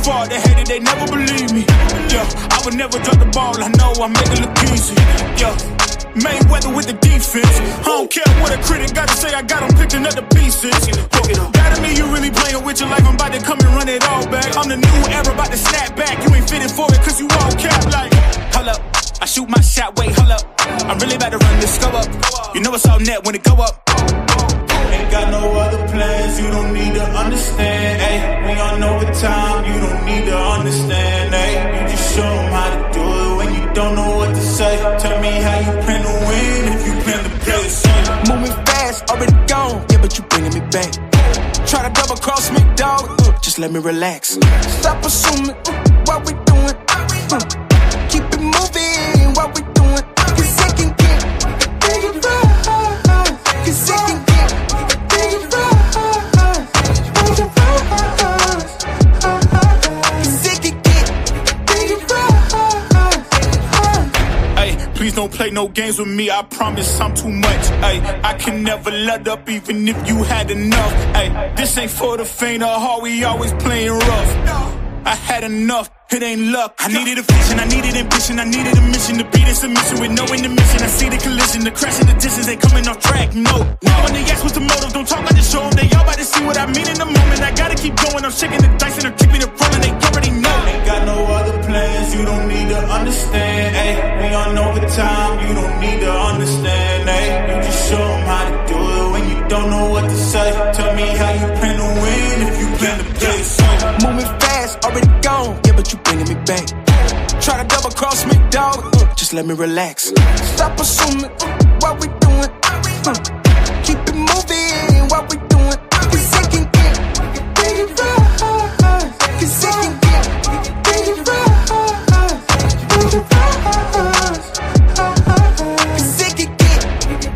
far, they hated, they never believe me. Yeah, I would never drop the ball, I know I make it look easy. Yeah, Mayweather with the defense. I don't care what a critic got to say, I got them picking up the pieces. That to me, you really playing with your life, I'm about to come and run it all back. I'm the new era, about to snap back. You ain't fitting for it, cause you all cap like. Hold up, I shoot my shot, wait, hold up. I'm really about to run this go up. You know it's all net when it go up. Ain't got no other plans, you don't need to understand, ayy. We on overtime, you don't need to understand, ayy. You just show them how to do it when you don't know what to say. Tell me how you plan to win if you plan to play the same. Moving fast, already gone, yeah, but you bringing me back. Try to double cross me, dog, just let me relax. Stop assuming what we doing, keep it moving, what we doing. Cause it can get dangerous, cause it can get please don't play no games with me, I promise I'm too much. Ay, I can never let up even if you had enough. Ay, this ain't for the faint of heart, we always playing rough. I had enough, it ain't luck. I needed a vision, I needed ambition, I needed a mission to beat in submission with no intermission. I see the collision, the crash in the distance, they coming off track, no. Now when they ask what's the motive, don't talk about the show them. They all about to see what I mean in the moment. I gotta keep going, I'm shaking the dice and they're keeping it rolling, they already know. Ain't got no other plans, you don't need to understand, ayy. We on overtime, you don't need to understand, ayy. You just show them how to do it when you don't know what to say. Tell me how you plan to win if you plan to play the same. Moving fast, already gone, yeah, but you bringing me back. Try to double cross me, dog, just let me relax. Stop assuming what we doing, keep it moving, what we doing. Cause it can get dangerous, cause it can get dangerous, cause it can get dangerous.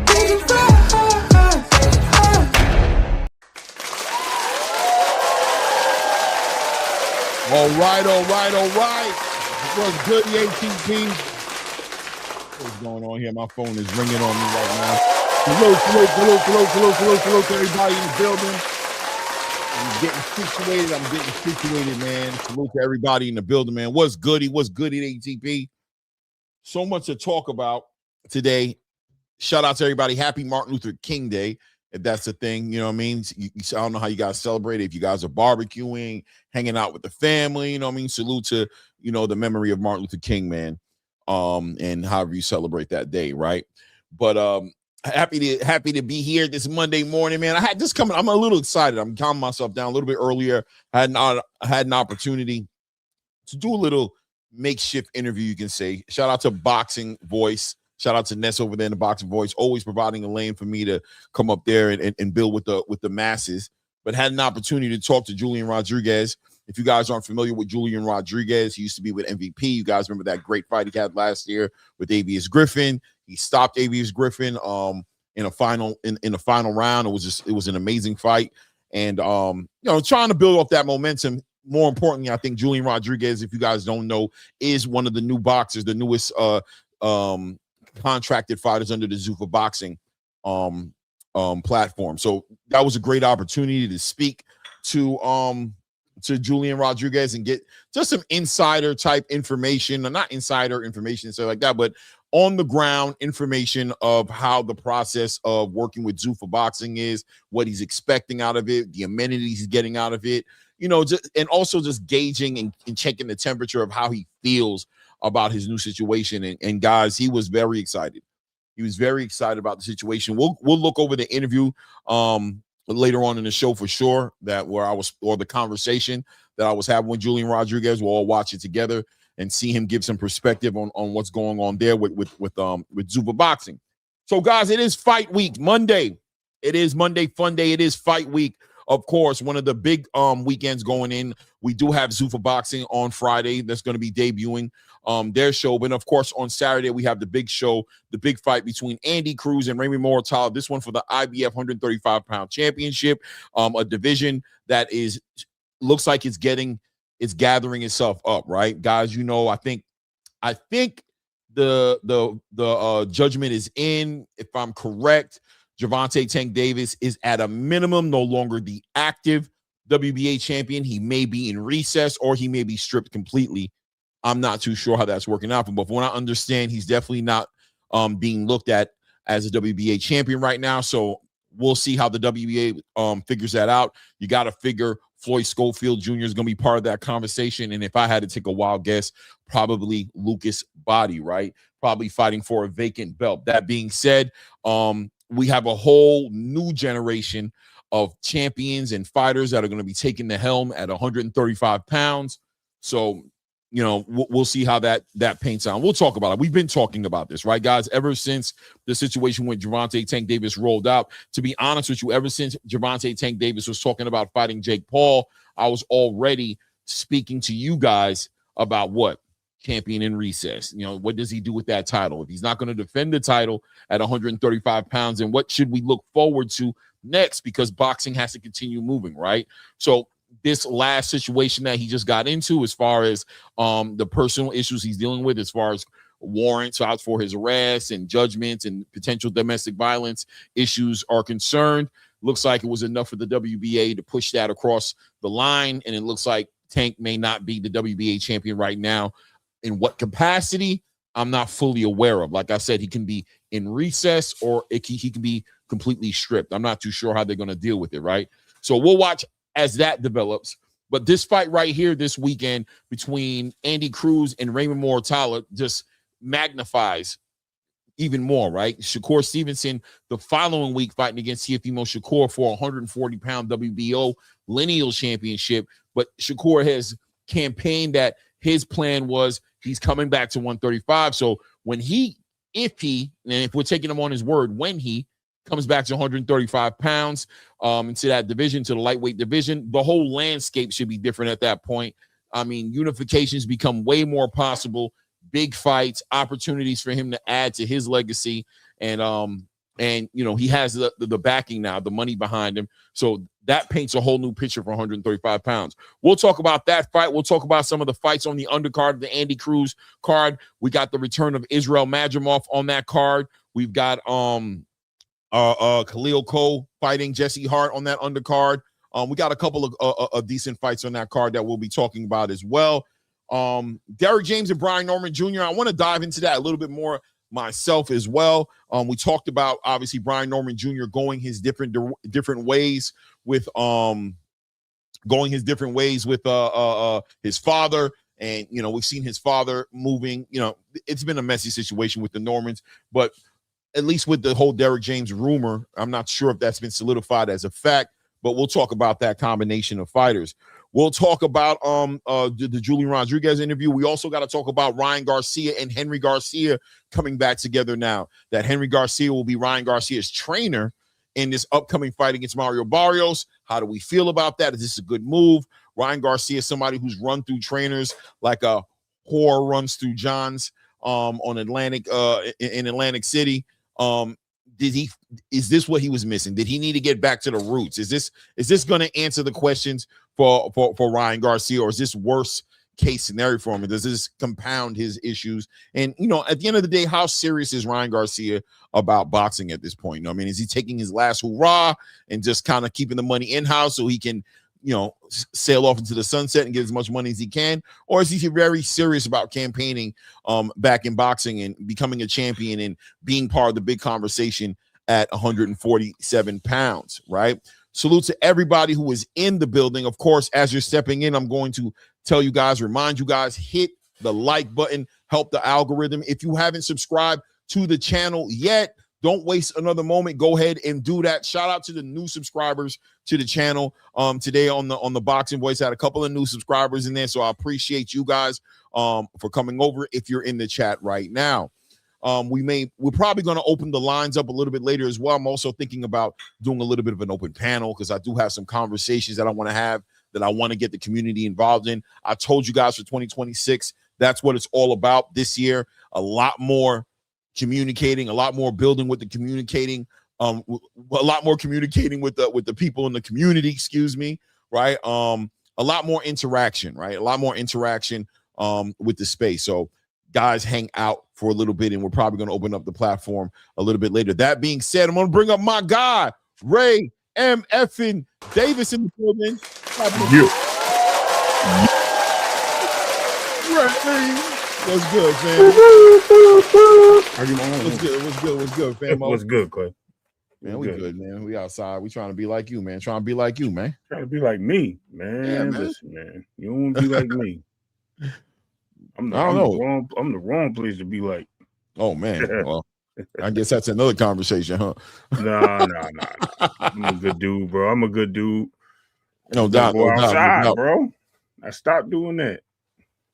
All right. What's good, the ATP? What's going on here? My phone is ringing on me right now. Hello to everybody in the building. I'm getting situated, man. Salute to everybody in the building, man. What's goody, ATP? So much to talk about today. Shout out to everybody. Happy Martin Luther King Day. If that's the thing, you know what I mean? I don't know how you guys celebrate it. If you guys are barbecuing, hanging out with the family, you know what I mean? Salute to, the memory of Martin Luther King, man. And however you celebrate that day, right? But happy to be here this Monday morning, man. I'm a little excited. I'm calming myself down a little bit earlier. I had an opportunity to do a little makeshift interview, you can say. Shout out to Boxing Voice. Shout out to Ness over there in the Boxing Voice, always providing a lane for me to come up there and build with the masses. But had an opportunity to talk to Julian Rodriguez. If you guys aren't familiar with Julian Rodriguez, he used to be with MVP. You guys remember that great fight he had last year with Avius Griffin. He stopped Avius Griffin in a final round. It was an amazing fight. And trying to build off that momentum. More importantly, I think Julian Rodriguez, if you guys don't know, is one of the new boxers, the newest contracted fighters under the Zuffa Boxing platform. So that was a great opportunity to speak to Julian Rodriguez and get just some insider type information, not insider information and stuff like that, but on the ground information of how the process of working with Zuffa Boxing is, what he's expecting out of it, the amenities he's getting out of it, and also just gauging and checking the temperature of how he feels about his new situation. And guys, he was very excited. He was very excited about the situation. We'll look over the interview later on in the show for sure, or the conversation that I was having with Julian Rodriguez. We'll all watch it together and see him give some perspective on what's going on there with Zuffa Boxing. So guys, it is fight week, Monday. It is Monday Fun Day. It is fight week. Of course, one of the big weekends going in. We do have Zuffa Boxing on Friday. That's going to be debuting their show. But of course, on Saturday, we have the big show, the big fight between Andy Cruz and Raymond Muratalla. This one for the IBF 135-pound championship, a division that looks like it's gathering itself up, right? Guys, I think the judgment is in, if I'm correct. Gervonta Tank Davis is at a minimum no longer the active WBA champion. He may be in recess or he may be stripped completely. I'm not too sure how that's working out. But from what I understand, he's definitely not being looked at as a WBA champion right now. So we'll see how the WBA figures that out. You got to figure Floyd Schofield Jr. is going to be part of that conversation. And if I had to take a wild guess, probably Lucas Body, right? Probably fighting for a vacant belt. That being said, we have a whole new generation of champions and fighters that are going to be taking the helm at 135 pounds. So, you know, we'll see how that paints out. We'll talk about it. We've been talking about this, right, guys? Ever since the situation with Gervonta Tank Davis rolled out, to be honest with you, ever since Gervonta Tank Davis was talking about fighting Jake Paul, I was already speaking to you guys about what? Champion in recess. You know, what does he do with that title? If he's not going to defend the title at 135 pounds, and what should we look forward to next? Because boxing has to continue moving, right? So this last situation that he just got into, as far as the personal issues he's dealing with, as far as warrants out for his arrest and judgments and potential domestic violence issues are concerned, looks like it was enough for the WBA to push that across the line. And it looks like Tank may not be the WBA champion right now. In what capacity, I'm not fully aware of. Like I said, he can be in recess or he can be completely stripped. I'm not too sure how they're going to deal with it, right? So we'll watch as that develops. But this fight right here this weekend between Andy Cruz and Raymond Muratalla just magnifies even more, right? Shakur Stevenson the following week fighting against TEOFIMO Shakur for 140-pound WBO lineal championship. But Shakur has campaigned that his plan was he's coming back to 135. So when if we're taking him on his word, when he comes back to 135 pounds into that division, to the lightweight division, the whole landscape should be different at that point. I mean, unifications become way more possible, big fights, opportunities for him to add to his legacy. And you know, he has the backing now, the money behind him. So that paints a whole new picture for 135 pounds. We'll talk about that fight. We'll talk about some of the fights on the undercard of the Andy Cruz card. We got the return of Israel Madrimov on that card. We've got Khalil Cole fighting Jesse Hart on that undercard. We got a couple of decent fights on that card that we'll be talking about as well. Derrick James and Brian Norman Jr. I want to dive into that a little bit more myself as well. We talked about obviously Brian Norman Jr. going his different ways with his father. And, you know, we've seen his father moving. You know, it's been a messy situation with the Normans, but at least with the whole Derrick James rumor, I'm not sure if that's been solidified as a fact, but we'll talk about that combination of fighters. We'll talk about the Julian Rodriguez interview. We also got to talk about Ryan Garcia and Henry Garcia coming back together now. That Henry Garcia will be Ryan Garcia's trainer in this upcoming fight against Mario Barrios. How do we feel about that? Is this a good move? Ryan Garcia is somebody who's run through trainers like a whore runs through Johns on Atlantic in Atlantic City. Is this what he was missing? Did he need to get back to the roots? Is this going to answer the questions for Ryan Garcia, or is this worst case scenario for him? Does this compound his issues? And, you know, at the end of the day, how serious is Ryan Garcia about boxing at this point? You know, I mean, is he taking his last hurrah and just kind of keeping the money in-house so he can, you know, sail off into the sunset and get as much money as he can? Or is he very serious about campaigning back in boxing and becoming a champion and being part of the big conversation at 147 pounds, right? Salute to everybody who is in the building. Of course, as you're stepping in, I'm going to tell you guys, remind you guys, hit the like button, help the algorithm. If you haven't subscribed to the channel yet, don't waste another moment. Go ahead and do that. Shout out to the new subscribers to the channel. Today on the Boxing Voice, had a couple of new subscribers in there, so I appreciate you guys for coming over. If you're in the chat right now, we're probably going to open the lines up a little bit later as well. I'm also thinking about doing a little bit of an open panel because I do have some conversations that I want to have, that I want to get the community involved in. I told you guys for 2026, that's what it's all about this year. A lot more communicating, a lot more building with the communicating, a lot more communicating with the people in the community, excuse me, right? A lot more interaction, right? A lot more interaction with the space. So guys, hang out for a little bit, and we're probably going to open up the platform a little bit later. That being said, I'm going to bring up my guy, Ray M. Effin Davis in the building. Yeah. What's good, fam? What's good, fam? What's good, Clay? Man, we good, man. We outside. We trying to be like you, man. Trying to be like you, man. Trying to be like me, man. Yeah, man. Listen, man. You don't want to be like me. I'm the wrong place to be like. Oh, man. Well, I guess that's another conversation, huh? Nah. I'm a good dude, bro. I'm a good dude. No doubt. Go outside, bro. I stopped doing that.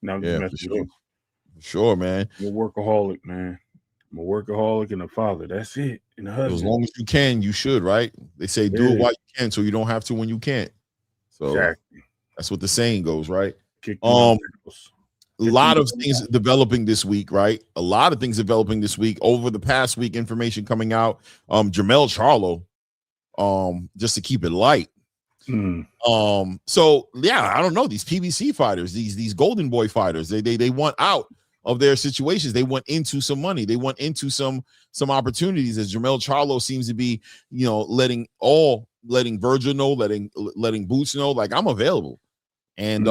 Now I'm just messing with you. Sure, man. I'm a workaholic, man. I'm a workaholic and a father. That's it. And a husband. As long as you can, you should, right? They say do it while you can, so you don't have to when you can't. So exactly. That's what the saying goes, right? A lot of things developing this week, right? A lot of things developing this week. Over the past week, information coming out. Jermell Charlo, just to keep it light. So yeah, I don't know. These PBC fighters, these Golden Boy fighters, they want out of their situations. They want into some money. They want into some opportunities. As Jermell Charlo seems to be, letting Virgil know, letting Boots know, like, I'm available. And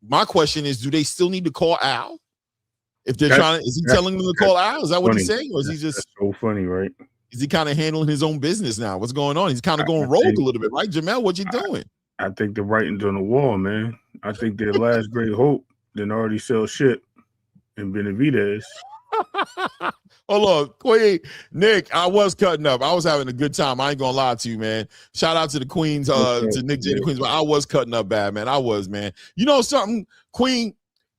my question is, do they still need to call Al? If they're is he telling them to call Al? Is that what he's saying? Or is he just so funny, right? Is he kind of handling his own business now? What's going on? He's kind of going rogue a little bit, right? Jamel, what you doing? I think the writing's on the wall, man. I think their last great hope didn't already sell shit in Benavidez. Hold on, Queen Nick. I was cutting up. I was having a good time. I ain't gonna lie to you, man. Shout out to the Queens, to Nick J. The Queens, but I was cutting up bad, man. I was, man. You know something, Queen?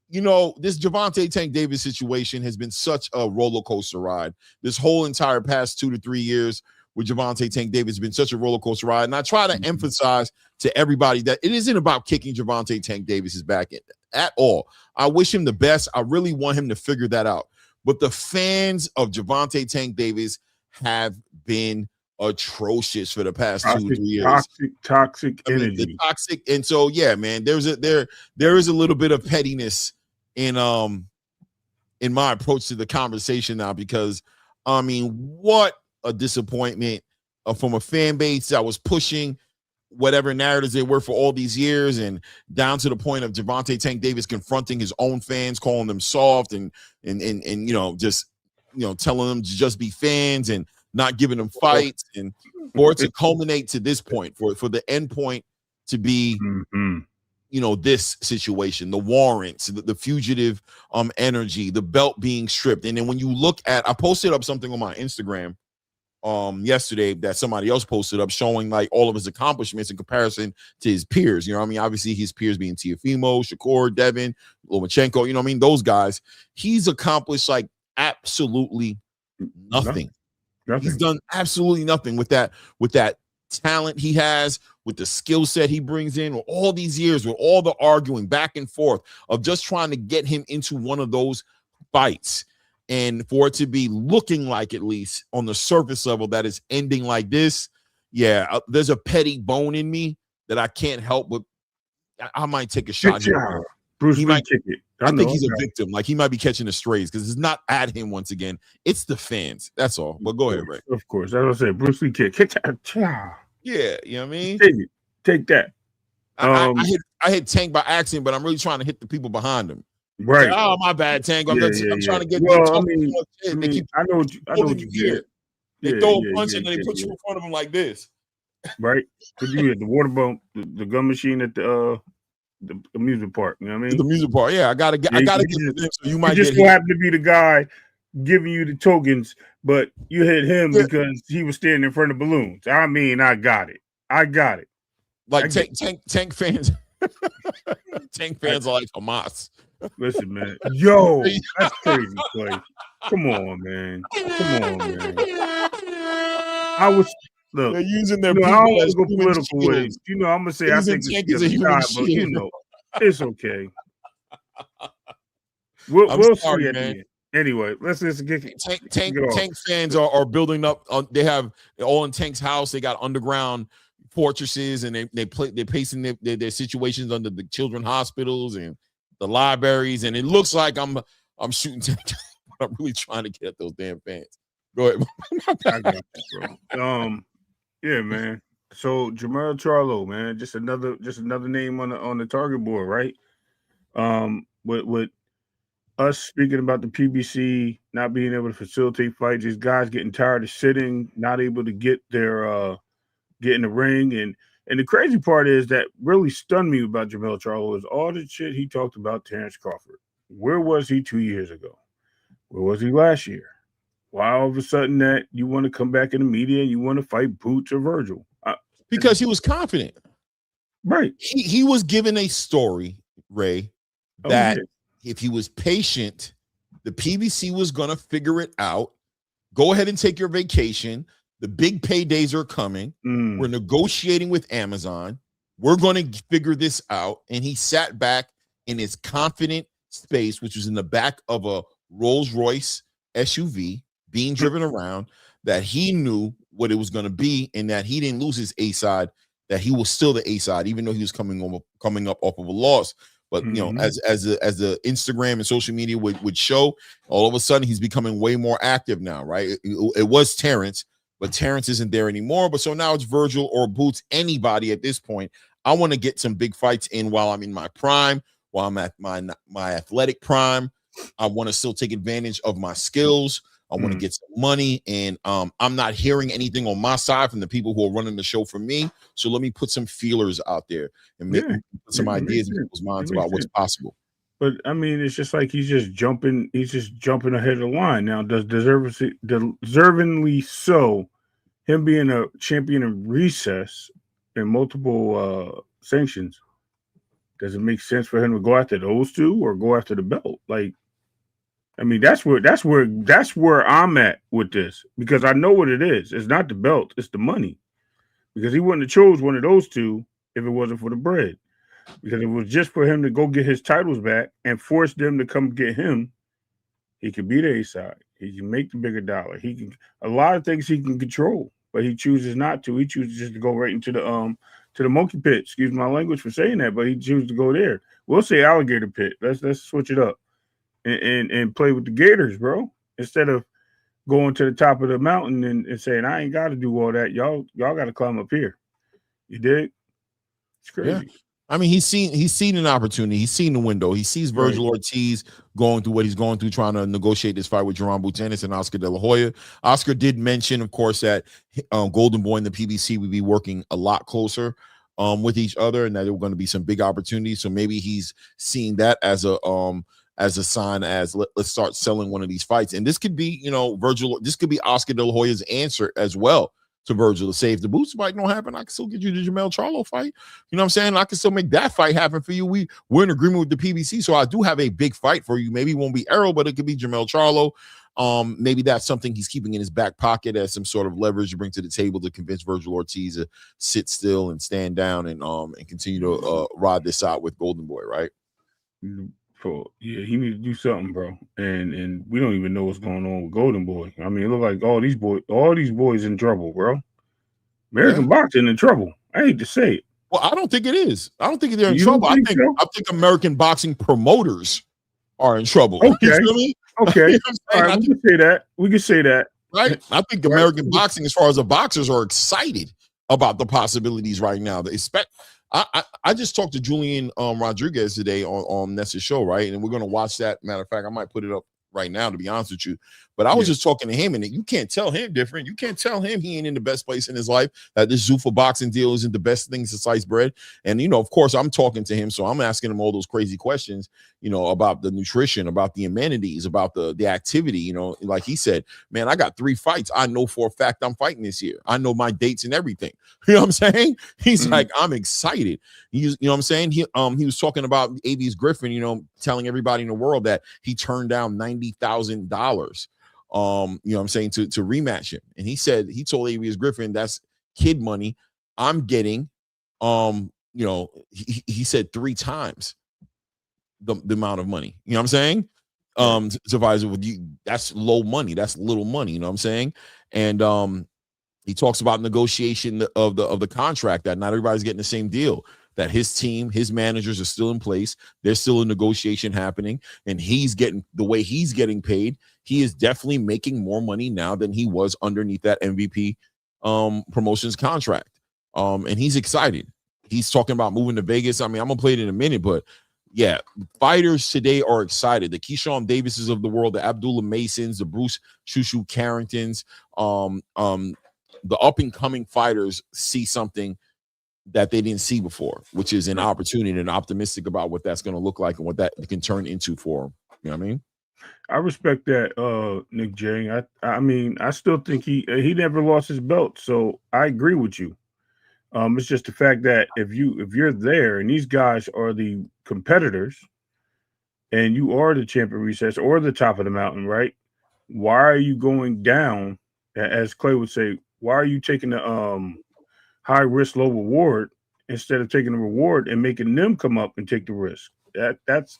This Gervonta Tank Davis situation has been such a roller coaster ride. This whole entire past 2 to 3 years with Gervonta Tank Davis has been such a roller coaster ride. And I try to emphasize to everybody that it isn't about kicking Gervonta Tank Davis's back end at all. I wish him the best. I really want him to figure that out. But the fans of Gervonta Tank Davis have been atrocious for the past 2 or 3 years. Toxic energy. The toxic. And so, yeah, man, there is a little bit of pettiness in my approach to the conversation now, because I mean, what a disappointment from a fan base that was pushing whatever narratives they were for all these years, and down to the point of Gervonta Tank Davis confronting his own fans, calling them soft and just telling them to just be fans and not giving them fights, and for it to culminate to this point, for the end point to be this situation, the warrants, the fugitive energy, the belt being stripped. And then when you look at, I posted up something on my Instagram yesterday that somebody else posted up showing like all of his accomplishments in comparison to his peers. Obviously his peers being Teofimo, Shakur, Devin, Lomachenko, those guys. He's accomplished like absolutely nothing. He's done absolutely nothing with that talent he has, with the skill set he brings in, with all these years, with all the arguing back and forth of just trying to get him into one of those fights. And for it to be looking like, at least on the surface level, that is ending like this, yeah, there's a petty bone in me that I can't help but I might take a shot here. Bruce, he might kick it. I think he's a victim. Like, he might be catching the strays, because it's not at him once again. It's the fans. That's all. But go ahead, Ray. Of course. That's what I said. Bruce Lee kick. Yeah, you know what I mean? Take that. I hit Tank by accident, but I'm really trying to hit the people behind him. Right. Like, oh, my bad, Tank. I'm trying to get I know what you did. They throw a punch and then they put you in front of them like this. Right. Because you had the water bump, the gun machine at the amusement park. You know what I mean? The amusement park. Yeah, I gotta get to them. So you might just so happen to be the guy giving you the tokens, but you hit him because he was standing in front of balloons. I mean, I got it. Like Tank fans. Tank fans are like Hamas. Listen, man. Yo, that's crazy, Clay. Come on, man. Look, they're using their people. I don't want to go political ways. I'm gonna say I think Tank is a human shield, but it's okay. We'll see at the end. Anyway, let's get Tank fans are building up. They have all in Tank's house. They got underground fortresses, and they're pacing their situations under the children's hospitals and the libraries. And it looks like I'm shooting Tank. I'm really trying to get at those damn fans. Go ahead. I got you, bro. Yeah, man. So Jermell Charlo, man, just another name on the target board, right? With us speaking about the PBC not being able to facilitate fights, these guys getting tired of sitting, not able to get get in the ring, and the crazy part is that really stunned me about Jermell Charlo is all the shit he talked about Terrence Crawford. Where was he 2 years ago? Where was he last year? Why all of a sudden that you want to come back in the media and you want to fight Boots or Virgil? Because he was confident. Right. He was given a story, Ray, that if he was patient, the PBC was going to figure it out. Go ahead and take your vacation. The big paydays are coming. We're negotiating with Amazon. We're going to figure this out. And he sat back in his confident space, which was in the back of a Rolls-Royce SUV being driven around, that he knew what it was going to be and that he didn't lose his A side, that he was still the A side, even though he was coming up off of a loss. But you know, as the Instagram and social media would show, all of a sudden he's becoming way more active now, right? It was Terrence, but Terrence isn't there anymore. But so now it's Virgil or Boots, anybody at this point. I want to get some big fights in while I'm in my prime, while I'm at my athletic prime. I want to still take advantage of my skills. I want to get some money, and I'm not hearing anything on my side from the people who are running the show for me. So let me put some feelers out there and put some ideas in people's minds about what's possible. But I mean, it's just like he's just jumping ahead of the line now. Does deservingly so, him being a champion in recess and multiple sanctions. Does it make sense for him to go after those two or go after the belt? Like, I mean, that's where I'm at with this, because I know what it is. It's not the belt, it's the money. Because he wouldn't have chose one of those two if it wasn't for the bread. Because if it was just for him to go get his titles back and force them to come get him, he could be the A side. He can make the bigger dollar. He can a lot of things he can control, but he chooses not to. He chooses just to go right into the monkey pit. Excuse my language for saying that, but he chooses to go there. We'll say alligator pit. Let's switch it up. And play with the gators, bro, instead of going to the top of the mountain and saying, I ain't got to do all that. Y'all got to climb up here. You dig? It's crazy. Yeah. I mean, he's seen an opportunity. He's seen the window. He sees Virgil Ortiz going through what he's going through, trying to negotiate this fight with Jerome Boutenis and Oscar De La Hoya. Oscar did mention, of course, that Golden Boy and the PBC would be working a lot closer with each other, and that there were going to be some big opportunities. So maybe he's seeing that as a sign, as let's start selling one of these fights. And this could be, you know, Virgil, this could be Oscar De La Hoya's answer as well to Virgil, to say, if the Boots fight don't happen, I can still get you the Jermell Charlo fight. You know what I'm saying? I can still make that fight happen for you. We're in agreement with the PBC, so I do have a big fight for you. Maybe it won't be Errol, but it could be Jermell Charlo. Maybe that's something he's keeping in his back pocket as some sort of leverage to bring to the table to convince Virgil Ortiz to sit still and stand down and continue to ride this out with Golden Boy, right? Yeah, he needs to do something, bro. And we don't even know what's going on with Golden Boy. I mean, it looks like all these boys in trouble, bro. American boxing in trouble. I hate to say it. Well, I don't think it is. I don't think they're in trouble. I think American boxing promoters are in trouble. Okay. You feel me? Okay. You know all right, we can say that. We can say that. Right. I think American boxing, as far as the boxers, are excited about the possibilities right now. They expect. I just talked to Julian Rodriguez today on Nessa's show, right? And we're going to watch that. Matter of fact, I might put it up right now, to be honest with you. But I was just talking to him, and you can't tell him different. You can't tell him he ain't in the best place in his life, that this Zuffa boxing deal isn't the best thing since sliced bread. And, you know, of course, I'm talking to him, so I'm asking him all those crazy questions, you know, about the nutrition, about the amenities, about the activity. You know, like he said, man, I got 3 fights. I know for a fact I'm fighting this year. I know my dates and everything. You know what I'm saying? He's like, I'm excited. You know what I'm saying? He was talking about AB's Griffin, you know, telling everybody in the world that he turned down $90,000. You know what I'm saying, to rematch him. And he told AB's Griffin, that's kid money. I'm getting you know, he said 3 times the amount of money. You know what I'm saying? Supervisor, with you, that's low money, that's little money, you know what I'm saying? And he talks about negotiation of the contract, that not everybody's getting the same deal, that his team, his managers are still in place. There's still a negotiation happening, and he's getting the way he's getting paid. He is definitely making more money now than he was underneath that MVP promotions contract. and he's excited. He's talking about moving to Vegas. I mean, I'm gonna play it in a minute, but yeah, fighters today are excited. The Keyshawn Davises of the world, the Abdullah Masons, the Bruce Shushu Carringtons, the up and coming fighters see something that they didn't see before, which is an opportunity, and optimistic about what that's going to look like and what that can turn into for them. You know what I mean? I respect that, Nick J. I mean, I still think he never lost his belt, so I agree with you. It's just the fact that if you're there and these guys are the competitors, and you are the champion recess or the top of the mountain, right? Why are you going down? As Clay would say, why are you taking the high risk, low reward instead of taking the reward and making them come up and take the risk? That's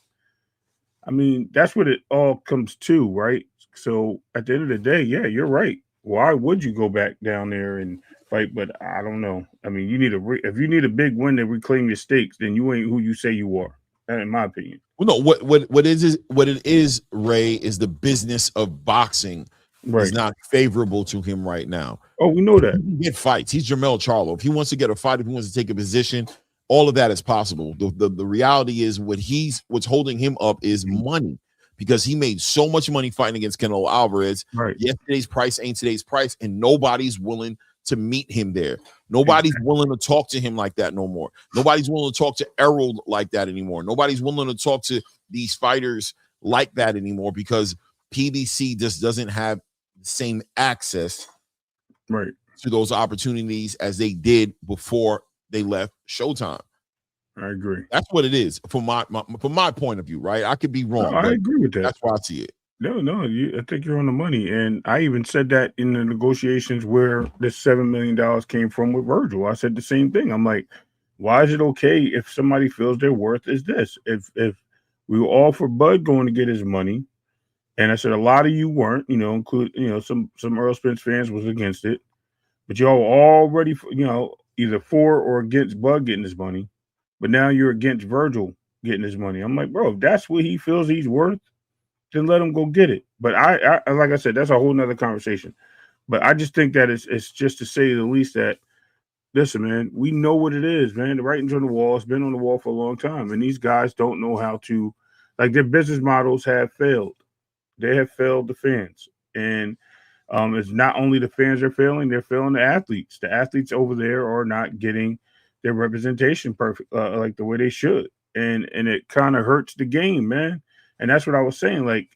what it all comes to, right? So at the end of the day, yeah, you're right. Why would you go back down there and fight? But I don't know. I mean, if you need a big win to reclaim your stakes, then you ain't who you say you are, in my opinion. Well, no, what it is, Ray, is the business of boxing is not favorable to him right now. Oh, we know that. He can get fights. He's Jermell Charlo. If he wants to get a fight, if he wants to take a position, all of that is possible. The reality is what's holding him up is money, because he made so much money fighting against Canelo Alvarez. Right. Yesterday's price ain't today's price, and nobody's willing to meet him there. Nobody's willing to talk to him like that no more. Nobody's willing to talk to Errol like that anymore. Nobody's willing to talk to these fighters like that anymore, because PBC just doesn't have the same access to those opportunities as they did before they left Showtime. I agree. That's what it is from my point of view, right? I could be wrong. No, I agree with that. That's why I see it. No, I think you're on the money. And I even said that in the negotiations where this $7 million came from with Virgil. I said the same thing. I'm like, why is it okay if somebody feels their worth is this? If we were all for Bud going to get his money, and I said a lot of you weren't, include, some Earl Spence fans was against it, but y'all were already, either for or against Bud getting his money, but now you're against Virgil getting his money. I'm like, bro, if that's what he feels he's worth, then let him go get it. But I like I said, that's a whole nother conversation. But I just think that it's just to say the least that, listen, man, we know what it is, man. The writing's on the wall. It's been on the wall for a long time. And these guys don't know how to, like, their business models have failed. They have failed the fans. And it's not only the fans are failing, they're failing the athletes. The athletes over there are not getting their representation perfect, like the way they should. And it kind of hurts the game, man. And that's what I was saying. Like,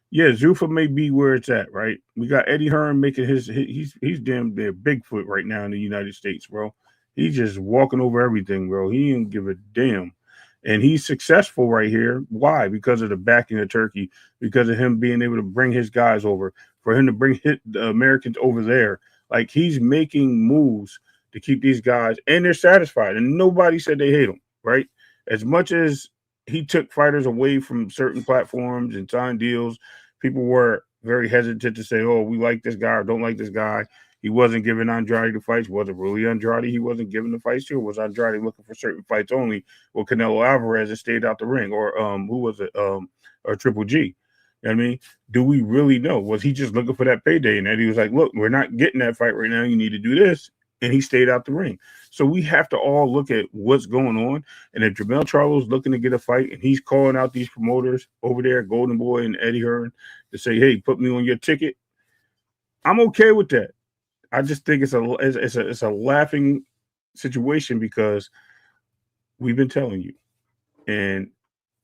yeah, Zuffa may be where it's at, right? We got Eddie Hearn making he's damn near Bigfoot right now in the United States, bro. He's just walking over everything, bro. He didn't give a damn. And he's successful right here. Why? Because of the backing of Turkey, because of him being able to bring his guys over, for him to bring the Americans over there. Like, he's making moves to keep these guys, and they're satisfied. And nobody said they hate him, right? As much as he took fighters away from certain platforms and signed deals, people were very hesitant to say, oh, we like this guy or don't like this guy. He wasn't giving Andrade the fights. Was it really Andrade he wasn't giving the fights to? Or was Andrade looking for certain fights only with Canelo Alvarez and stayed out the ring? Or who was it? Or Triple G. You know what I mean? Do we really know? Was he just looking for that payday? And Eddie was like, look, we're not getting that fight right now. You need to do this. And he stayed out the ring. So we have to all look at what's going on. And if Jermell Charlo's looking to get a fight and he's calling out these promoters over there, Golden Boy and Eddie Hearn, to say, hey, put me on your ticket, I'm okay with that. I just think it's a laughing situation, because we've been telling you, and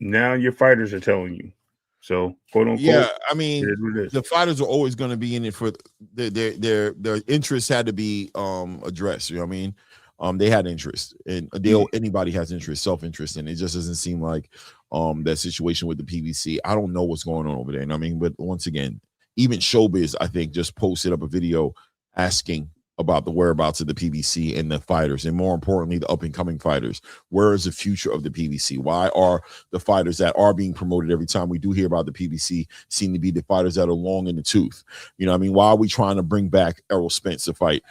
now your fighters are telling you. So, quote unquote, yeah, I mean, the fighters are always going to be in it for their interests had to be addressed. You know what I mean? They had interest, and anybody has interest, self-interest, and it just doesn't seem like that situation with the PBC. I don't know what's going on over there. You know what I mean? But once again, even Showbiz, I think, just posted up a video asking about the whereabouts of the PBC and the fighters, and more importantly, the up-and-coming fighters. Where is the future of the PBC? Why are the fighters that are being promoted every time we do hear about the PBC seem to be the fighters that are long in the tooth? You know what I mean? Why are we trying to bring back Errol Spence to fight?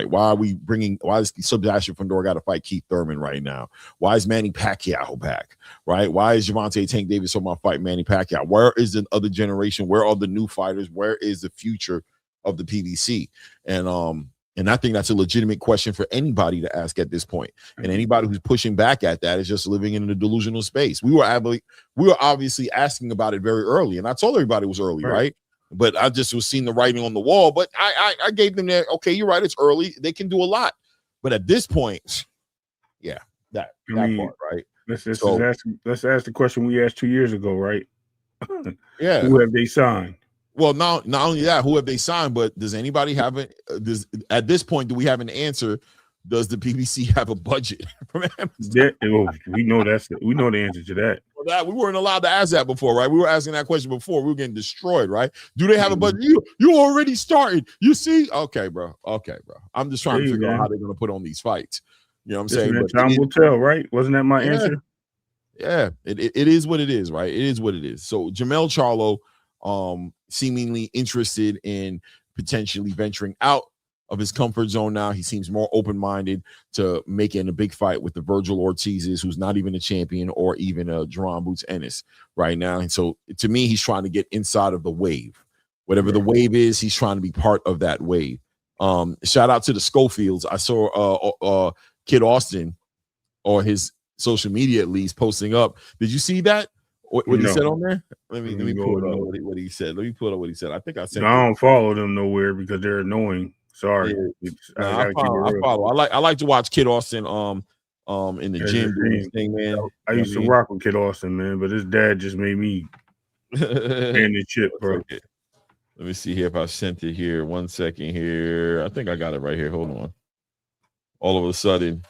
Why is Sebastian Fundora got to fight Keith Thurman right now? Why is Manny Pacquiao back? Right? Why is Gervonta Tank Davis on my fight Manny Pacquiao? Where is the other generation? Where are the new fighters? Where is the future of the PBC? And And I think that's a legitimate question for anybody to ask at this point. And anybody who's pushing back at that is just living in a delusional space. We were obviously asking about it very early, and I told everybody it was early, right? But I just was seeing the writing on the wall. But I gave them that. Okay, you're right. It's early. They can do a lot. But at this point, yeah, that part, right? Let's ask the question we asked 2 years ago, right? Yeah. Who have they signed? Well, not only that, who have they signed, but does anybody have it? At this point, do we have an answer? Does the PBC have a budget from Amazon? We know the answer to that. Well, we weren't allowed to ask that before, right? We were asking that question before. We were getting destroyed, right? Do they have a budget? You already started. You see? Okay, bro. I'm just trying to figure out how they're going to put on these fights. You know what I'm saying? Time will tell, right? Wasn't that my answer? Yeah, it is what it is, right? It is what it is. So Jermell Charlo, seemingly interested in potentially venturing out of his comfort zone now. He seems more open-minded to making a big fight with the VERGIL Ortizes, who's not even a champion, or even a Jerron Boots Ennis right now. And so to me, he's trying to get inside of the wave. Whatever the wave is, he's trying to be part of that wave. Shout out to the Schofields. I saw Kid Austin, or his social media at least, posting up. Did you see that? What he said on there? Let me pull it up. What he said. Let me pull it up. What he said. I think I said. I don't follow them nowhere because they're annoying. Sorry. I follow. I like to watch Kid Austin in the gym doing his thing, man. I used to rock with Kid Austin, man, but his dad just made me hand the chip, bro. Okay. Let me see here if I sent it here. 1 second here. I think I got it right here. Hold on. All of a sudden,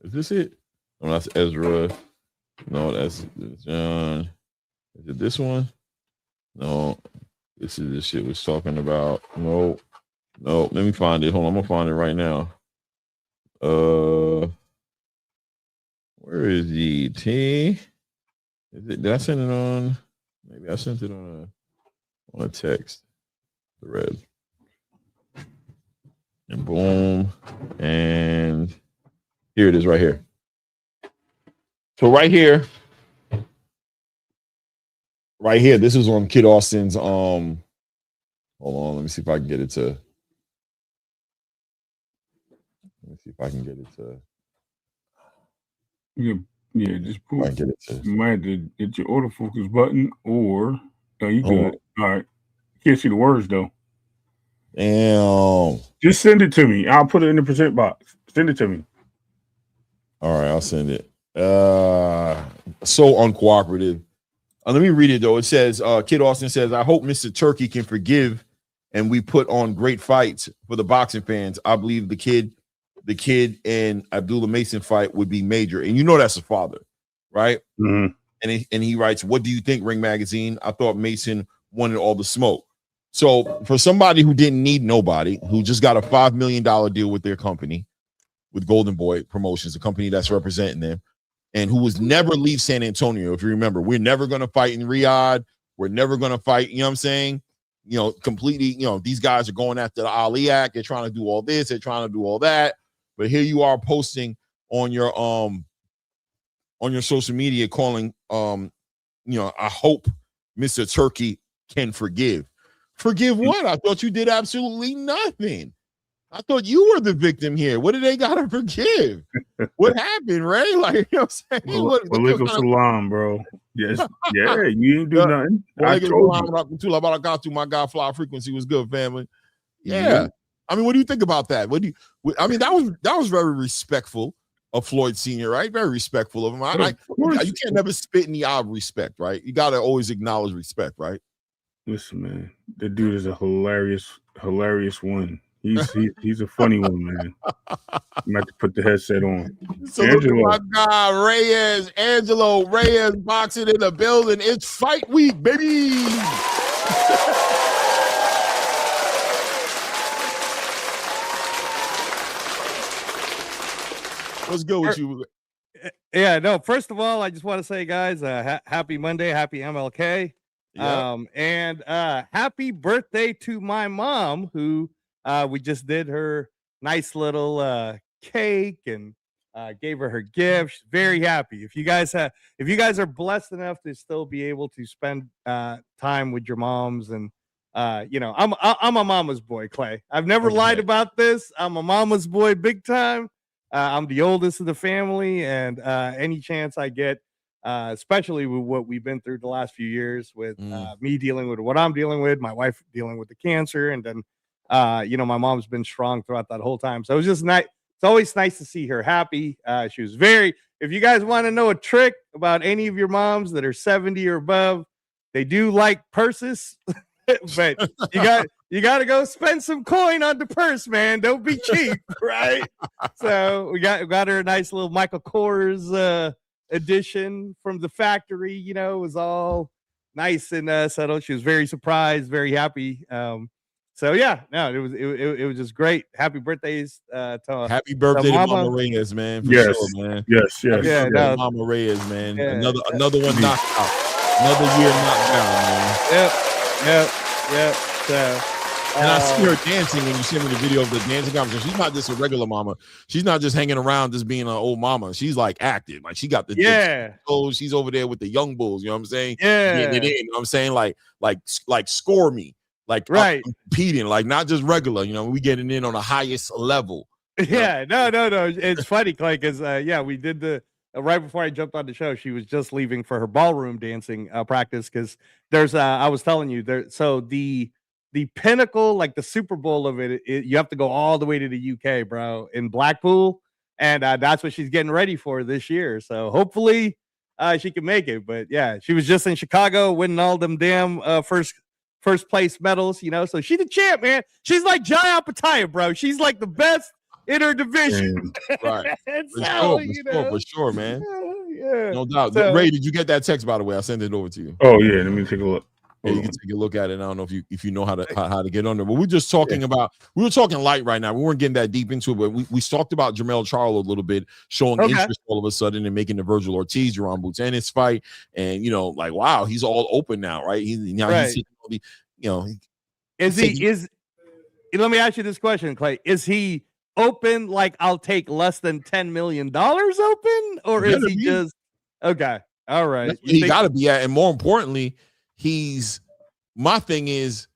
is this it? Oh, that's Ezra. No, that's John. Is it this one? No, this is the shit was talking about. No, let me find it. Hold on, I'm gonna find it right now. Where is the T? Did I send it on? Maybe I sent it on a text thread. And boom, and here it is, right here. So right here, this is on Kid Austin's. Hold on, let me see if I can get it to. Let me see if I can get it to. Yeah, just pull. You might have to hit your autofocus button, or you good. All right, can't see the words though. Damn. Just send it to me. I'll put it in the present box. Send it to me. All right, I'll send it. So uncooperative. Let me read it though. It says, Kid Austin says, I hope Mr. Turkey can forgive and we put on great fights for the boxing fans. I believe the kid and Abdullah Mason fight would be major. And you know that's a father, right? Mm-hmm. And he writes, what do you think, Ring Magazine? I thought Mason wanted all the smoke. So for somebody who didn't need nobody, who just got a $5 million deal with their company, with Golden Boy Promotions, a company that's representing them, and who was never leave San Antonio. If you remember, we're never going to fight in Riyadh. We're never going to fight. You know what I'm saying? You know, completely, you know, these guys are going after the Ali Act. They're trying to do all this. They're trying to do all that. But here you are posting on your social media calling, you know, I hope Mr. Turkey can forgive. Forgive what? I thought you did absolutely nothing. I thought you were the victim here. What did they got to forgive? What happened, Ray? Like, you know what I'm saying? Walaikum salam, bro. Yes. Yeah, you didn't do nothing. I told you. My guy Fly Frequency was good, family. Yeah. I mean, what do you think about that? I mean, that was very respectful of Floyd Sr., right? Very respectful of him. You can't never spit in the eye of respect, right? You got to always acknowledge respect, right? Listen, man, the dude is a hilarious one. He's a funny one, man. I'm about to put the headset on. So look at my guy, Angelo Reyes boxing in the building. It's fight week, baby. What's good with you? Yeah, no, first of all, I just want to say, guys, happy Monday, happy MLK. Yep. And happy birthday to my mom, who we just did her nice little cake and gave her her gift. She's very happy. If you guys are blessed enough to still be able to spend time with your moms and you know, I'm a mama's boy, Clay. I've never lied about this. I'm a mama's boy big time. I'm the oldest of the family, and any chance I get, especially with what we've been through the last few years with me dealing with what I'm dealing with, my wife dealing with the cancer, and then you know, my mom's been strong throughout that whole time. So it was just nice. It's always nice to see her happy. She was very, if you guys want to know a trick about any of your moms that are 70 or above, they do like purses. But you got to go spend some coin on the purse, man. Don't be cheap, right? So we got her a nice little Michael Kors edition from the factory. You know, it was all nice and settled. She was very surprised, very happy. So yeah, no, it was just great. Happy birthdays happy birthday to Mama Reyes, man. For sure, man. Yes. Yeah, no. Mama Reyes, man. Yeah. Another one knocked out. Another year knocked down, man. Yep. So, and I see her dancing when you send me the video of the dancing competition. She's not just a regular mama. She's not just hanging around just being an old mama. She's like active. Like she got the she's over there with the young bulls. You know what I'm saying? Yeah. Getting it in, you know what I'm saying? Like score me. Like right. Competing, like not just regular. You know, we getting in on the highest level. Yeah. No. It's funny, Clay, because we did the. Right before I jumped on the show, she was just leaving for her ballroom dancing practice because there's I was telling you there. So the pinnacle, like the Super Bowl of it, you have to go all the way to the UK, bro, in Blackpool, and that's what she's getting ready for this year. So hopefully she can make it. But yeah, she was just in Chicago winning all them damn first place medals, you know. So she's the champ, man. She's like Jai Apataya, bro. She's like the best in her division. Right. For sure, man. Yeah. No doubt. So, Ray, did you get that text, by the way? I sent it over to you. Oh yeah, let me take a look. Yeah, you can take a look at it. I don't know if you know how to get under, but we're just talking about, we were talking light right now. We weren't getting that deep into it, but we talked about Jermell Charlo a little bit, showing interest all of a sudden and making the Virgil Ortiz, Jaron Boots Ennis fight. And, you know, like, wow, he's all open now, right? He's let me ask you this question, Clay. Is he open like I'll take less than $10 million open, or is he just okay? All right, he got to be at, and more importantly, my thing is,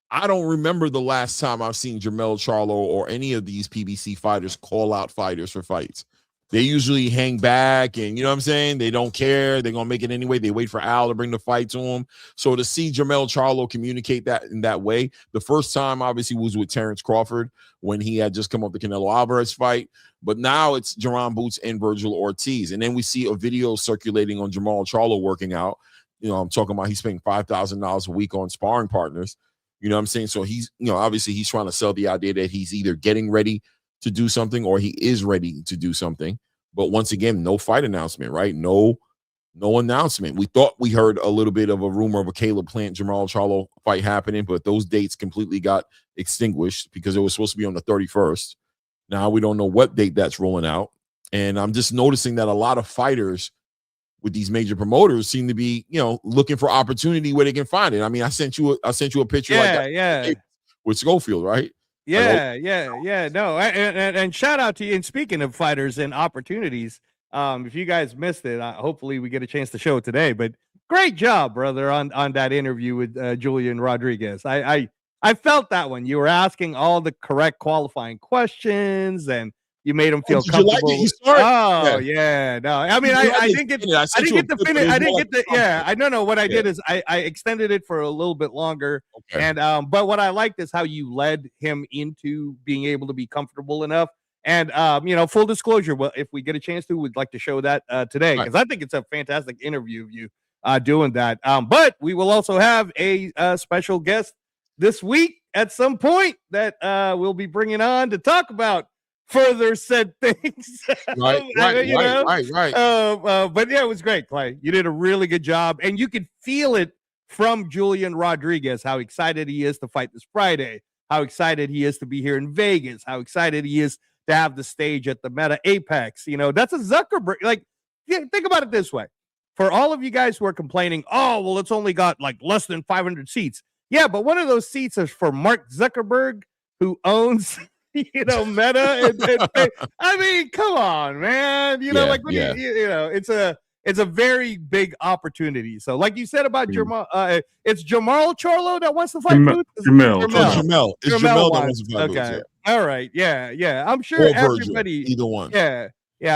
I don't remember the last time I've seen Jermell Charlo or any of these PBC fighters call out fighters for fights. They usually hang back and, you know what I'm saying? They don't care. They're going to make it anyway. They wait for Al to bring the fight to him. So to see Jermell Charlo communicate that in that way, the first time obviously was with Terrence Crawford when he had just come off the Canelo Alvarez fight. But now it's Jaron Boots and Virgil Ortiz. And then we see a video circulating on Jermell Charlo working out. You know, I'm talking about he's spending $5,000 a week on sparring partners. You know what I'm saying? So he's, you know, obviously he's trying to sell the idea that he's either getting ready to do something or he is ready to do something. But once again, no fight announcement, right? No announcement. We thought we heard a little bit of a rumor of a Caleb Plant, Jermell Charlo fight happening, but those dates completely got extinguished because it was supposed to be on the 31st. Now we don't know what date that's rolling out. And I'm just noticing that a lot of fighters with these major promoters seem to be, you know, looking for opportunity where they can find it. I mean, I sent you a picture like that with Schofield, right? Yeah. No, and shout out to you. And speaking of fighters and opportunities, if you guys missed it, hopefully we get a chance to show it today. But great job, brother, on that interview with Julian Rodriguez. I felt that one. You were asking all the correct qualifying questions, and you made him feel comfortable. Like yeah. No, I mean, I didn't get the finish. I didn't get the I don't know what I did is I extended it for a little bit longer. Okay. And but what I liked is how you led him into being able to be comfortable enough. And you know, full disclosure, well, if we get a chance to, we'd like to show that today because I think it's a fantastic interview of you doing that. But we will also have a special guest this week at some point that we'll be bringing on to talk about further said things. Right. But yeah, it was great, Clay. You did a really good job, and you could feel it from Julian Rodriguez how excited he is to fight this Friday, how excited he is to be here in Vegas, how excited he is to have the stage at the Meta Apex. You know, that's a Zuckerberg. Like, think about it this way. For all of you guys who are complaining, oh, well, it's only got like less than 500 seats. Yeah, but one of those seats is for Mark Zuckerberg, who owns you know, Meta. I mean, come on, man. You know, you know, it's a it's a very big opportunity. So, like you said about Jamal, it's Jamal Charlo that wants to fight Boots. Jamel. It's Jamel that wants to fight Boots. Okay. Yeah. All right. Yeah. I'm sure everybody. Virgil, either one. Yeah.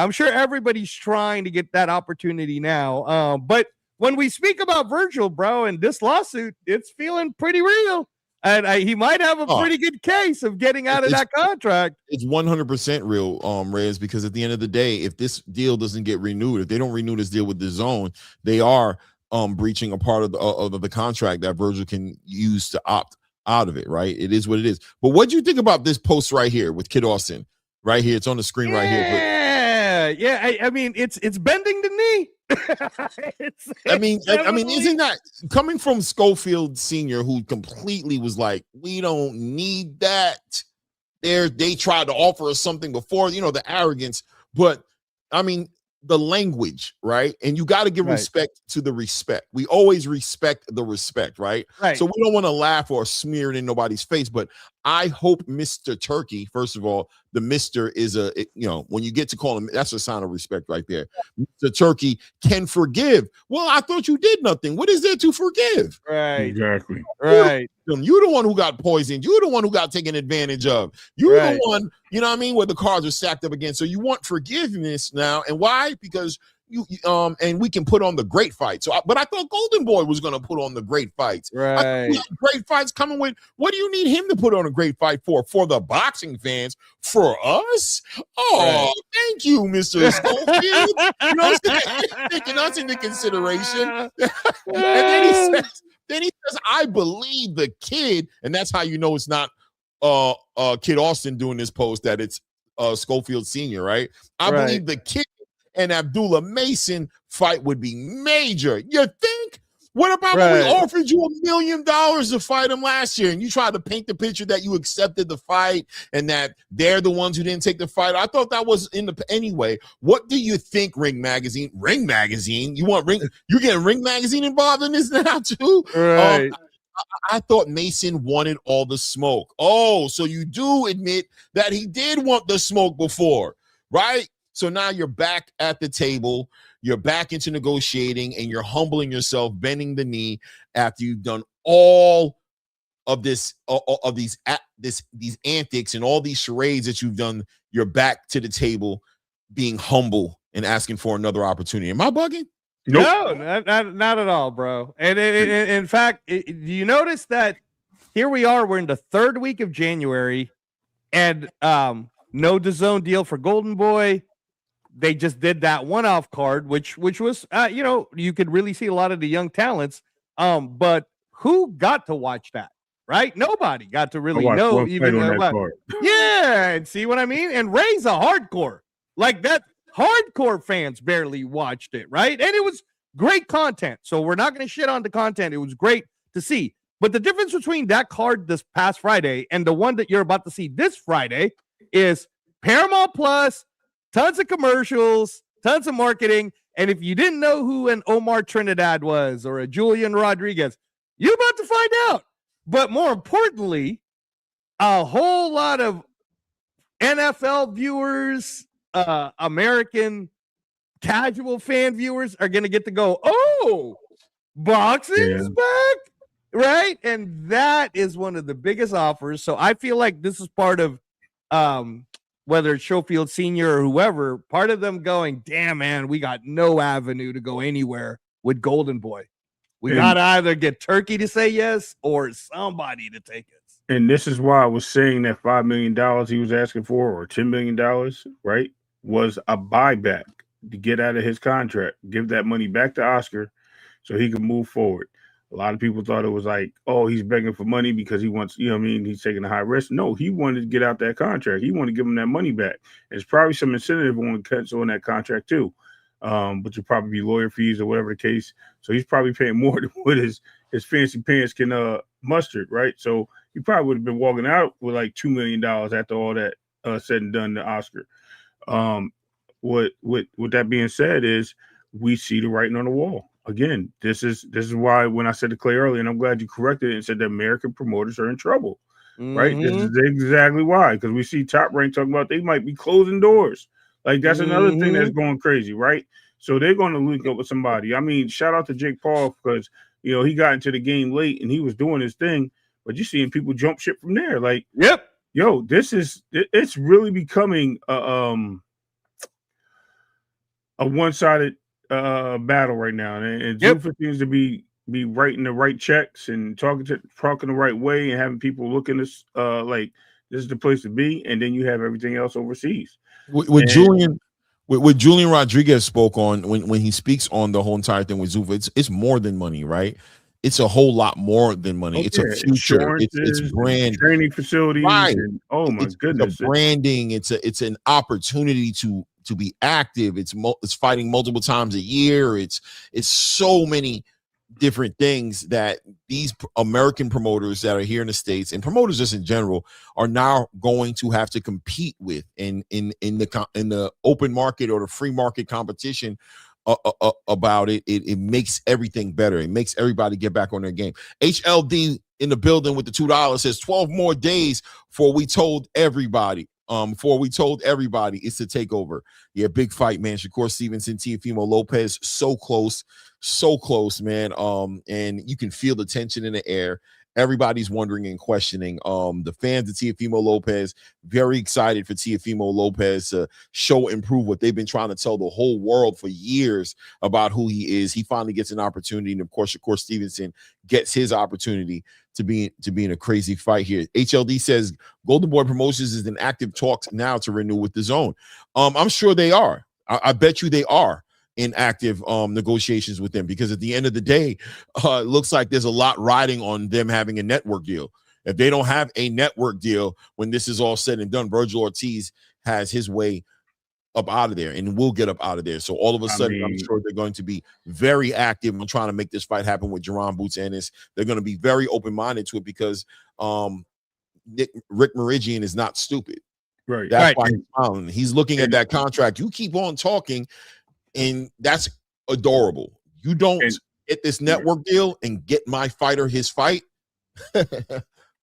I'm sure everybody's trying to get that opportunity now. But when we speak about Virgil, bro, and this lawsuit, it's feeling pretty real. And he might have a pretty good case of getting out of that contract. It's 100% real, Reyes, because at the end of the day, if this deal doesn't get renewed, if they don't renew this deal with the zone, they are breaching a part of the contract that Virgil can use to opt out of it, right? It is what it is. But what do you think about this post right here with Kid Austin? Right here, it's on the screen right here. Yeah. I mean, it's bending the knee. I mean, isn't that coming from Schofield Sr., who completely was like, we don't need that. They tried to offer us something before, the arrogance, but I mean, the language, right? And you got to give respect to the respect. We always respect the respect, right? So we don't want to laugh or smear it in nobody's face, but I hope Mr. Turkey, first of all, the Mr. is when you get to call him, that's a sign of respect right there. Mr. Turkey can forgive. Well, I thought you did nothing. What is there to forgive? Right. Exactly. Right. You're the one who got poisoned. You're the one who got taken advantage of. You're the one, you know what I mean, where the cards are stacked up again. So you want forgiveness now. And why? Because you and we can put on the great fight. But I thought Golden Boy was going to put on the great fights. Right. Great fights coming with. What do you need him to put on a great fight for? For the boxing fans? For us? Oh, thank you, Mr. Schofield. You know what I'm saying? Taking us into consideration. And then he says, I believe the kid, and that's how you know it's not Kid Austin doing this post, that it's Schofield Sr., right? I believe the kid and Abdullah Mason fight would be major. You think? What about when we offered you $1 million to fight him last year and you tried to paint the picture that you accepted the fight and that they're the ones who didn't take the fight? I thought that was anyway. What do you think, Ring Magazine? Ring Magazine? You're getting Ring Magazine involved in this now too? Right. I thought Mason wanted all the smoke. Oh, so you do admit that he did want the smoke before, right? So now you're back at the table, you're back into negotiating, and you're humbling yourself, bending the knee after you've done all of these antics and all these charades that you've done. You're back to the table, being humble and asking for another opportunity. Am I bugging? Nope. No, not at all, bro. And in fact, do you notice that here we are? We're in the third week of January, and no DAZN deal for Golden Boy. They just did that one-off card, which was, you could really see a lot of the young talents. But who got to watch that, right? Nobody got to really know even about. Yeah, and see what I mean? And Ray's a hardcore. Like that, hardcore fans barely watched it, right? And it was great content. So we're not going to shit on the content. It was great to see. But the difference between that card this past Friday and the one that you're about to see this Friday is Paramount Plus, tons of commercials, tons of marketing. And if you didn't know who an Omar Trinidad was or a Julian Rodriguez, you're about to find out. But more importantly, a whole lot of NFL viewers, American casual fan viewers are going to get to go, oh, boxing's back, right? And that is one of the biggest offers. So I feel like this is part of whether it's Schofield Sr. or whoever, part of them going, damn, man, we got no avenue to go anywhere with Golden Boy. We got to either get Turkey to say yes or somebody to take it. And this is why I was saying that $5 million he was asking for, or $10 million, right, was a buyback to get out of his contract, give that money back to Oscar so he could move forward. A lot of people thought it was like, oh, he's begging for money because he wants, he's taking a high risk. No, he wanted to get out that contract. He wanted to give him that money back. There's probably some incentive on that contract too, which would probably be lawyer fees or whatever the case. So he's probably paying more than what his fancy pants can muster, right? So he probably would have been walking out with like $2 million after all that said and done to Oscar. With that being said, is we see the writing on the wall. Again, this is why when I said to Clay earlier, and I'm glad you corrected it and said that American promoters are in trouble, right? This is exactly why, because we see Top Rank talking about they might be closing doors. Like that's another thing that's going crazy, right? So they're going to link up with somebody. I mean, shout out to Jake Paul because, you know, he got into the game late and he was doing his thing, but you're seeing people jump ship from there. Like, yep. Yo, it's really becoming a one-sided battle right now. And Zuffa seems to be writing the right checks and talking the right way and having people looking this like this is the place to be, and then you have everything else overseas. With Julian Rodriguez spoke on when he speaks on the whole entire thing with Zuffa, it's more than money, right? It's a whole lot more than money. It's a future. It's brand, training facilities. Right. And, oh my goodness, it's branding. It's an opportunity to be active. It's fighting multiple times a year. It's so many different things that these American promoters that are here in the States and promoters just in general are now going to have to compete with in the open market or the free market competition about it. It makes everything better. It makes everybody get back on their game. HLD in the building with the $2 says 12 more days before we told everybody. It's the takeover. Yeah, big fight, man. Shakur Stevenson, Teofimo Lopez, so close, man. And you can feel the tension in the air. Everybody's wondering and questioning. The fans of Teofimo Lopez, very excited for Teofimo Lopez to show and prove what they've been trying to tell the whole world for years about who he is. He finally gets an opportunity, and of course, Shakur Stevenson gets his opportunity to be in a crazy fight here. HLD says Golden Boy Promotions is in active talks now to renew with the Zone. I'm sure they are. I bet you they are in active negotiations with them, because at the end of the day, it looks like there's a lot riding on them having a network deal. If they don't have a network deal when this is all said and done, Virgil Ortiz has his way up out of there and will get up out of there. So all of a sudden, I'm sure they're going to be very active on trying to make this fight happen with Jerron Boots Ennis. They're going to be very open-minded to it because Rick Meridian is not stupid. Right. That's why he's smiling. He's looking at that contract. You keep on talking, and that's adorable. You don't get this network deal and get my fighter his fight.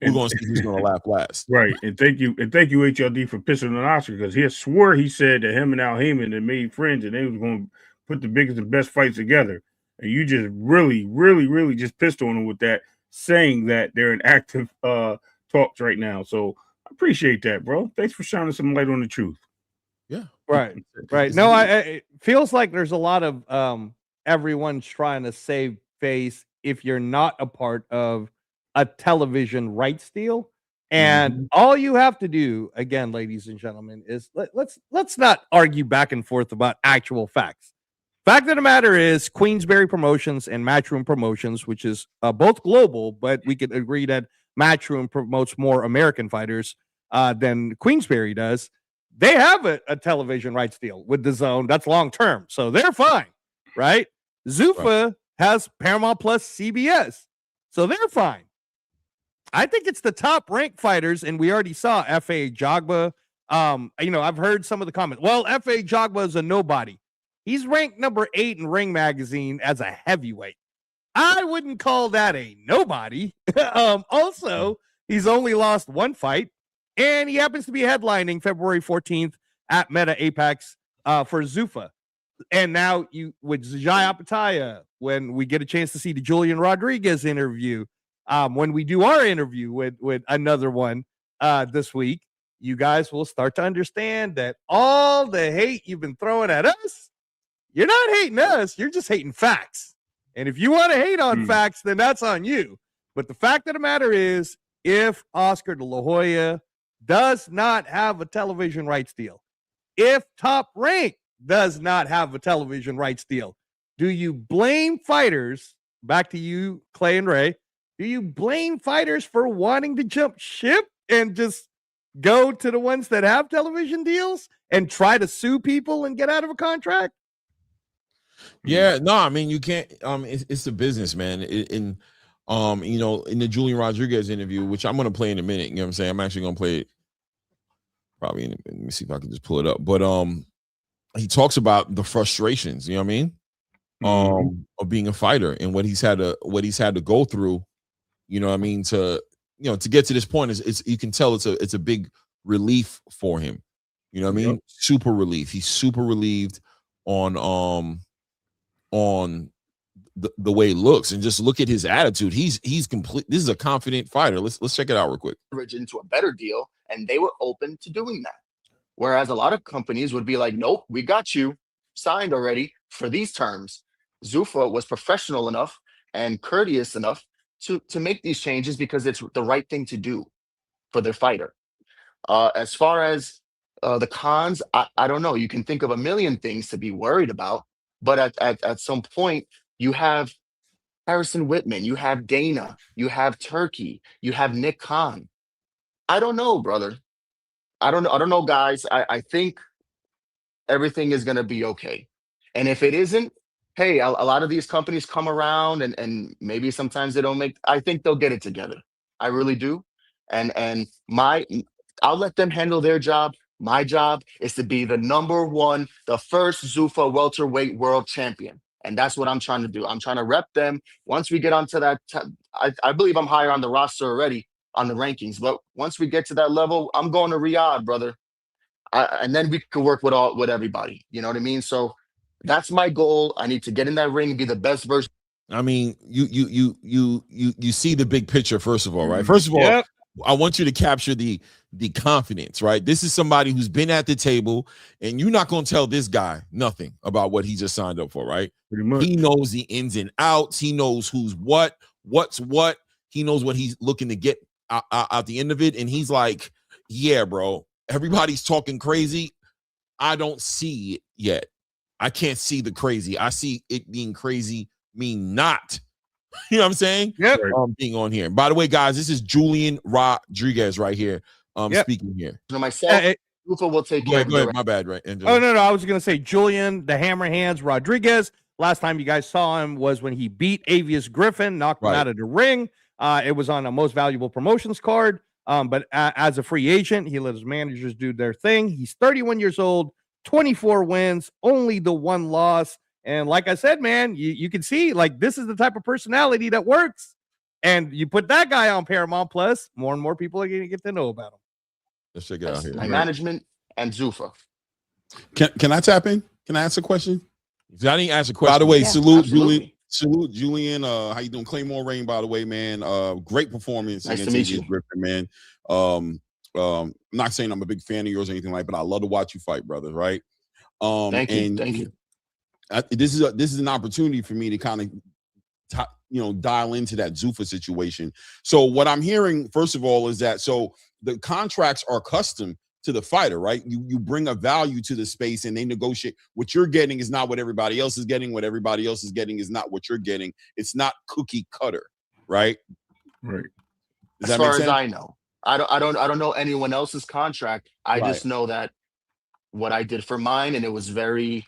We're going to see who's going to laugh last. Right. And thank you, HLD, for pissing on Oscar, because he swore he said that him and Al Heyman had made friends and they was going to put the biggest and best fights together. And you just really just pissed on him with that, saying that they're in active talks right now. So I appreciate that, bro. Thanks for shining some light on the truth. Yeah. Right. No, it feels like there's a lot of everyone's trying to save face if you're not a part of a television rights deal. And all you have to do, again, ladies and gentlemen, is let's not argue back and forth about actual facts. Fact of the matter is, Queensberry Promotions and Matchroom Promotions, which is both global, but we could agree that Matchroom promotes more American fighters than Queensberry does. They have a television rights deal with the Zone. That's long term, so they're fine, right? Zuffa has Paramount Plus CBS, so they're fine. I think it's the top ranked fighters, and we already saw F.A. Jogba. I've heard some of the comments. Well, F.A. Jogba is a nobody. He's ranked number 8 in Ring Magazine as a heavyweight. I wouldn't call that a nobody. Also, he's only lost one fight, and he happens to be headlining February 14th at Meta Apex for Zuffa. And now with Jai Apataya, when we get a chance to see the Julian Rodriguez interview, when we do our interview with another one this week, you guys will start to understand that all the hate you've been throwing at us, you're not hating us, you're just hating facts. And if you want to hate on facts, then that's on you. But the fact of the matter is, if Oscar De La Hoya does not have a television rights deal, if Top Rank does not have a television rights deal, do you blame fighters, back to you, Clay and Ray, do you blame fighters for wanting to jump ship and just go to the ones that have television deals and try to sue people and get out of a contract? Yeah, no, I mean, you can't. It's a business, man. In the Julian Rodriguez interview, which I'm going to play in a minute. You know what I'm saying? I'm actually going to play it probably. Let me see if I can just pull it up. But he talks about the frustrations. You know what I mean? Of being a fighter and what he's had to go through. You know what I mean? To get to this point, it's you can tell it's a big relief for him. You know what I mean? Super relief. He's super relieved on the way it looks, and just look at his attitude. He's complete. This is a confident fighter. Let's check it out real quick. Into a better deal, and they were open to doing that. Whereas a lot of companies would be like, nope, we got you signed already for these terms. Zuffa was professional enough and courteous enough to make these changes because it's the right thing to do for their fighter. As far as the cons, I don't know. You can think of a million things to be worried about, but at some point, you have Harrison Whitman, you have Dana, you have Turkey, you have Nick Khan. I don't know, brother. I don't know, guys. I think everything is going to be okay. And if it isn't, hey, a lot of these companies come around and maybe sometimes they don't make, I think they'll get it together. I really do. And I'll let them handle their job. My job is to be the first Zuffa welterweight world champion. And that's what I'm trying to do. I'm trying to rep them. Once we get onto that, I believe I'm higher on the roster already on the rankings. But once we get to that level, I'm going to Riyadh, brother. And then we could work with everybody. You know what I mean? So that's my goal. I need to get in that ring and be the best version. I mean, you see the big picture, first of all, right? First of all, I want you to capture the confidence, right? This is somebody who's been at the table, and you're not going to tell this guy nothing about what he just signed up for, right? Pretty much. He knows the ins and outs. He knows who's what's what. He knows what he's looking to get out the end of it. And he's like, yeah, bro, everybody's talking crazy. I don't see it yet. I can't see the crazy. I see it being crazy, mean not. You know what I'm saying? Yep. Being on here. By the way, guys, this is Julian Rodriguez right here. Speaking here. Myself, Zuffa will take care of Go ahead. My bad, right? Oh, no. I was going to say Julian, the Hammer Hands Rodriguez. Last time you guys saw him was when he beat Avius Griffin, knocked him out of the ring. It was on a most valuable promotions card. But as a free agent, he let his managers do their thing. He's 31 years old, 24 wins, only the one loss. And like I said, man, you can see, like, this is the type of personality that works. And you put that guy on Paramount Plus, more and more people are going to get to know about him. Let's check it out here. My management and Zuffa. Can I tap in? Can I ask a question? I didn't ask a question. By the way, salute absolutely. Julian. Salute Julian. How you doing? Claymore Rain, by the way, man. Great performance. Nice to meet you, Griffin, man. I'm not saying I'm a big fan of yours or anything like, but I love to watch you fight, brother. Right? Thank you. This is an opportunity for me to kind of dial into that Zuffa situation. So what I'm hearing, first of all, is that the contracts are custom to the fighter, right? You bring a value to the space and they negotiate. What you're getting is not what everybody else is getting. What everybody else is getting is not what you're getting. It's not cookie cutter, right? Right. As far as I know, I don't know anyone else's contract. I just know that what I did for mine, and it was very,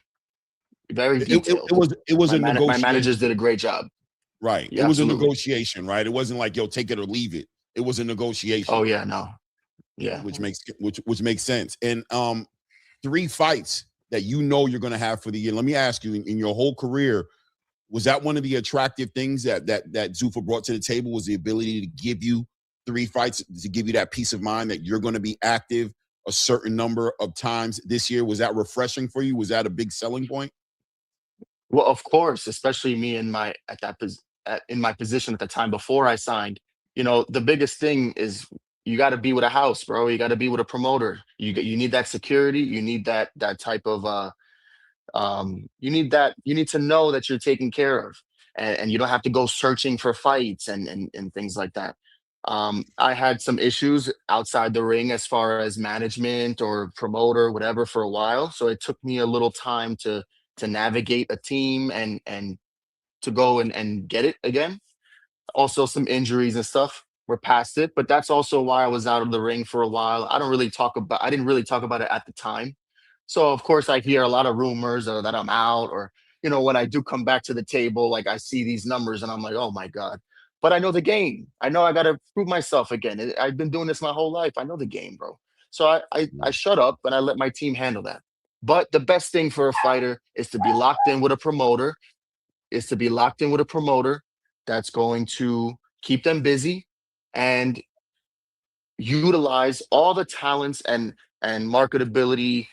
very detailed. It was a negotiation. My managers did a great job. Right. Yeah, it was absolutely. a negotiation, right? It wasn't like, yo, take it or leave it. It was a negotiation. Oh yeah, no. Yeah. Which makes sense. And 3 fights that you're going to have for the year. Let me ask you, in your whole career, was that one of the attractive things that Zuffa brought to the table, was the ability to give you 3 fights, to give you that peace of mind that you're going to be active a certain number of times this year? Was that refreshing for you? Was that a big selling point? Well, of course, especially me in my position at the time before I signed. The biggest thing is you got to be with a house, bro. You got to be with a promoter. You need that security. You need that type of you need to know that you're taken care of, and you don't have to go searching for fights and things like that. I had some issues outside the ring as far as management or promoter, whatever, for a while. So it took me a little time to navigate a team and to go and get it again. Also some injuries and stuff. We're past it, but that's also why I was out of the ring for a while. I didn't really talk about it at the time. So of course I hear a lot of rumors that I'm out, or when I do come back to the table, like I see these numbers and I'm like, oh my God. But I know the game. I know I got to prove myself again. I've been doing this my whole life. I know the game, bro. So I shut up and I let my team handle that. But the best thing for a fighter is to be locked in with a promoter, that's going to keep them busy and utilize all the talents and marketability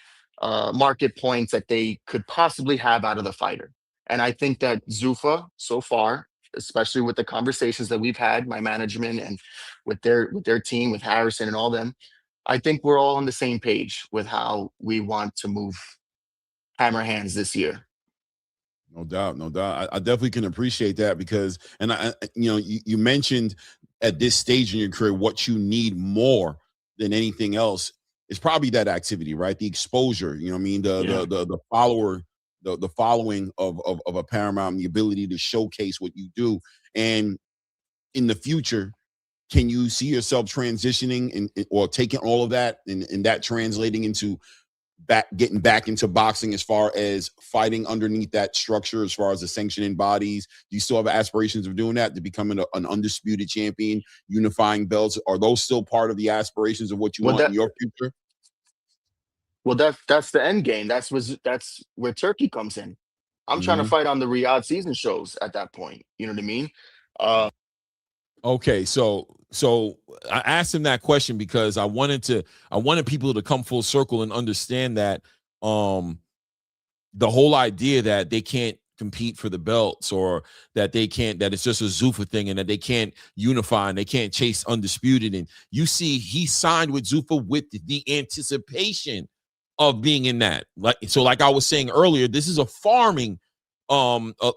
market points that they could possibly have out of the fighter. And I think that Zuffa so far, especially with the conversations that we've had, my management and with their team, with Harrison and all them, I think we're all on the same page with how we want to move Hammer Hands this year. No doubt, no doubt. I definitely can appreciate that because, and you mentioned at this stage in your career, what you need more than anything else is probably that activity, right? The exposure, you know what I mean? The following of a Paramount, and the ability to showcase what you do. And in the future, can you see yourself transitioning or taking all of that and that translating into getting back into boxing as far as fighting underneath that structure, as far as the sanctioning bodies? Do you still have aspirations of doing that, to becoming an undisputed champion, unifying belts? Are those still part of the aspirations of what you want in your future? Well, that's the end game. That's where Turkey comes in. I'm trying to fight on the Riyadh season shows at that point. You know what I mean? Okay, so I asked him that question because I wanted people to come full circle and understand that the whole idea that they can't compete for the belts, or that it's just a Zuffa thing, and that they can't unify and they can't chase undisputed. And you see, he signed with Zuffa with the anticipation of being in that. Like I was saying earlier, this is a farming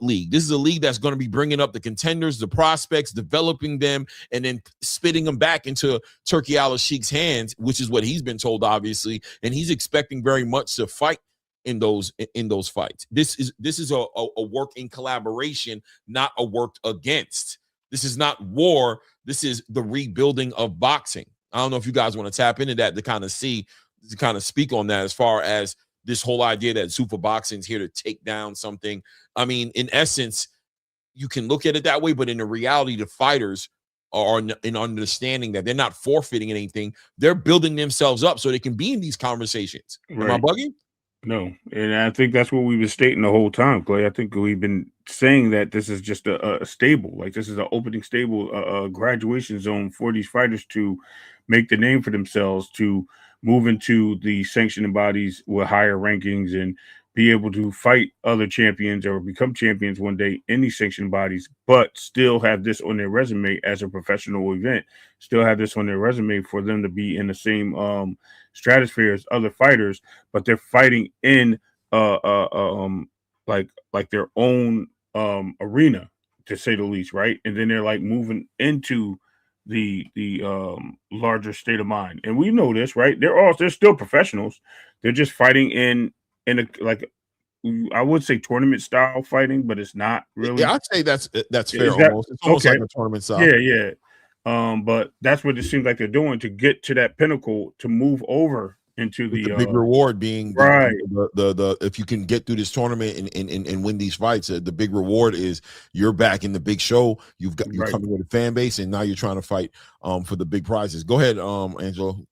league. This is a league that's going to be bringing up the contenders, the prospects, developing them, and then spitting them back into Turki Al-Sheikh's hands, which is what he's been told, obviously, and he's expecting very much to fight in those fights. This is a work in collaboration, not a work against. This is not war. This is the rebuilding of boxing. I don't know if you guys want to tap into that to kind of speak on that, as far as this whole idea that Zuffa Boxing is here to take down something. I mean, in essence, you can look at it that way, but in the reality, the fighters are in understanding that they're not forfeiting anything. They're building themselves up so they can be in these conversations. Right. Am I bugging? No, and I think that's what we've been stating the whole time, Clay. I think we've been saying that this is just a stable, like this is an opening stable, a graduation zone for these fighters to make the name for themselves, to move into the sanctioning bodies with higher rankings and be able to fight other champions or become champions one day in these sanctioning bodies, but still have this on their resume as a professional event, still have this on their resume for them to be in the same stratosphere as other fighters, but they're fighting in like their own arena, to say the least, right? And then they're like moving into the larger state of mind. And we know this, right? They're still professionals. They're just fighting in a, like, I would say tournament style fighting, but it's not really. Yeah, I'd say that's fair. Almost. It's almost like a tournament style. Yeah. But that's what it seems like they're doing to get to that pinnacle, to move over into the big reward being right. The if you can get through this tournament and win these fights, the big reward is you're back in the big show. You're right. Coming with a fan base, and now you're trying to fight for the big prizes. Go ahead, Angelo.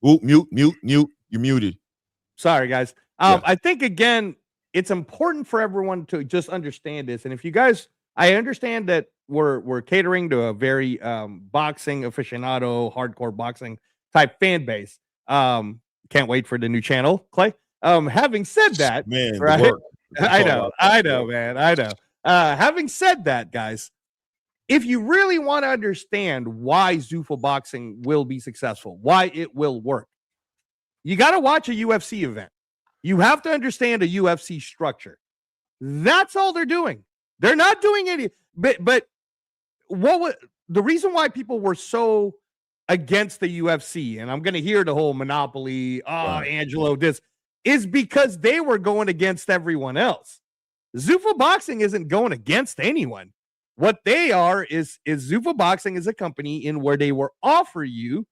Ooh, mute. You're muted. Sorry, guys. I think, again, it's important for everyone to just understand this. And if you guys, I understand that we're catering to a very boxing aficionado, hardcore boxing type fan base. Can't wait for the new channel, Clay. Having said that, man, right? I know, man. I know. Having said that, guys, if you really want to understand why Zuffa Boxing will be successful, why it will work, you got to watch a UFC event. You have to understand a UFC structure. That's all they're doing. They're not doing any. But what was the reason why people were so against the UFC? And I'm going to hear the whole monopoly. Right. Angelo, this is because they were going against everyone else. Zuffa Boxing isn't going against anyone. What they are is Zuffa Boxing is a company in where they will offer you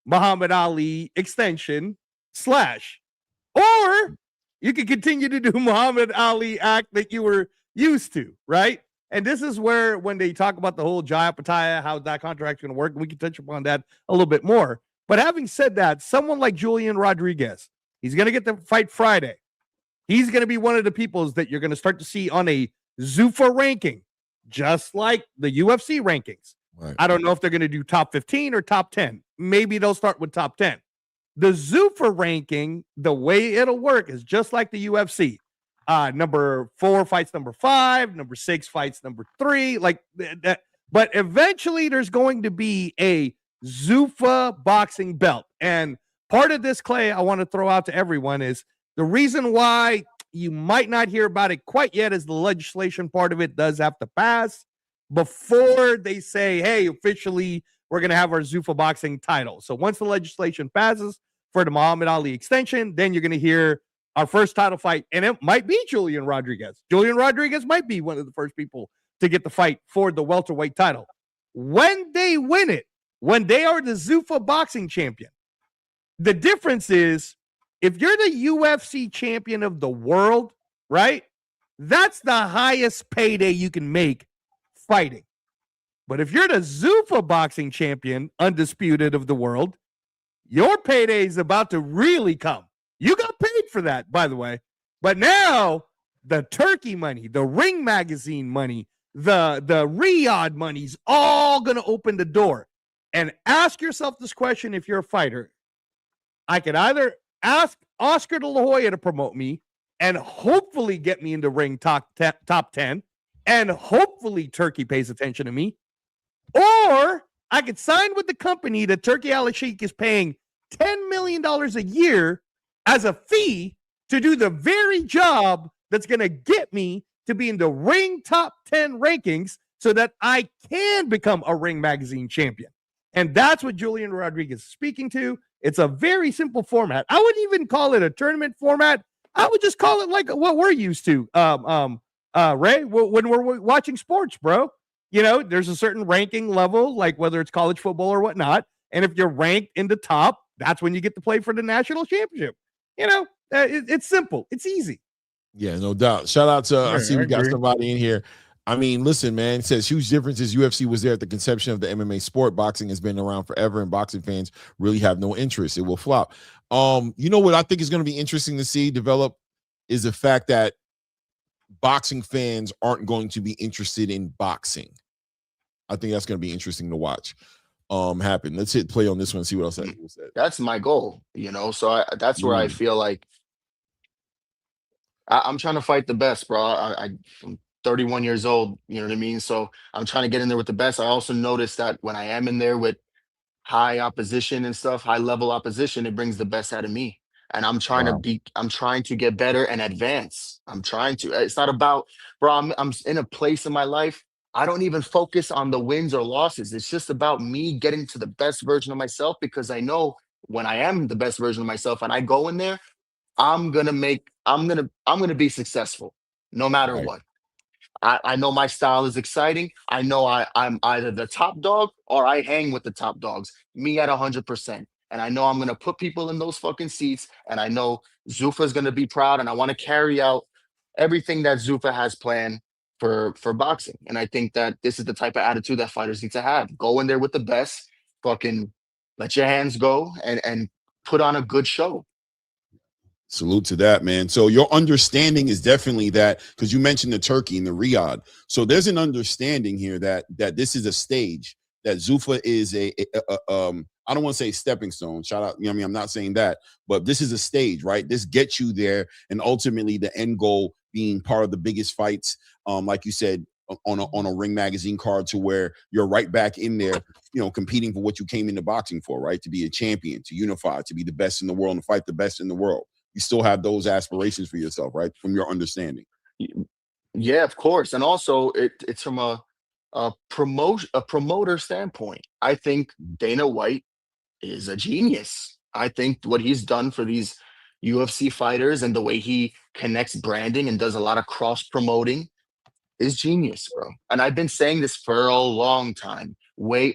Muhammad Ali extension / or you can continue to do Muhammad Ali act that you were used to, right? And this is where, when they talk about the whole Jaya Pattaya, how that contract's going to work, we can touch upon that a little bit more. But having said that, someone like Julian Rodriguez, he's going to get the fight Friday. He's going to be one of the people that you're going to start to see on a Zuffa ranking, just like the UFC rankings. Right. I don't know if they're going to do top 15 or top 10. Maybe they'll start with top 10. The Zuffa ranking, the way it'll work is just like the UFC. Number 4 fights number 5, number 6 fights number 3, like that. But eventually there's going to be a Zuffa boxing belt. And part of this, Clay, I want to throw out to everyone is the reason why you might not hear about it quite yet is the legislation part of it does have to pass before they say, hey, officially, we're going to have our Zuffa boxing title. So once the legislation passes for the Muhammad Ali extension, then you're going to hear our first title fight. And it might be Julian Rodriguez. Julian Rodriguez might be one of the first people to get the fight for the welterweight title. When they win it, when they are the Zuffa boxing champion, the difference is if you're the UFC champion of the world, right? That's the highest payday you can make fighting. But if you're the Zuffa boxing champion, undisputed of the world, your payday is about to really come. You got paid for that, by the way. But now the turkey money, the Ring Magazine money, the Riyadh money's all going to open the door. And ask yourself this question if you're a fighter. I could either ask Oscar de la Hoya to promote me and hopefully get me into ring top 10, and hopefully Turkey pays attention to me, or I could sign with the company that Turkey Al-Sheikh is paying $10 million a year as a fee to do the very job that's going to get me to be in the ring top 10 rankings so that I can become a Ring Magazine champion. And that's what Julian Rodriguez is speaking to. It's a very simple format. I wouldn't even call it a tournament format. I would just call it like what we're used to, Ray, when we're watching sports, bro. You know, there's a certain ranking level, like whether it's college football or whatnot. And if you're ranked in the top, that's when you get to play for the national championship. You know, it's simple. It's easy. Yeah, no doubt. Shout out to, I see we got agree. somebody in here. I mean, listen, man, it says huge differences. UFC was there at the conception of the MMA sport. Boxing has been around forever, and boxing fans really have no interest. It will flop. You know what I think is going to be interesting to see develop is the fact that boxing fans aren't going to be interested in boxing. I think that's going to be interesting to watch happen. Let's hit play on this one and see what else that said. That's my goal, you know. So that's where I feel like I'm trying to fight the best, bro. I'm 31 years old, you know what I mean? So I'm trying to get in there with the best. I also noticed that when I am in there with high opposition and stuff, high level opposition, it brings the best out of me. And I'm trying to get better and advance. I'm trying to. It's not about, bro, I'm in a place in my life. I don't even focus on the wins or losses. It's just about me getting to the best version of myself, because I know when I am the best version of myself and I go in there, I'm gonna be successful no matter what. I know my style is exciting. I know I'm either the top dog or I hang with the top dogs, me at 100%. And I know I'm going to put people in those fucking seats. And I know Zuffa is going to be proud. And I want to carry out everything that Zuffa has planned for boxing. And I think that this is the type of attitude that fighters need to have. Go in there with the best, fucking let your hands go and put on a good show. Salute to that, man. So your understanding is definitely that, because you mentioned the Turkey and the Riyadh. So there's an understanding here that this is a stage, that Zuffa is I don't want to say stepping stone. Shout out, you know what I mean? I'm not saying that, but this is a stage, right? This gets you there, and ultimately the end goal being part of the biggest fights, like you said, on a Ring Magazine card, to where you're right back in there, you know, competing for what you came into boxing for, right? To be a champion, to unify, to be the best in the world, and fight the best in the world. You still have those aspirations for yourself, right? From your understanding. Yeah, of course. And also it's from a promoter standpoint. I think Dana White is a genius. I think what he's done for these UFC fighters and the way he connects branding and does a lot of cross promoting is genius, bro. And I've been saying this for a long time,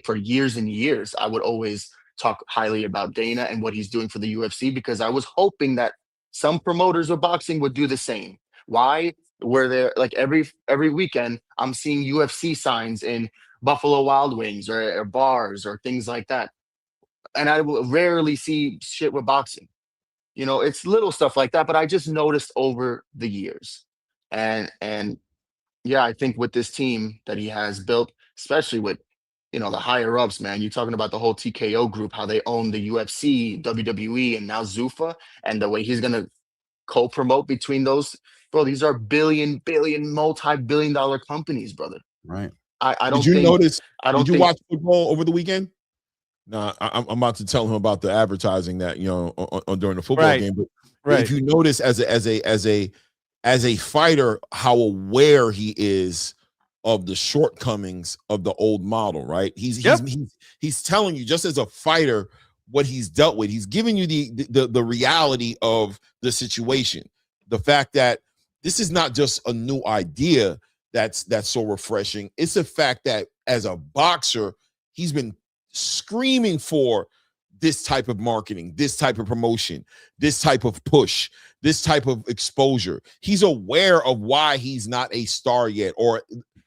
for years and years. I would always talk highly about Dana and what he's doing for the UFC, because I was hoping that some promoters of boxing would do the same. Why? Where they're like every weekend, I'm seeing UFC signs in Buffalo Wild Wings or bars or things like that. And I will rarely see shit with boxing. You know, it's little stuff like that, but I just noticed over the years. And yeah, I think with this team that he has built, especially with the higher ups, man. You're talking about the whole TKO group, how they own the UFC, WWE, and now Zuffa, and the way he's gonna co-promote between those, bro. These are billion, multi-billion dollar companies, brother. Right. I Did don't you think. notice? I don't Did you think. watch football over the weekend? No, I'm about to tell him about the advertising that on during the football Right. game. But Right. if you notice, as a fighter, how aware he is of the shortcomings of the old model, right? He's telling you, just as a fighter, what he's dealt with. He's giving you the reality of the situation, the fact that this is not just a new idea that's so refreshing. It's the fact that as a boxer, he's been screaming for this type of marketing, this type of promotion, this type of push, this type of exposure. He's aware of why he's not a star yet, or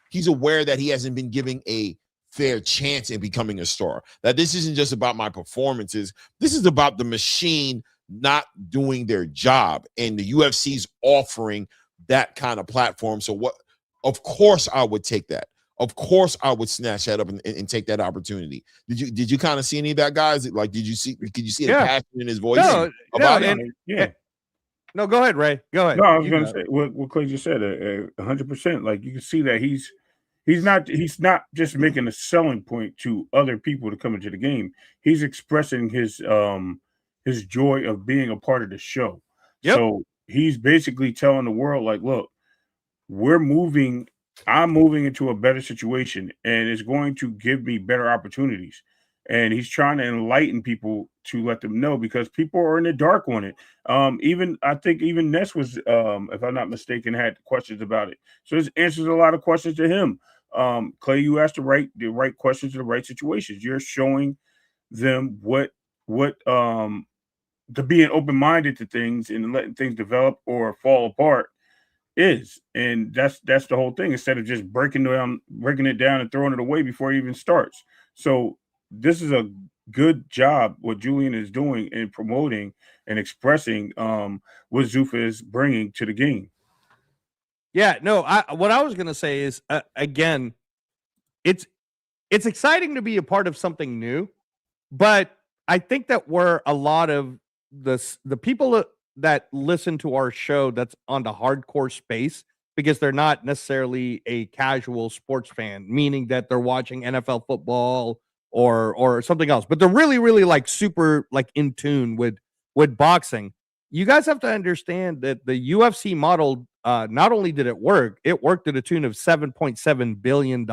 he's aware that he hasn't been given a fair chance in becoming a star. That this isn't just about my performances. This is about the machine not doing their job, and the UFC's offering that kind of platform. So of course I would take that. Of course I would snatch that up and take that opportunity. Did you kind of see any of that, guys? Like, could you see the passion in his voice about it? No, go ahead, Ray. Go ahead. No, I was going to say what Clay just said. 100%. Like, you can see that he's not just making a selling point to other people to come into the game. He's expressing his joy of being a part of the show. Yep. So he's basically telling the world, like, look, I'm moving into a better situation, and it's going to give me better opportunities. And he's trying to enlighten people to let them know, because people are in the dark on it. I think even Ness was, if I'm not mistaken, had questions about it. So this answers a lot of questions to him. Clay, you asked the right questions to the right situations. You're showing them what to being open-minded to things and letting things develop or fall apart is. And that's the whole thing, instead of just breaking it down and throwing it away before it even starts. So this is a good job what Julian is doing in promoting and expressing what Zuffa is bringing to the game. Yeah, no, what I was going to say is, again, it's exciting to be a part of something new, but I think that we're a lot of the people that listen to our show that's on the hardcore space, because they're not necessarily a casual sports fan, meaning that they're watching NFL football or something else, but they're really, really like super like in tune with boxing. You guys have to understand that the UFC model, not only did it worked to the tune of $7.7 billion.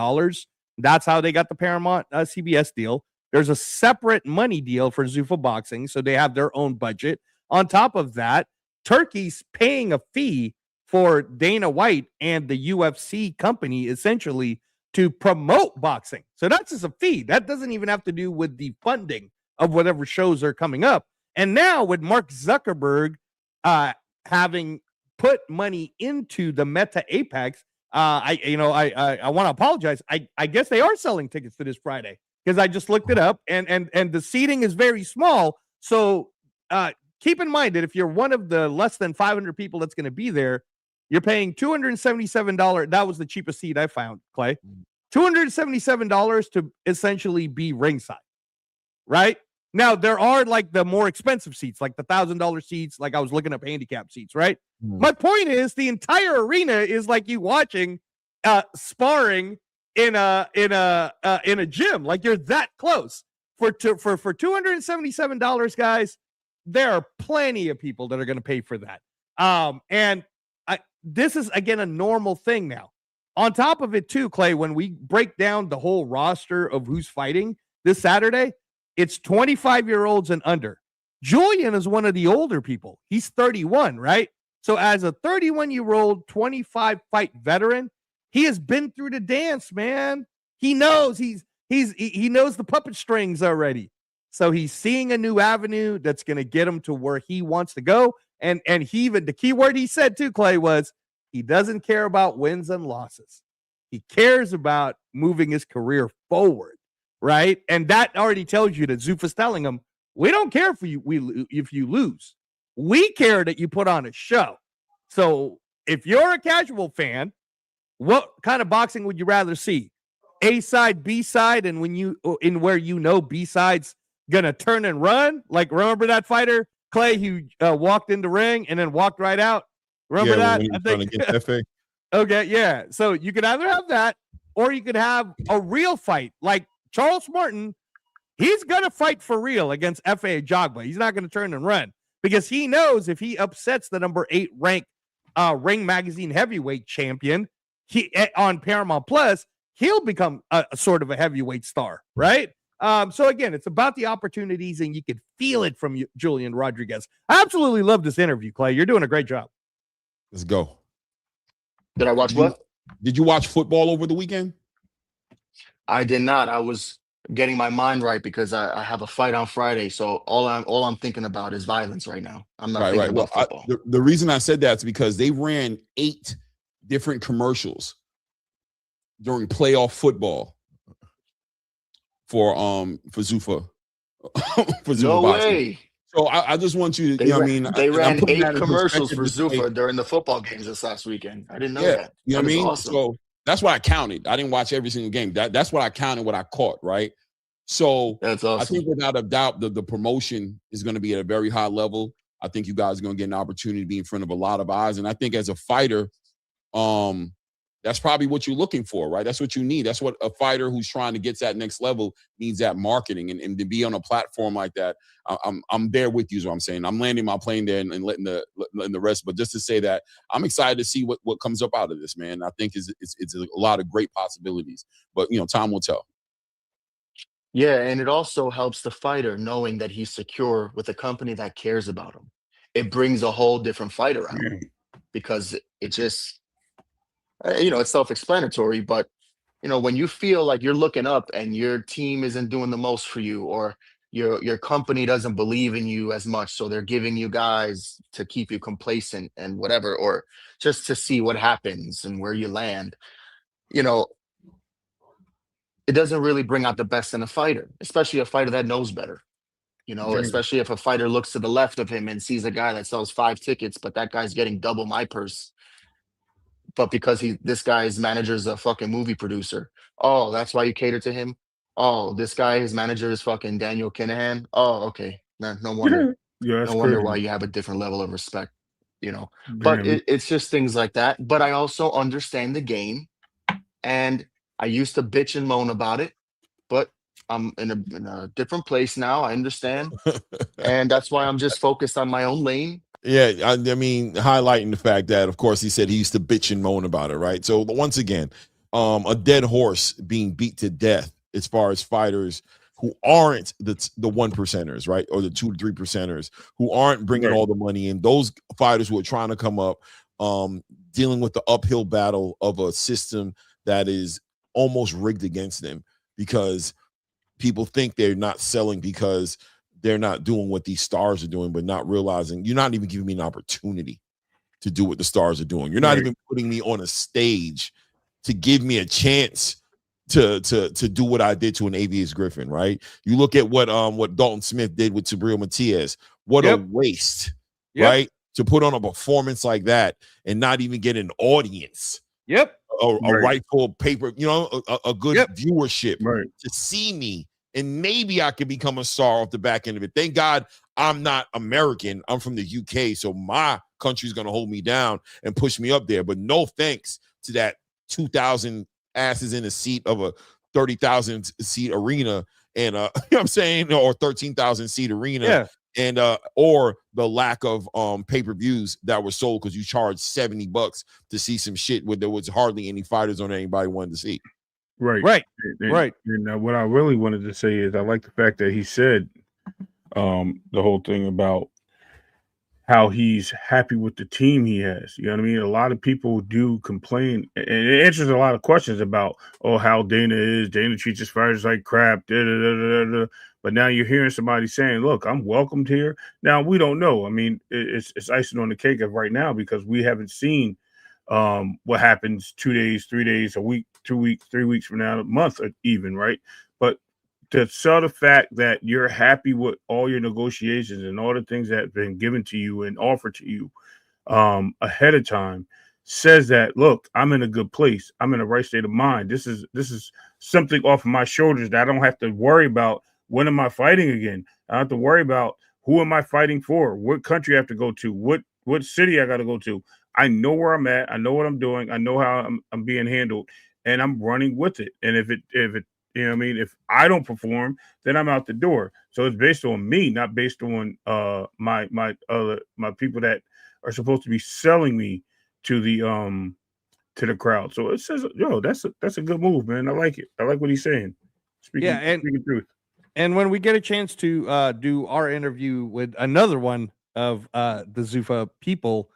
That's how they got the Paramount CBS deal. There's a separate money deal for Zuffa Boxing, so they have their own budget. On top of that, Turkey's paying a fee for Dana White and the UFC company, essentially, to promote boxing. So that's just a fee. That doesn't even have to do with the funding of whatever shows are coming up. And now with Mark Zuckerberg having put money into the Meta Apex, I want to apologize. I guess they are selling tickets to this Friday, because I just looked it up, and the seating is very small. So keep in mind that if you're one of the less than 500 people that's going to be there, you're paying $277. That was the cheapest seat I found, Clay. $277 to essentially be ringside, right? Now, there are like the more expensive seats, like the $1,000 seats, like I was looking up handicap seats, right? My point is, the entire arena is like you watching sparring in a gym. Like, you're that close. For $277, guys, there are plenty of people that are going to pay for that. This is, again, a normal thing now. On top of it, too, Clay, when we break down the whole roster of who's fighting this Saturday, it's 25-year-olds and under. Julian is one of the older people. He's 31, right? So as a 31-year-old, 25-fight veteran, he has been through the dance, man. He knows he knows the puppet strings already. So he's seeing a new avenue that's going to get him to where he wants to go. And he even, the key word he said too, Clay, was he doesn't care about wins and losses. He cares about moving his career forward, right? And that already tells you that Zuffa's telling him, we don't care if you lose. We care that you put on a show. So if you're a casual fan, what kind of boxing would you rather see? A side, B side, and when you in where B side's gonna turn and run. Like, remember that fighter Clay who walked in the ring and then walked right out? Remember that? When he was trying to get FA. Okay, yeah. So you could either have that, or you could have a real fight. Like Charles Martin, he's gonna fight for real against F.A. Jogba. He's not gonna turn and run because he knows if he upsets the number 8 ranked Ring Magazine heavyweight champion, on Paramount Plus, he'll become a sort of a heavyweight star, right? So again, it's about the opportunities, and you could feel it from Julian Rodriguez. I absolutely love this interview, Clay. You're doing a great job. Let's go. Did I watch what? Did you watch football over the weekend? I did not. I was getting my mind right because I have a fight on Friday. So all I'm thinking about is violence right now. I'm not thinking about football. The reason I said that is because they ran 8 different commercials during playoff football for Zuffa. For Zuffa no boxing. way. So I just want you to, They ran 8 commercials for Zuffa during the football games this last weekend. I didn't know that. You know what I mean? Awesome. So that's what I counted. I didn't watch every single game. That's what I counted, what I caught, right? So that's awesome. I think without a doubt, the promotion is going to be at a very high level. I think you guys are going to get an opportunity to be in front of a lot of eyes. And I think as a fighter, that's probably what you're looking for, right? That's what you need. That's what a fighter who's trying to get to that next level needs, that marketing, and to be on a platform like that. I'm there with you, is what I'm saying. I'm landing my plane there and letting the rest. But just to say that I'm excited to see what comes up out of this, man. I think it's a lot of great possibilities. But time will tell. Yeah, and it also helps the fighter knowing that he's secure with a company that cares about him. It brings a whole different fighter out because it just. It's self-explanatory, but, when you feel like you're looking up and your team isn't doing the most for you, or your company doesn't believe in you as much, so they're giving you guys to keep you complacent and whatever, or just to see what happens and where you land, it doesn't really bring out the best in a fighter, especially a fighter that knows better. Especially if a fighter looks to the left of him and sees a guy that sells 5 tickets, but that guy's getting double my purse. But because this guy's manager is a fucking movie producer. Oh, that's why you cater to him? Oh, this guy, his manager is fucking Daniel Kinahan. Oh, okay. No wonder. No wonder why you have a different level of respect, But it's just things like that. But I also understand the game. And I used to bitch and moan about it. But I'm in a different place now. I understand. And that's why I'm just focused on my own lane. Yeah, I mean, highlighting the fact that, of course, he said he used to bitch and moan about it, right? So once again, a dead horse being beat to death as far as fighters who aren't the 1%ers, right? Or the 2 to 3%ers who aren't bringing all the money in. Those fighters who are trying to come up, dealing with the uphill battle of a system that is almost rigged against them because people think they're not selling because they're not doing what these stars are doing, but not realizing you're not even giving me an opportunity to do what the stars are doing. You're not even putting me on a stage to give me a chance to do what I did to an Avius Griffin, right? You look at what Dalton Smith did with Sabril Matias. What a waste, right? To put on a performance like that and not even get an audience. A rightful paper, a good viewership to see me. And maybe I could become a star off the back end of it. Thank God I'm not American. I'm from the UK, so my country's going to hold me down and push me up there. But no thanks to that 2,000 asses in a seat of a 30,000 seat arena and, you know what I'm saying, or 13,000 seat arena. And or the lack of pay-per-views that were sold because you charged $70 to see some shit where there was hardly any fighters on anybody wanted to see. Right. And what I really wanted to say is I like the fact that he said the whole thing about how he's happy with the team he has. You know what I mean? A lot of people do complain, and it answers a lot of questions about, how Dana is. Dana treats his fighters like crap. But now you're hearing somebody saying, look, I'm welcomed here. Now, we don't know. I mean, it's icing on the cake of right now because we haven't seen what happens 2 days, 3 days, a week, 2 weeks, 3 weeks from now, a month even, right? But to sell the fact that you're happy with all your negotiations and all the things that have been given to you and offered to you ahead of time, says that, look, I'm in a good place. I'm in the right state of mind. This is something off of my shoulders that I don't have to worry about. When am I fighting again? I don't have to worry about who am I fighting for? What country I have to go to? What city I got to go to? I know where I'm at. I know what I'm doing. I know how I'm being handled, and I'm running with it. And if it you know what I mean, if I don't perform, then I'm out the door. So it's based on me, not based on my people that are supposed to be selling me to the crowd. So it says, yo, that's a good move, man. I like it. I like what he's saying. Speaking truth. And when we get a chance to do our interview with another one of the Zuffa people,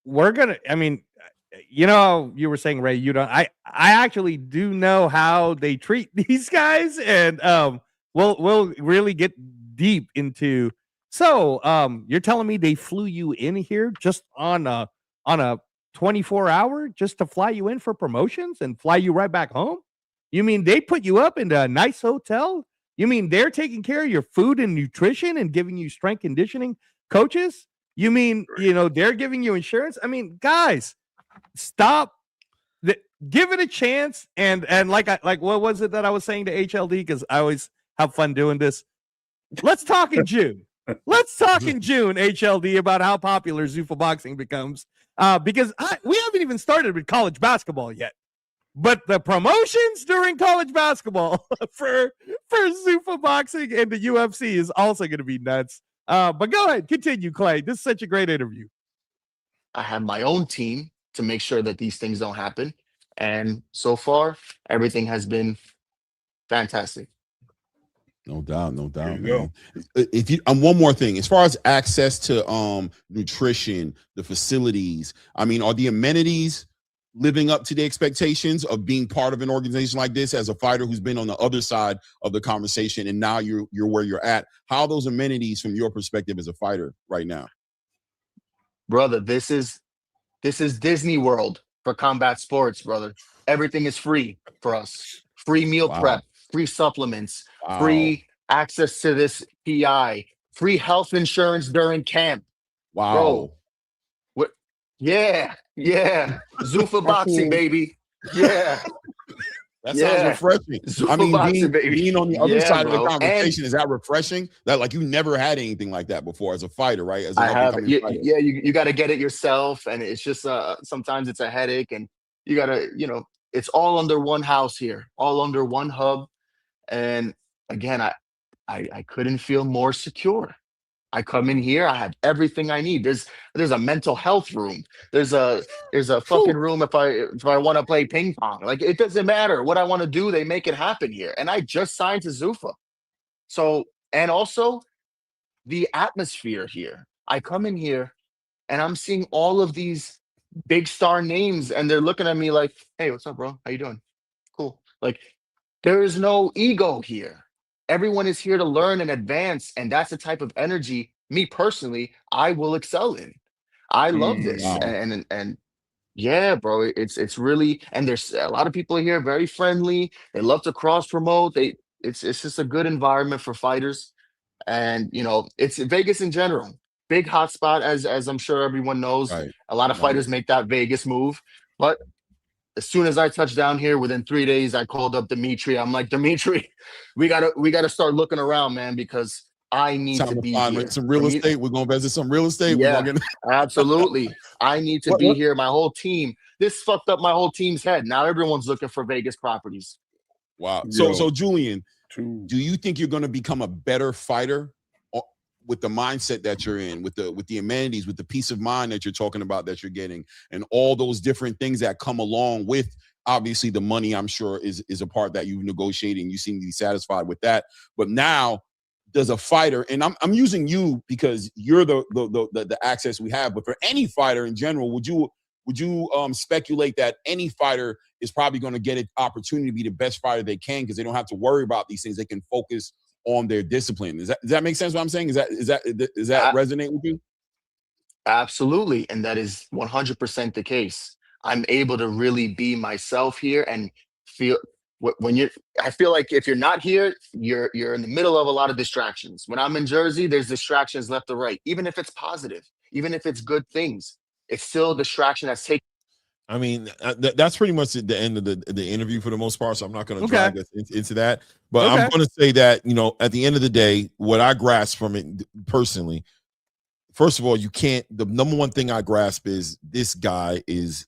we're gonna. I mean, you know, you were saying, Ray, you don't. I actually do know how they treat these guys, and we'll really get deep into. So, you're telling me they flew you in here just on a 24-hour just to fly you in for promotions and fly you right back home? You mean they put you up in a nice hotel? You mean they're taking care of your food and nutrition and giving you strength conditioning coaches? You mean, you know, they're giving you insurance? I mean, guys, stop. Give it a chance. And like what was it that I was saying to HLD? Because I always have fun doing this. Let's talk in June. Let's talk in June, HLD, about how popular Zuffa boxing becomes. Because we haven't even started with college basketball yet. But the promotions during college basketball for Zuffa boxing and the UFC is also going to be nuts. But go ahead, continue, Clay. This is such a great interview. I have my own team to make sure that these things don't happen. And so far, everything has been fantastic. No doubt, man. If you one more thing, as far as access to nutrition, the facilities, I mean, are the amenities living up to the expectations of being part of an organization like this as a fighter who's been on the other side of the conversation and now you're where you're at? How are those amenities from your perspective as a fighter right now? Brother, this is Disney World for combat sports, brother. Everything is free for us. Free meal prep, free supplements, free access to this PI, free health insurance during camp. Wow. Bro, what? Yeah. Zuffa boxing, baby. Yeah. That sounds refreshing. Zuffa I mean, boxing, being on the other side of the conversation, and is that refreshing? That like you never had anything like that before as a fighter, right? As I have, fighter. yeah. You got to get it yourself, and it's just sometimes it's a headache, and you got to, you know, it's all under one house here, all under one hub, and again, I couldn't feel more secure. I come in here, I have everything I need. There's a mental health room. There's a fucking room if I want to play ping pong. Like, it doesn't matter what I want to do, they make it happen here. And I just signed to Zuffa. So, and also the atmosphere here. I come in here and I'm seeing all of these big star names and they're looking at me like, "Hey, what's up, bro? How you doing? Cool." Like, there is no ego here. Everyone is here to learn and advance, and that's the type of energy, me personally, I will excel in. I love this, and yeah, bro, it's really, and there's a lot of people here very friendly. They love to cross promote. It's just a good environment for fighters, and you know, it's Vegas in general, big hotspot, as I'm sure everyone knows. Right. A lot of fighters make that Vegas move, but as soon as I touched down here, within 3 days, I called up Dimitri. I'm like, Dimitri, we gotta start looking around, man, because I need to be here. Some real estate. We're gonna visit some real estate. Yeah, absolutely. I need to be here. My whole team. This fucked up my whole team's head. Now everyone's looking for Vegas properties. Wow. So Julian, do you think you're gonna become a better fighter with the mindset that you're in, with the amenities, with the peace of mind that you're talking about that you're getting, and all those different things that come along with, obviously, the money, I'm sure is a part that you've negotiated and you seem to be satisfied with that. But now, does a fighter, and I'm using you because you're the access we have, but for any fighter in general, would you speculate that any fighter is probably going to get an opportunity to be the best fighter they can because they don't have to worry about these things? They can focus on their discipline. Does that make sense what I'm saying? Does that resonate with you? Absolutely. And that is 100% the case. I'm able to really be myself here and feel I feel like if you're not here, you're in the middle of a lot of distractions. When I'm in Jersey, there's distractions left or right. Even if it's positive, even if it's good things, it's still a distraction that's taking I mean, that's pretty much the end of the interview for the most part. So I'm not going to drag us into that. But I'm going to say that, you know, at the end of the day, what I grasp from it personally, first of all, you can't. The number one thing I grasp is this guy is.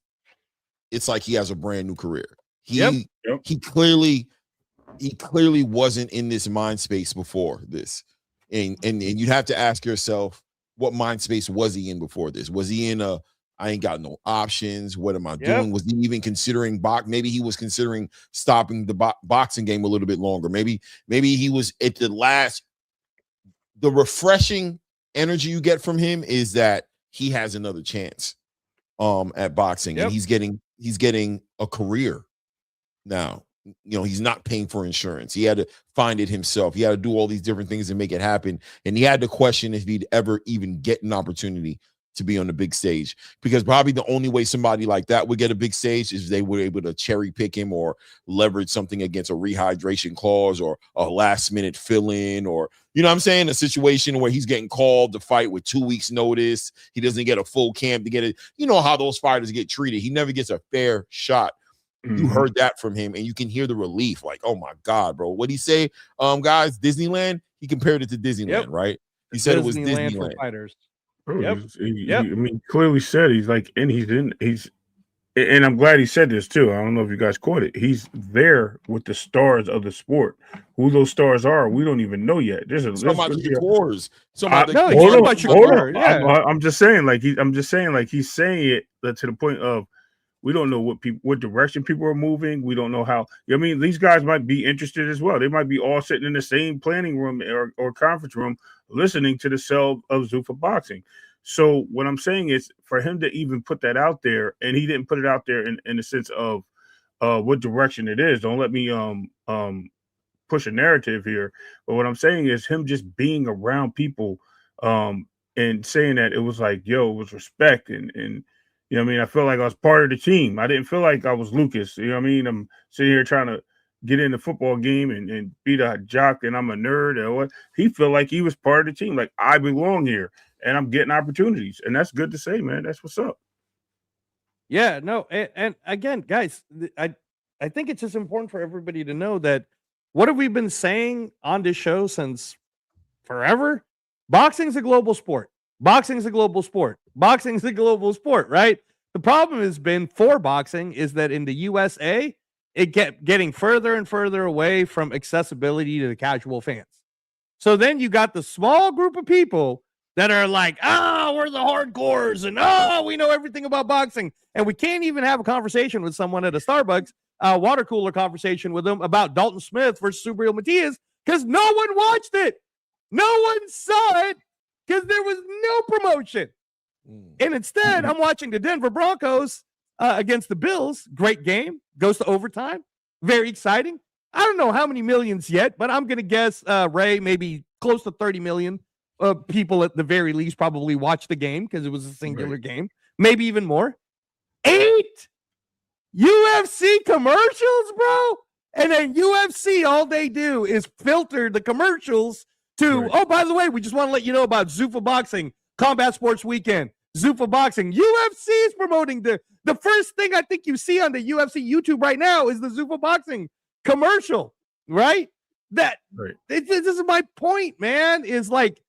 It's like he has a brand new career. He clearly wasn't in this mind space before this, and you'd have to ask yourself, what mind space was he in before this? Was he in a I ain't got no options. What am I doing? Was he even considering box? Maybe he was considering stopping the boxing game a little bit longer. Maybe he was at the last. The refreshing energy you get from him is that he has another chance at boxing, and he's getting a career now. You know, he's not paying for insurance. He had to find it himself. He had to do all these different things and make it happen. And he had to question if he'd ever even get an opportunity to be on the big stage, because probably the only way somebody like that would get a big stage is they were able to cherry pick him or leverage something against a rehydration clause or a last minute fill-in, or, you know what I'm saying, a situation where he's getting called to fight with 2 weeks notice. He doesn't get a full camp to get it. You know how those fighters get treated. He never gets a fair shot. You heard that from him, and you can hear the relief. Like, oh my God, bro. What'd he say? Guys, Disneyland? He compared it to Disneyland, right? He said it was Disneyland for fighters. Bro, I mean, clearly said he's and I'm glad he said this too. I don't know if you guys caught it. He's there with the stars of the sport. Who those stars are, we don't even know yet. There's a some about Shakur's. I'm just saying, like he's saying it to the point of we don't know what direction people are moving. We don't know how. I mean, these guys might be interested as well. They might be all sitting in the same planning room or conference room listening to the sell of Zuffa Boxing. So what I'm saying is, for him to even put that out there, and he didn't put it out there in the sense of what direction it is. Don't let me push a narrative here. But what I'm saying is him just being around people and saying that it was like, yo, it was respect and you know what I mean? I felt like I was part of the team. I didn't feel like I was Lucas. You know what I mean? I'm sitting here trying to get in the football game and be the jock and I'm a nerd or what. He felt like he was part of the team. Like, I belong here and I'm getting opportunities. And that's good to say, man. That's what's up. Yeah, no. And again, guys, I think it's just important for everybody to know that what have we been saying on this show since forever? Boxing's a global sport. Boxing's a global sport. Boxing's a global sport, right? The problem has been for boxing is that in the USA, it kept getting further and further away from accessibility to the casual fans. So then you got the small group of people that are like, we're the hardcores, and we know everything about boxing. And we can't even have a conversation with someone at a Starbucks, water cooler conversation with them about Dalton Smith versus Subriel Matias, because no one watched it. No one saw it. Because there was no promotion. And instead, I'm watching the Denver Broncos against the Bills. Great game. Goes to overtime. Very exciting. I don't know how many millions yet, but I'm going to guess, Ray, maybe close to 30 million people at the very least probably watched the game because it was a singular game. Maybe even more. 8 UFC commercials, bro. And then UFC, all they do is filter the commercials to, by the way, we just want to let you know about Zuffa Boxing, Combat Sports Weekend, Zuffa Boxing. UFC is promoting the first thing I think you see on the UFC YouTube right now is the Zuffa Boxing commercial, right? This is my point, man, is like,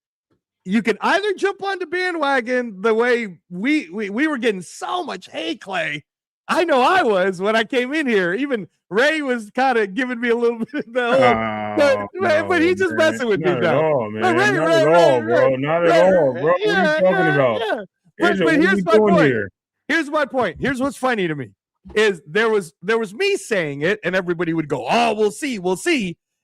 you can either jump on the bandwagon the way we were getting so much hate, Clay. I know I was when I came in here. Even Ray was kind of giving me a little bit of the but he's just messing with me now. Not at all, man. Not at all, bro. Not at all, bro. What are you talking about? Yeah. But here's my point. Here's my point. Here's what's funny to me is there was me saying it, and everybody would go, "Oh, we'll see."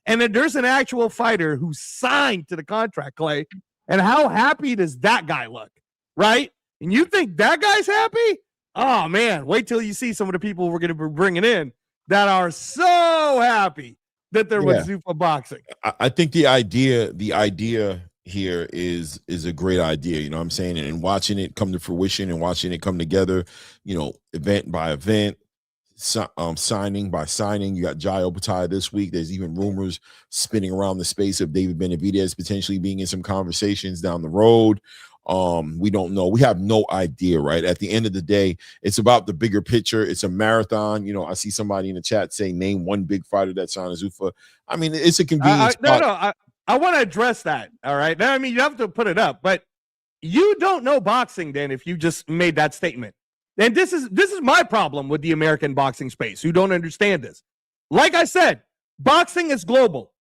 And then there's an actual fighter who signed to the contract, Clay. And how happy does that guy look, right? And you think that guy's happy? Oh, man, wait till you see some of the people we're going to be bringing in that are so happy that there was Zuffa Boxing. I think the idea here is a great idea, you know what I'm saying? And watching it come to fruition and watching it come together, you know, event by event, signing by signing. You got Jai Opetaia this week. There's even rumors spinning around the space of David Benavidez potentially being in some conversations down the road. We don't know. We have no idea, right? At the end of the day, it's about the bigger picture. It's a marathon. You know, I see somebody in the chat say, name one big fighter that's on Zuffa. I mean, it's a convenience. I want to address that. All right. Now, I mean, you have to put it up, but you don't know boxing then if you just made that statement. And this is my problem with the American boxing space, who don't understand this. Like I said, boxing is global.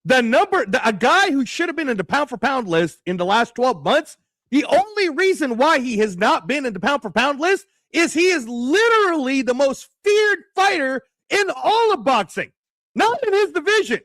A guy who should have been in the pound for pound list in the last 12 months, the only reason why he has not been in the pound for pound list is he is literally the most feared fighter in all of boxing. Not in his division.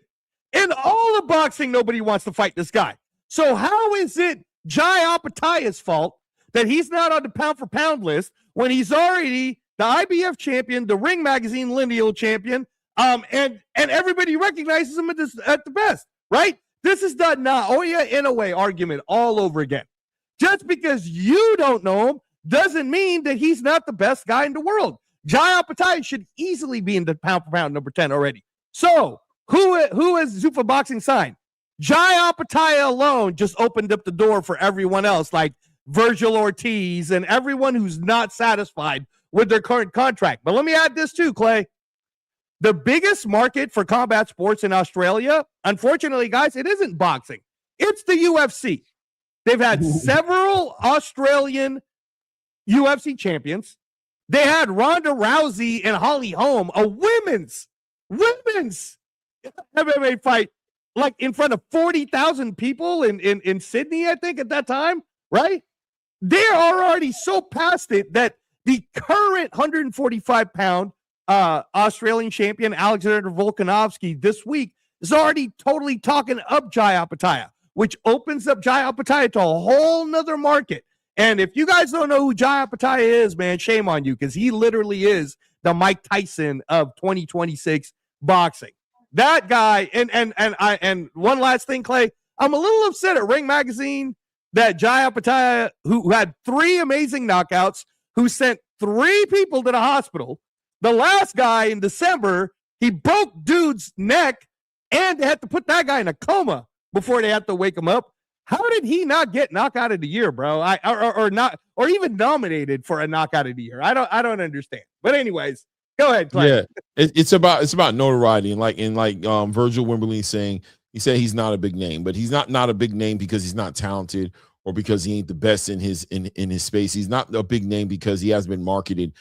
In all of boxing, nobody wants to fight this guy. So how is it Jai Opetaya's fault that he's not on the pound for pound list when he's already the IBF champion, the Ring Magazine lineal champion, and everybody recognizes him at the best, right? This is the Naoya Inoue argument all over again. Just because you don't know him doesn't mean that he's not the best guy in the world. Jai Opetaya should easily be in the pound for pound number 10 already. So who has Zuffa Boxing signed? Jai Opetaya alone just opened up the door for everyone else, like VERGIL ORTIZ and everyone who's not satisfied with their current contract. But let me add this too, Clay. The biggest market for combat sports in Australia, unfortunately, guys, it isn't boxing. It's the UFC. They've had several Australian UFC champions. They had Ronda Rousey and Holly Holm, a women's MMA fight, like in front of 40,000 people in Sydney, I think, at that time, right? They're already so past it that the current 145-pound Australian champion, Alexander Volkanovski, this week is already totally talking up Jai Opetaia, which opens up Jai Opetaia to a whole nother market. And if you guys don't know who Jai Opetaia is, man, shame on you, because he literally is the Mike Tyson of 2026 boxing. That guy, and one last thing, Clay, I'm a little upset at Ring Magazine that Jai Opetaia, who had 3 amazing knockouts, who sent 3 people to the hospital. The last guy in December, he broke dude's neck, and they had to put that guy in a coma before they had to wake him up. How did he not get knockout of the year, bro? Or even nominated for a knockout of the year? I don't understand. But anyways, go ahead, Clay. Yeah, it's about notoriety, and like Virgil Wimberly saying, he said he's not a big name, but he's not a big name because he's not talented or because he ain't the best in his space. He's not a big name because he has been marketed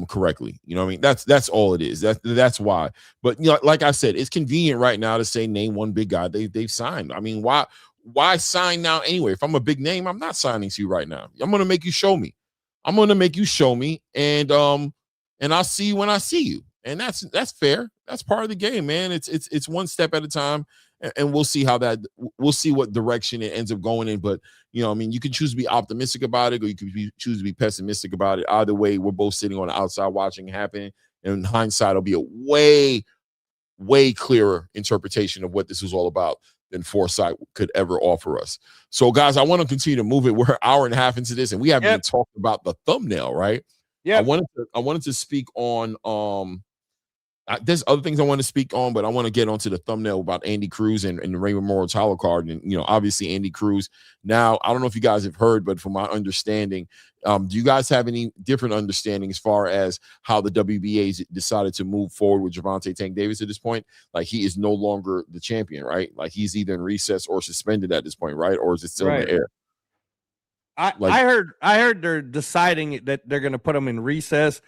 correctly. You know what I mean? That's all it is. That's why. But you know, like I said, it's convenient right now to say name one big guy they've signed. I mean, why sign now anyway? If I'm a big name, I'm not signing to you right now. I'm gonna make you show me. And I'll see you when I see you. And that's fair. That's part of the game, man. It's one step at a time, and we'll see we'll see what direction it ends up going in. But you know, I mean, you can choose to be optimistic about it, or you can choose to be pessimistic about it. Either way, we're both sitting on the outside watching it happen. And in hindsight, it'll be a way clearer interpretation of what this was all about than foresight could ever offer us. So, guys, I want to continue to move it. We're an hour and a half into this, and we haven't even talked about the thumbnail, right? Yeah. I wanted to speak on there's other things I want to speak on, but I want to get onto the thumbnail about Andy Cruz and the Raymond Muratalla card. And, you know, obviously Andy Cruz. Now, I don't know if you guys have heard, but from my understanding, do you guys have any different understanding as far as how the WBA decided to move forward with Gervonta Tank Davis at this point? Like, he is no longer the champion, right? Like, he's either in recess or suspended at this point, right? Or is it still in the air? I heard they're deciding that they're going to put them in recess.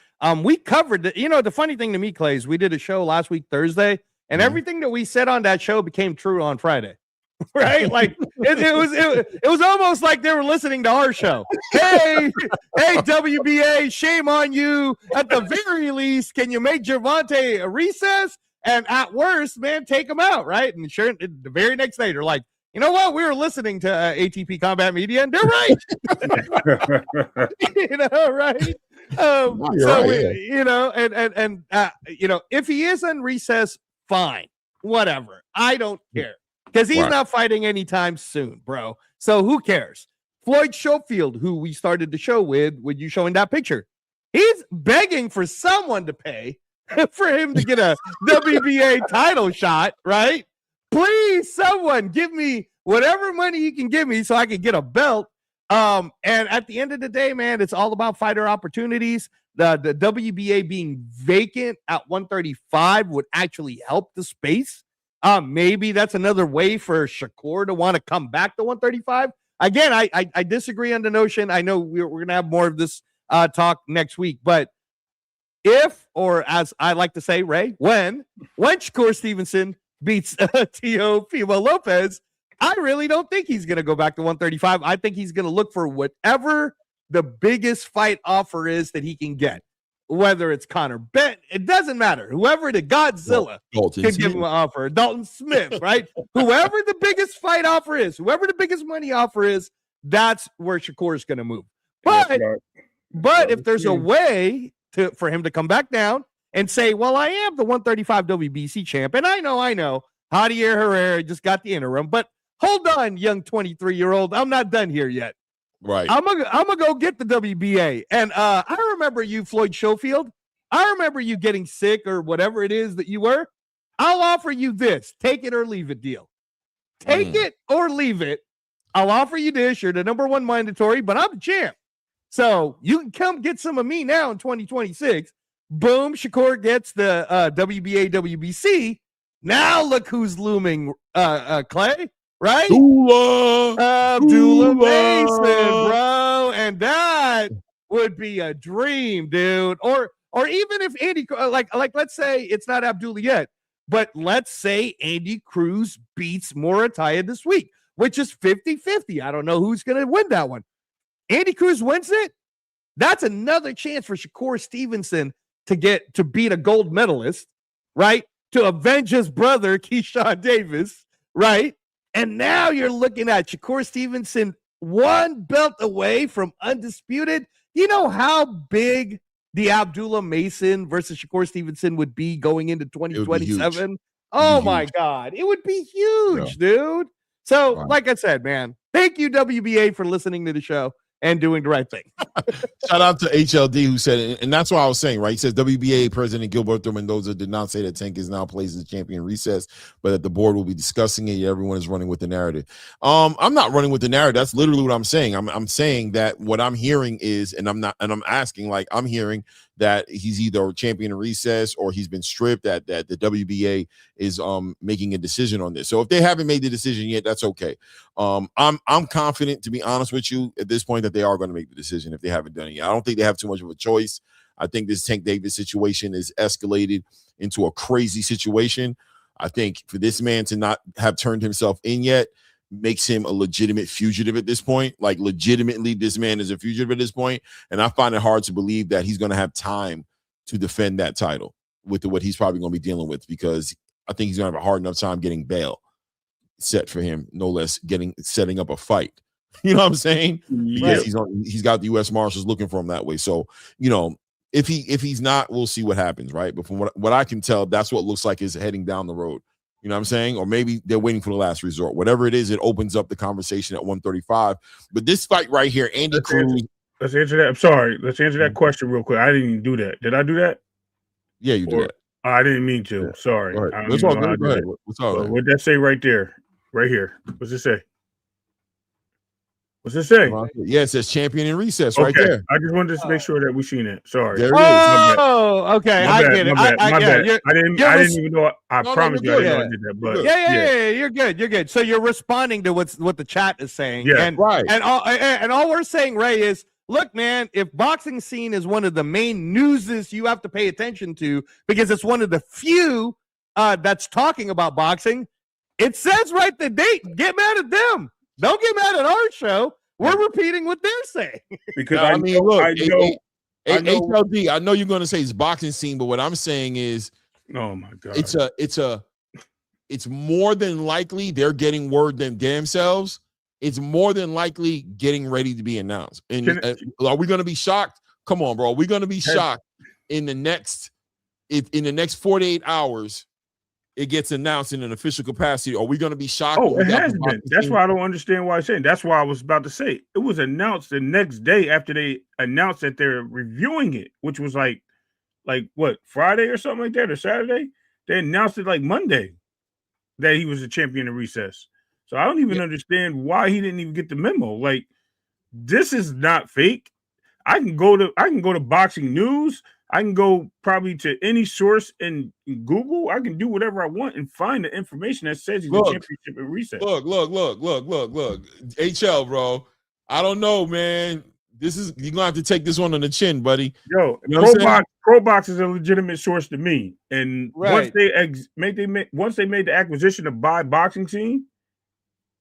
We covered the, you know, the funny thing to me, Clay, is we did a show last week, Thursday, and everything that we said on that show became true on Friday. Right? Like it was almost like they were listening to our show. Hey, WBA, shame on you. At the very least, can you make Gervonta a recess? And at worst, man, take him out, right? And sure, the very next day, they're like, you know what? We were listening to ATP Combat Media, and they're right. You know, right? You know, and you know, if he is in recess, fine, whatever. I don't care because he's not fighting anytime soon, bro. So who cares? Floyd Schofield, who we started the show with you showing that picture, he's begging for someone to pay for him to get a WBA title shot, right? Please, someone give me whatever money you can give me so I can get a belt. And at the end of the day, man, it's all about fighter opportunities. The WBA being vacant at 135 would actually help the space. Maybe that's another way for Shakur to want to come back to 135. Again, I disagree on the notion. I know we're going to have more of this talk next week, but if, or as I like to say, Ray, when Shakur Stevenson beats Teofimo Lopez, I really don't think he's going to go back to 135. I think he's going to look for whatever the biggest fight offer is that he can get. Whether it's Connor Bent, it doesn't matter. Whoever the Godzilla can give him an offer. Dalton Smith, right? Whoever the biggest fight offer is, whoever the biggest money offer is, that's where Shakur is going to move. But if there's a way for him to come back down and say, well, I am the 135 WBC champ, and I know, Javier Herrera just got the interim, but hold on, young 23-year-old. I'm not done here yet. Right. I'm gonna go get the WBA. And I remember you, Floyd Schofield. I remember you getting sick or whatever it is that you were. I'll offer you this. Take it or leave it deal. Take it or leave it. I'll offer you this. You're the #1 mandatory, but I'm the champ. So you can come get some of me now in 2026. Boom, Shakur gets the WBA, WBC. Now look who's looming, Clay. Right? Abdullah Mason, bro. And that would be a dream, dude. Or even if Andy, like let's say it's not Abdullah yet, but let's say Andy Cruz beats Muratalla this week, which is 50-50. I don't know who's going to win that one. Andy Cruz wins it. That's another chance for Shakur Stevenson to beat a gold medalist, right? To avenge his brother, Keyshawn Davis, right? And now you're looking at Shakur Stevenson one belt away from undisputed. You know how big the Abdullah Mason versus Shakur Stevenson would be going into 2027? Oh, my God. It would be huge, dude. So, like I said, man, thank you, WBA, for listening to the show and doing the right thing. Shout out to HLD who said it, and that's what I was saying, right? He says WBA President Gilberto Mendoza did not say that Tank is now plays as champion recess, but that the board will be discussing it. Everyone is running with the narrative. I'm not running with the narrative. That's literally what I'm saying. I'm saying that what I'm hearing is, and I'm asking, like, I'm hearing that he's either a champion in recess or he's been stripped, that the WBA is making a decision on this. So if they haven't made the decision yet, that's okay. I'm confident, to be honest with you, at this point, that they are going to make the decision if they haven't done it yet. I don't think they have too much of a choice. I think this Tank Davis situation is escalated into a crazy situation. I think for this man to not have turned himself in yet makes him a legitimate fugitive at this point. Like, legitimately, this man is a fugitive at this point. And I find it hard to believe that he's going to have time to defend that title with what he's probably going to be dealing with, because I think he's going to have a hard enough time getting bail set for him, no less setting up a fight. You know what I'm saying? Because he's got the U.S. Marshals looking for him that way. So, you know, if he's not, we'll see what happens, right? But from what I can tell, that's what it looks like is heading down the road. You know what I'm saying? Or maybe they're waiting for the last resort. Whatever it is, it opens up the conversation at 135. But this fight right here, Andy Cruz. Let's answer that. I'm sorry. Let's answer that question real quick. I didn't even do that. Did I do that? Yeah, you did. I didn't mean to. Yeah. Sorry. What's all good? Go ahead. What's all right? What'd that say right there? Right here. What's it say? What's it say? Yeah, it says champion in recess right there. I just wanted to make sure that we seen it. Sorry. There it is. Oh, okay. I get it. My bad. I didn't even know. I promise you I didn't know I did that. But yeah, you're good. You're good. So you're responding to what the chat is saying. Yeah, and, right. And all we're saying, Ray, is look, man, if boxing scene is one of the main newses you have to pay attention to because it's one of the few that's talking about boxing, it says right the date. Get mad at them. Don't get mad at our show. We're repeating what they're saying. Because I mean, look, HLD, I know you're going to say it's boxing scene, but what I'm saying is, oh my God, it's more than likely they're getting word themselves. It's more than likely getting ready to be announced. And are we going to be shocked? Come on, bro. We're going to be shocked in the next 48 hours. It gets announced in an official capacity. Are we going to be shocked? Oh, it has been. That's why I don't understand why I'm saying. That's why I was about to say it was announced the next day after they announced that they're reviewing it, which was like what, Friday or something like that, or Saturday. They announced it like Monday that he was a champion in recess. So I don't even understand why he didn't even get the memo. Like, this is not fake. I can go to Boxing News. I can go probably to any source in Google. I can do whatever I want and find the information that says he's a championship and reset. Look. HL, bro. I don't know, man. You're gonna have to take this one on the chin, buddy. Yo, you know ProBox is a legitimate source to me. And once they made the acquisition to buy Boxing Scene,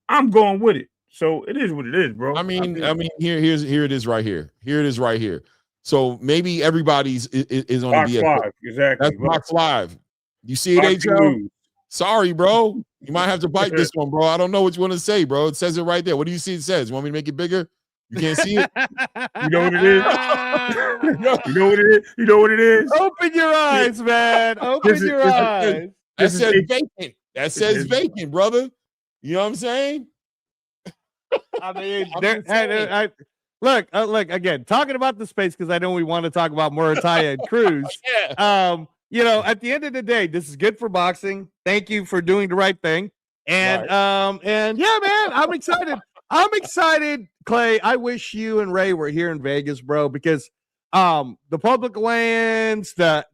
I'm going with it. So it is what it is, bro. I mean, here it is right here. Here it is right here. So maybe everybody's is on Box the Live, exactly. That's Box Live. You see it, HL? Sorry, bro. You might have to bite this one, bro. I don't know what you want to say, bro. It says it right there. What do you see it says? You want me to make it bigger? You can't see it? You know what it is? You know what it is? You know what it is? Open your eyes, man. Open your eyes. That says vacant. That says vacant, brother. You know what I'm saying? I mean, look, again, talking about the space because I know we want to talk about Muratalla and Cruz. You know, at the end of the day, this is good for boxing. Thank you for doing the right thing. And and yeah, man, I'm excited. I'm excited, Clay. I wish you and Ray were here in Vegas, bro, because the public lands, the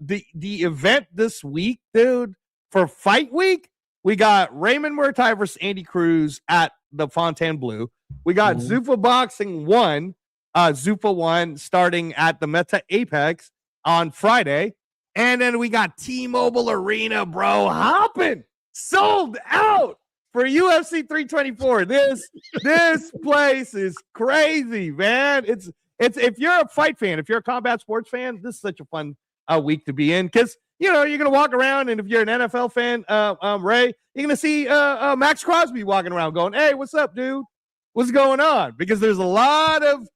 event this week, dude, for fight week, we got Raymond Muratalla versus Andy Cruz at the Fontainebleau. We got Zuffa Boxing 1, Zuffa 1 starting at the Meta Apex on Friday. And then we got T-Mobile Arena, bro, hopping, sold out for UFC 324. This place is crazy, man. It's if you're a fight fan, if you're a combat sports fan, this is such a fun week to be in because you know you're gonna walk around, and if you're an NFL fan, Ray, you're gonna see Max Crosby walking around going, "Hey, what's up, dude? What's going on?" Because there's a lot of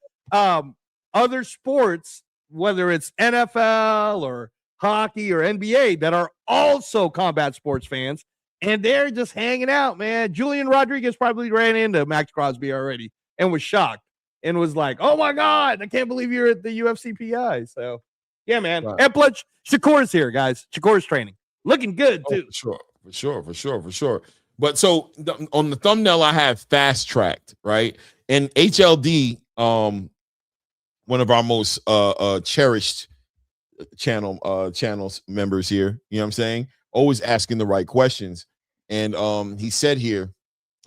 other sports, whether it's NFL or hockey or NBA, that are also combat sports fans, and they're just hanging out, man. Julian Rodriguez probably ran into Max Crosby already and was shocked and was like, "Oh my God, I can't believe you're at the UFC PI." So yeah, man. Right. And plus, Shakur's here, guys. Shakur's training. Looking good, too. For sure. But so on the thumbnail, I have fast tracked, right? And HLD, one of our most cherished channels members here, you know what I'm saying? Always asking the right questions. And he said here,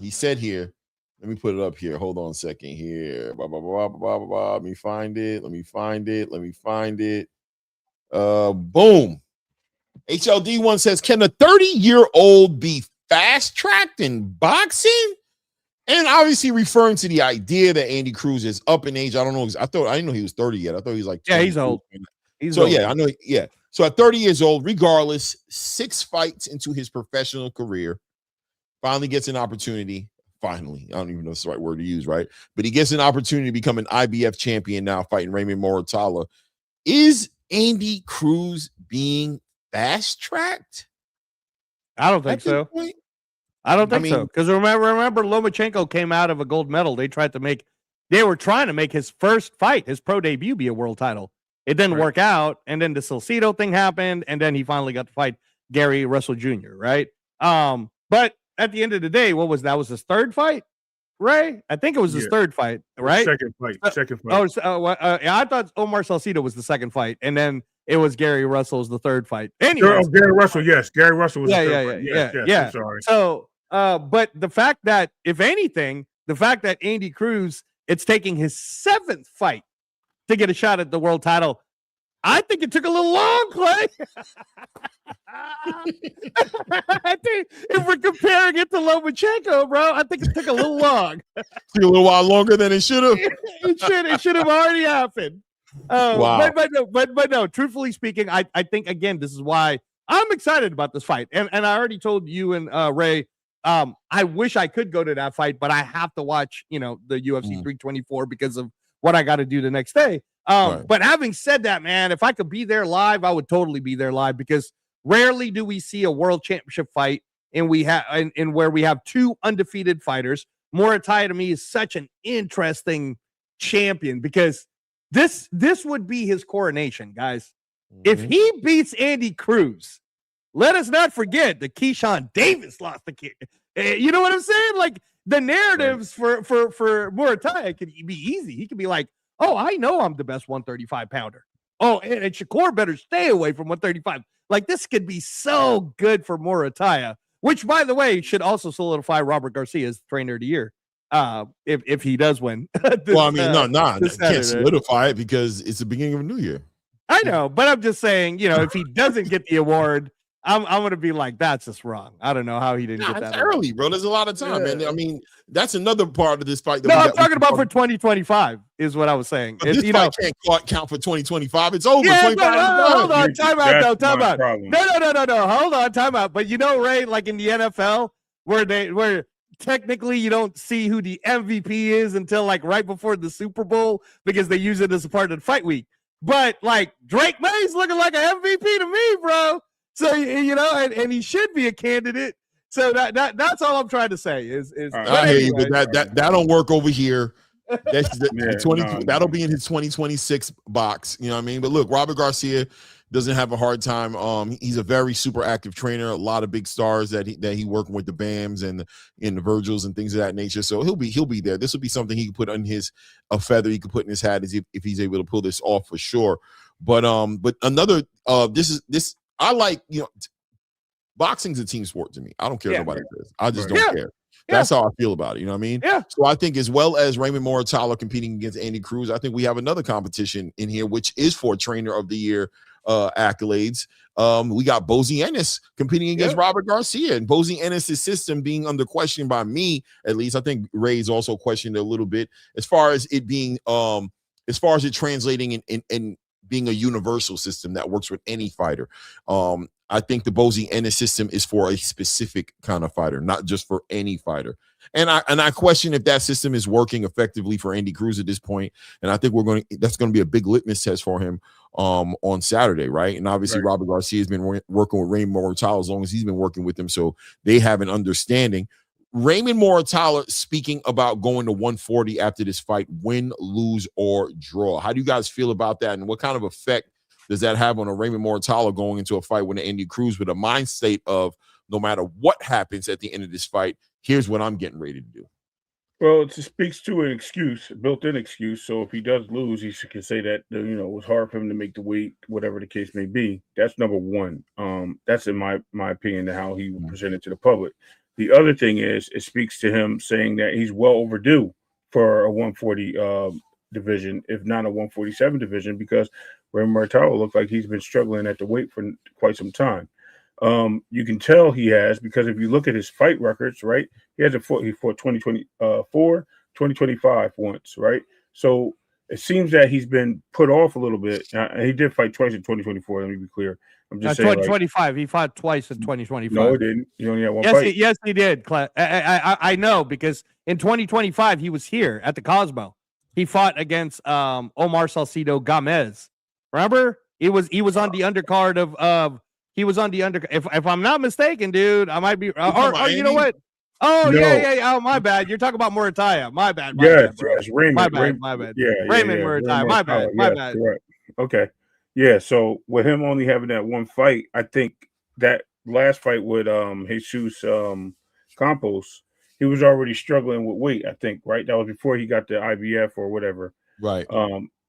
let me put it up here. Hold on a second here. Blah, blah, blah, blah, blah, blah. Let me find it. Boom. HLD1 says, can a 30-year-old be fast-tracked in boxing? And obviously referring to the idea that Andy Cruz is up in age. I don't know. I didn't know he was 30 yet. I thought he was like 20. Yeah, he's old. Yeah, I know. Yeah. So at 30 years old, regardless, 6 fights into his professional career, finally gets an opportunity. Finally, I don't even know if it's the right word to use, right? But he gets an opportunity to become an IBF champion now, fighting Raymond Muratalla. Is Andy Cruz being fast-tracked? I don't think so. I don't think so. Because remember, Lomachenko came out of a gold medal. They were trying to make his first fight, his pro debut, be a world title. It didn't work out, and then the Salcido thing happened, and then he finally got to fight Gary Russell Jr., right? But at the end of the day, what was that? Was his third fight, Ray? I think it was his third fight, right? Second fight. I thought Omar Salcido was the second fight, and then it was Gary Russell's the third fight. Anyway, Gary Russell, yes. Gary Russell was the third fight. Yeah. I'm sorry. So, but the fact that, if anything, the fact that Andy Cruz, it's taking his 7th fight to get a shot at the world title, I think it took a little long, Clay. I think if we're comparing it to Lomachenko, bro, I think it took a little long. Took a little while longer than it should have. It should have already happened. Wow. But no, truthfully speaking, I think, again, this is why I'm excited about this fight. And I already told you and Ray, I wish I could go to that fight, but I have to watch, the UFC 324 because of what I got to do the next day. But having said that, man, if I could be there live, I would totally be there live, because rarely do we see a world championship fight and where we have 2 undefeated fighters. Muratalla, to me, is such an interesting champion, because this would be his coronation, guys. If he beats Andy Cruz, let us not forget that Keyshawn Davis lost the kid. You know what I'm saying? Like, the narratives for Muratalla could be easy. He could be like, oh, I know I'm the best 135 pounder. Oh, and Shakur better stay away from 135. Like, this could be so good for Muratalla, which, by the way, should also solidify Robert Garcia as trainer of the year. If he does win. Well, I mean, can't solidify it because it's the beginning of a new year. I know, but I'm just saying, if he doesn't get the award, I'm gonna be like, that's just wrong. I don't know how he didn't get that early, bro. There's a lot of time, man. I mean, that's another part of this fight. I'm talking about for 2025. Is what I was saying. This fight can't count for 2025. It's over. Yeah, hold on, time out. No. Hold on, time out. But Ray, like in the NFL, where technically you don't see who the MVP is until like right before the Super Bowl because they use it as a part of the fight week. But like Drake May's looking like an MVP to me, bro. So and he should be a candidate. So that's all I'm trying to say is I hear you, but that don't work over here. That's that'll be in his 2026 box. You know what I mean? But look, Robert Garcia doesn't have a hard time. He's a very super active trainer. A lot of big stars that he working with, the Bams and the Virgils and things of that nature. So he'll be there. This will be something he can put on a feather he can put in his hat if he's able to pull this off for sure. But another this I like, boxing's a team sport to me. I don't care what nobody says. I just don't care. That's how I feel about it. You know what I mean? Yeah. So I think as well as Raymond Muratalla competing against Andy Cruz, I think we have another competition in here, which is for Trainer of the Year accolades. We got BOZY ENNIS competing against Robert Garcia, and BOZY ENNIS' system being under question by me, at least. I think Ray's also questioned a little bit as far as it being, as far as it translating in being a universal system that works with any fighter. I think the BOZY ENNIS system is for a specific kind of fighter, not just for any fighter. And I question if that system is working effectively for Andy Cruz at this point. And I think that's going to be a big litmus test for him on Saturday, right? And obviously Robert Garcia has been working with Raymond Muratalla as long as he's been working with him, so they have an understanding. Raymond Muratalla speaking about going to 140 after this fight, win, lose, or draw. How do you guys feel about that? And what kind of effect does that have on a Raymond Muratalla going into a fight with an Andy Cruz with a mind state of no matter what happens at the end of this fight, here's what I'm getting ready to do? Well, it speaks to an excuse, a built-in excuse. So if he does lose, he can say that, it was hard for him to make the weight, whatever the case may be. That's number one. That's in my opinion, how he presented to the public. The other thing is it speaks to him saying that he's well overdue for a 140 division, if not a 147 division, because Raymond Muratalla looked like he's been struggling at the weight for quite some time. You can tell he has, because if you look at his fight records, right, he fought 2024, 2025 once, right? So it seems that he's been put off a little bit. He did fight twice in 2024. Let me be clear. I'm just saying, 2025. He fought twice in 2025. No, he didn't. He only had one fight. Yes, he did. I know, because in 2025 he was here at the Cosmo. He fought against Omar Salcido Gomez. Remember? He was on the undercard of he was on the undercard. If I'm not mistaken, dude, I might be. Or you know what? Oh, no. Yeah. Oh, my bad. You're talking about Muratalla. My bad. Yes, Raymond. My bad. Yeah, Raymond Muratalla. My bad. Correct. Okay. Yeah, so with him only having that one fight, I think that last fight with Jesus Campos, he was already struggling with weight, I think, right? That was before he got the IBF or whatever. Right.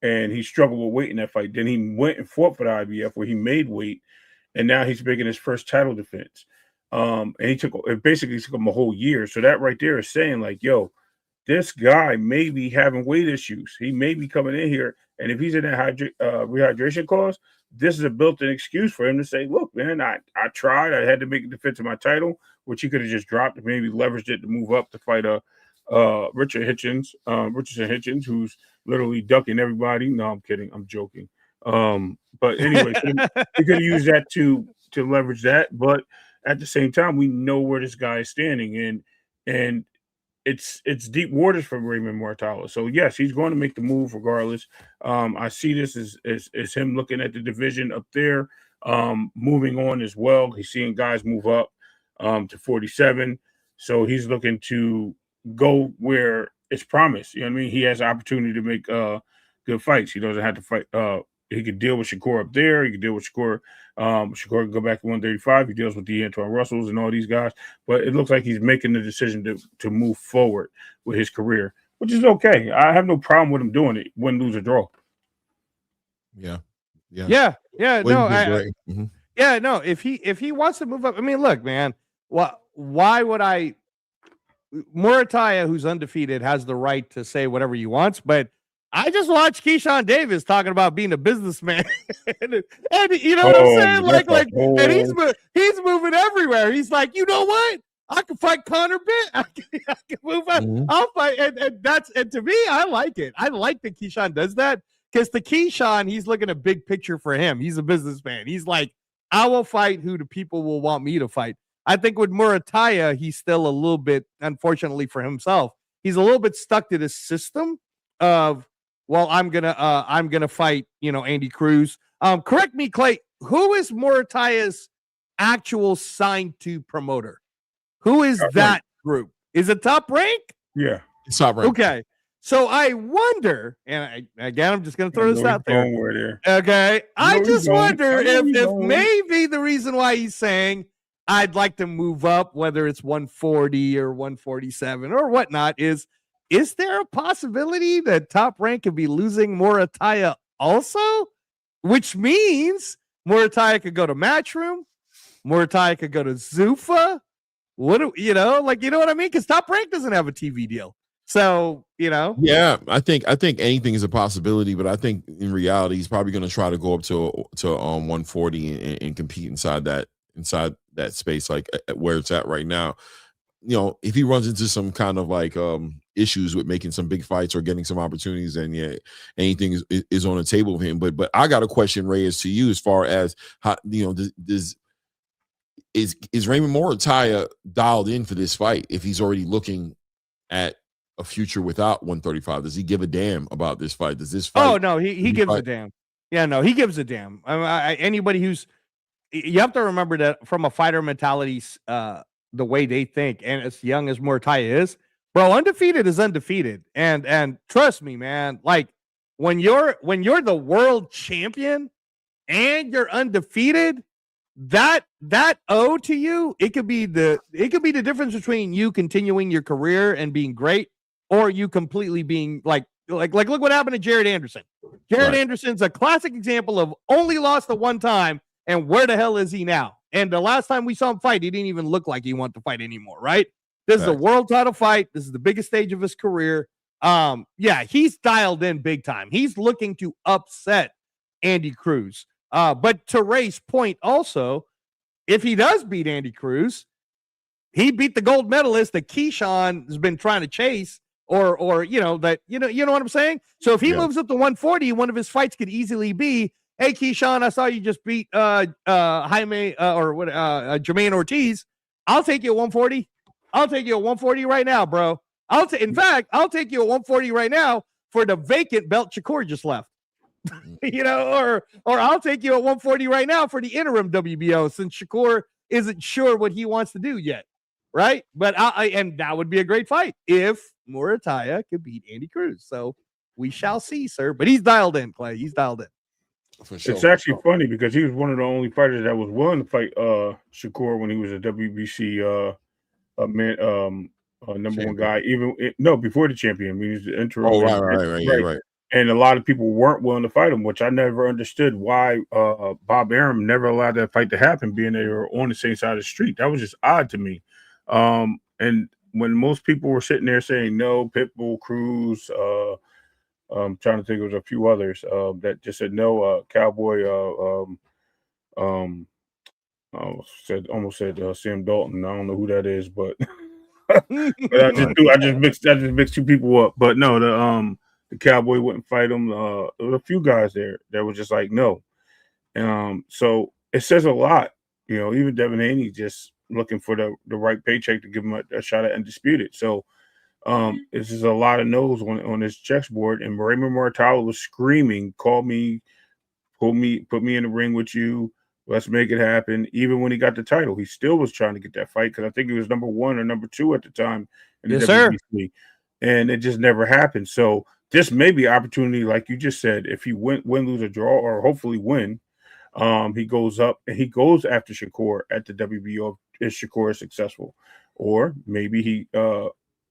And he struggled with weight in that fight. Then he went and fought for the IBF where he made weight, and now he's making his first title defense. And it basically took him a whole year. So that right there is saying, like, yo, this guy may be having weight issues. He may be coming in here, and if he's in that rehydration clause, this is a built-in excuse for him to say, look, man, I tried. I had to make a defense of my title, which he could have just dropped and maybe leveraged it to move up to fight Richardson Hitchens, who's literally ducking everybody. No, I'm kidding. I'm joking. But anyway, he could have used that to leverage that. But at the same time, we know where this guy is standing, and it's deep waters for Raymond Muratalla. So yes, he's going to make the move regardless. I see this as him looking at the division up there, moving on as well. He's seeing guys move up to 47. So he's looking to go where it's promised. You know what I mean? He has the opportunity to make good fights. He doesn't have to fight he could deal with Shakur up there. He could deal with Shakur. Shakur can go back to 135. He deals with the Antoine Russells and all these guys. But it looks like he's making the decision to move forward with his career, which is okay. I have no problem with him doing it. Win, lose, or draw. Yeah. Yeah. No, Mm-hmm. yeah, no. If he wants to move up, I mean, look, man. Why would I? Muratalla, who's undefeated, has the right to say whatever he wants, but I just watched Keyshawn Davis talking about being a businessman, and you know what I'm saying? And he's moving everywhere. He's like, you know what? I can fight Connor Bit. I can move up. Mm-hmm. I'll fight, and to me, I like it. I like that Keyshawn does that because the Keyshawn, he's looking at big picture for him. He's a businessman. He's like, I will fight who the people will want me to fight. I think with Muratalla, he's still a little bit, unfortunately for himself, he's a little bit stuck to this system of, well, I'm gonna fight, Andy Cruz. Correct me, Clay. Who is Muratalla's actual signed to promoter? Who is that group? Is it Top Rank? Yeah, it's Top Rank. Okay, so I wonder, and again, I'm just gonna throw this out there. Okay, I just wonder if maybe the reason why he's saying I'd like to move up, whether it's 140 or 147 or whatnot, is there a possibility that Top Rank could be losing Muratalla also? Which means Muratalla could go to Matchroom, Muratalla could go to Zuffa. You know what I mean? Because Top Rank doesn't have a TV deal. So, Yeah, I think anything is a possibility, but I think in reality, he's probably going to try to go up to 140 and compete inside that space, like where it's at right now. If he runs into some kind of like issues with making some big fights or getting some opportunities, then yeah, anything is on the table with him. But I got a question, Reyes, to you as far as how is Raymond Muratalla dialed in for this fight? If he's already looking at a future without 135, does he give a damn about this fight? Does this fight? Oh no, he gives a damn. Yeah, no, he gives a damn. Anybody who's, you have to remember that from a fighter mentality, the way they think, and as young as Muratalla is, bro, undefeated is undefeated. And trust me, man, like when you're the world champion and you're undefeated, that owe to you, it could be the difference between you continuing your career and being great, or you completely being like look what happened to Jared Anderson. Jared Anderson's a classic example of only lost the one time, and where the hell is he now? And the last time we saw him fight, he didn't even look like he wanted to fight anymore, right? This is a world title fight. This is the biggest stage of his career. Yeah, he's dialed in big time. He's looking to upset Andy Cruz. But to Ray's point also, if he does beat Andy Cruz, he beat the gold medalist that Keyshawn has been trying to chase, or you know what I'm saying? So if he moves up to 140, one of his fights could easily be, hey, Keyshawn, I saw you just beat Jaime Jermaine Ortiz. I'll take you at 140. I'll take you at 140 right now, bro. In fact, I'll take you at 140 right now for the vacant belt Shakur just left. Or I'll take you at 140 right now for the interim WBO, since Shakur isn't sure what he wants to do yet, right? But and that would be a great fight if Muratalla could beat Andy Cruz. So we shall see, sir. But he's dialed in, Clay. He's dialed in. For sure. It's actually funny because he was one of the only fighters that was willing to fight Shakur when he was a WBC number one guy. Before the champion. I mean, he was the interim. Oh, right. And a lot of people weren't willing to fight him, which I never understood why Bob Arum never allowed that fight to happen, being they were on the same side of the street. That was just odd to me. And when most people were sitting there saying no, Pitbull, Cruz, I'm trying to think, there was a few others that just said no. Cowboy, almost said Sam Dalton. I don't know who that is, but, but I just mixed two people up. But no, the Cowboy wouldn't fight him. There were a few guys there that were just like, no. So it says a lot. Even Devin Haney just looking for the right paycheck to give him a shot at undisputed. So this is a lot of no's on his chessboard. And Raymond Muratalla was screaming, call me, put me in the ring with you. Let's make it happen. Even when he got the title, he still was trying to get that fight because I think he was number 1 or number 2 at the time in the WBC. And it just never happened. So this may be opportunity, like you just said, if he win, lose, or draw, or hopefully win. He goes up and he goes after Shakur at the WBO if Shakur is successful, or maybe he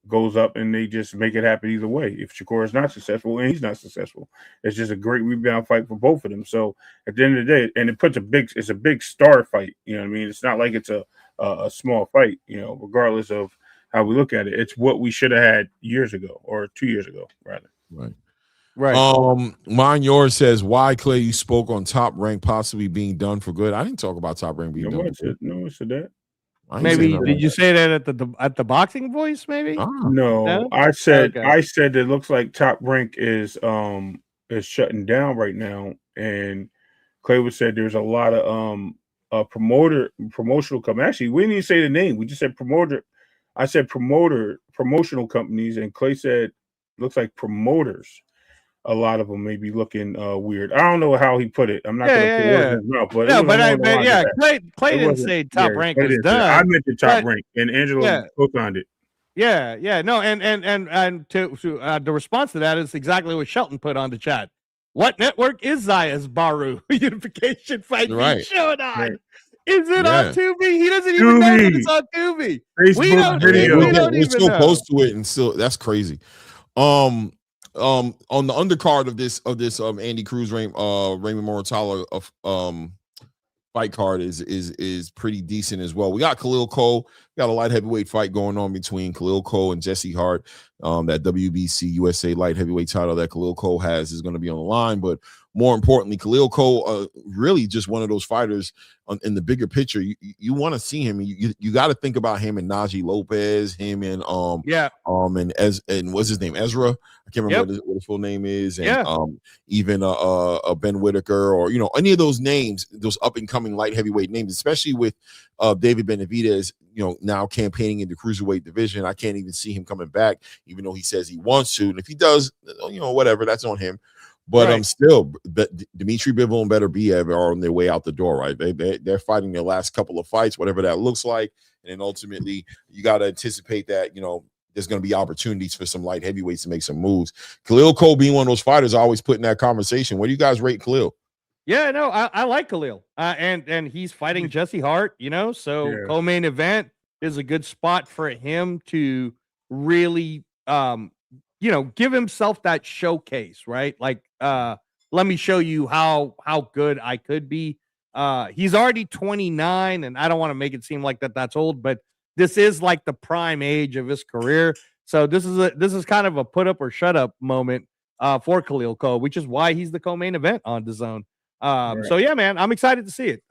goes up and they just make it happen either way. If Shakur is not successful and he's not successful, it's just a great rebound fight for both of them. So at the end of the day, and it's a big star fight. You know what I mean? It's not like it's a small fight. You know, regardless of how we look at it, it's what we should have had years ago or 2 years ago, rather. Right. Right. Mine yours says, why, Clay, you spoke on Top Rank possibly being done for good. I didn't talk about Top Rank being done for good. No one said that. Maybe did you say that at the Boxing Voice? Maybe no. I said it looks like Top Rank is shutting down right now, and Clay would said there's a lot of promotional companies. Actually, we didn't even say the name. We just said promoter. I said promotional companies, and Clay said looks like promoters. A lot of them may be looking weird. I don't know how he put it. I'm not going to put words in his mouth, but Clay didn't say Top Rank was done. I meant the Top Rank, and Angelo co-signed it. No, and to the response to that is exactly what Shelton put on the chat. What network is Zaya's Baru Unification Fight Showdown? Right. Is it on Tubi? He doesn't even know that it's on Tubi. Facebook video. We're so close to it, and still that's crazy. On the undercard of this Andy Cruz Raymond Muratalla fight card is pretty decent as well. We got Khalil Cole. We got a light heavyweight fight going on between Khalil Cole and Jesse Hart. That WBC USA light heavyweight title that Khalil Cole has is going to be on the line. But more importantly, Khalil Cole really just one of those fighters in the bigger picture. You want to see him. You got to think about him and Najee Lopez, him and and what's his name, Ezra. I can't remember what his full name is, and even Ben Whitaker, or any of those names, those up and coming light heavyweight names, especially with David Benavidez, now campaigning in the cruiserweight division. I can't even see him coming back, even though he says he wants to. And if he does, whatever, that's on him. But still, Dimitri Bivol and Better Biev are on their way out the door, right? They're fighting their last couple of fights, whatever that looks like, and then ultimately you got to anticipate that there's going to be opportunities for some light heavyweights to make some moves. Khalil Cole being one of those fighters, I always put in that conversation. Where do you guys rate Khalil? Yeah, no, I like Khalil, and he's fighting Jesse Hart, so co-main event is a good spot for him to really, give himself that showcase, right? Like, let me show you how good I could be. He's already 29, and I don't want to make it seem like that's old, but this is like the prime age of his career. So this is kind of a put up or shut up moment for Khalil Cole, which is why he's the co-main event on DAZN. So yeah, man, I'm excited to see it.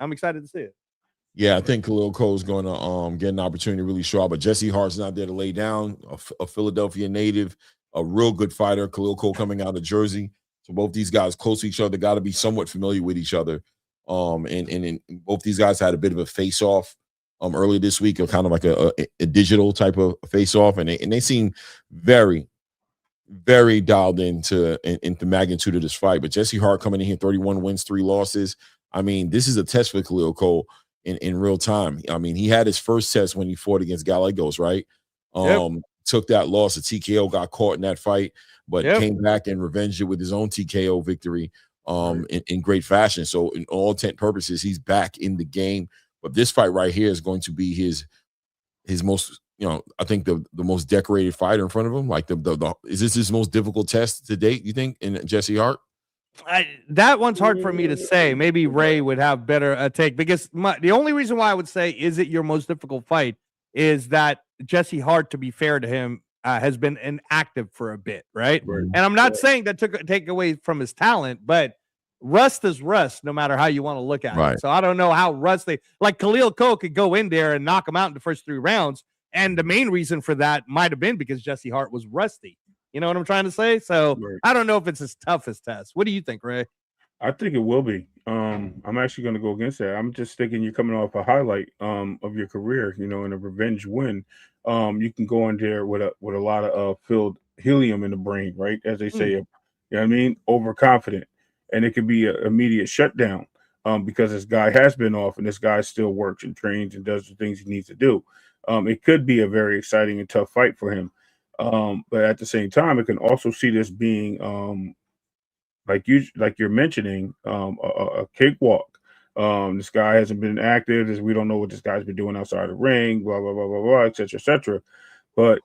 Yeah, I think Khalil Cole is going to get an opportunity to really show up, but Jesse Hart's not there to lay down. A Philadelphia native, a real good fighter. Khalil Cole coming out of Jersey, so both these guys close to each other, got to be somewhat familiar with each other. And both these guys had a bit of a face off earlier this week, kind of like a digital type of face off, and they seem very, very dialed into the magnitude of this fight. But Jesse Hart coming in here, 31 wins, 3 losses. I mean, this is a test for Khalil Cole in real time. I mean, he had his first test when he fought against Gallegos, right? Took that loss. A TKO, got caught in that fight, but came back and revenged it with his own TKO victory in great fashion. So in all intent purposes, he's back in the game. But this fight right here is going to be his most, I think the most decorated fighter in front of him. Like is this his most difficult test to date, you think, in Jesse Hart? That one's hard for me to say. Maybe Ray would have better take, because the only reason why I would say is it your most difficult fight is that Jesse Hart, to be fair to him, has been inactive for a bit, right? And I'm not saying that take away from his talent, but rust is rust, no matter how you want to look at it. So I don't know how rusty. Like Khalil Cole could go in there and knock him out in the first 3 rounds, and the main reason for that might have been because Jesse Hart was rusty. You know what I'm trying to say? So I don't know if it's his toughest test. What do you think, Ray? I think it will be. I'm actually going to go against that. I'm just thinking you're coming off a highlight of your career, in a revenge win. You can go in there with a lot of filled helium in the brain, right? As they say, you know what I mean? Overconfident. And it could be an immediate shutdown because this guy has been off and this guy still works and trains and does the things he needs to do. It could be a very exciting and tough fight for him. But at the same time, it can also see this being like you're mentioning, a cakewalk. This guy hasn't been active. We don't know what this guy's been doing outside the ring, blah blah blah blah blah, etc. etc. But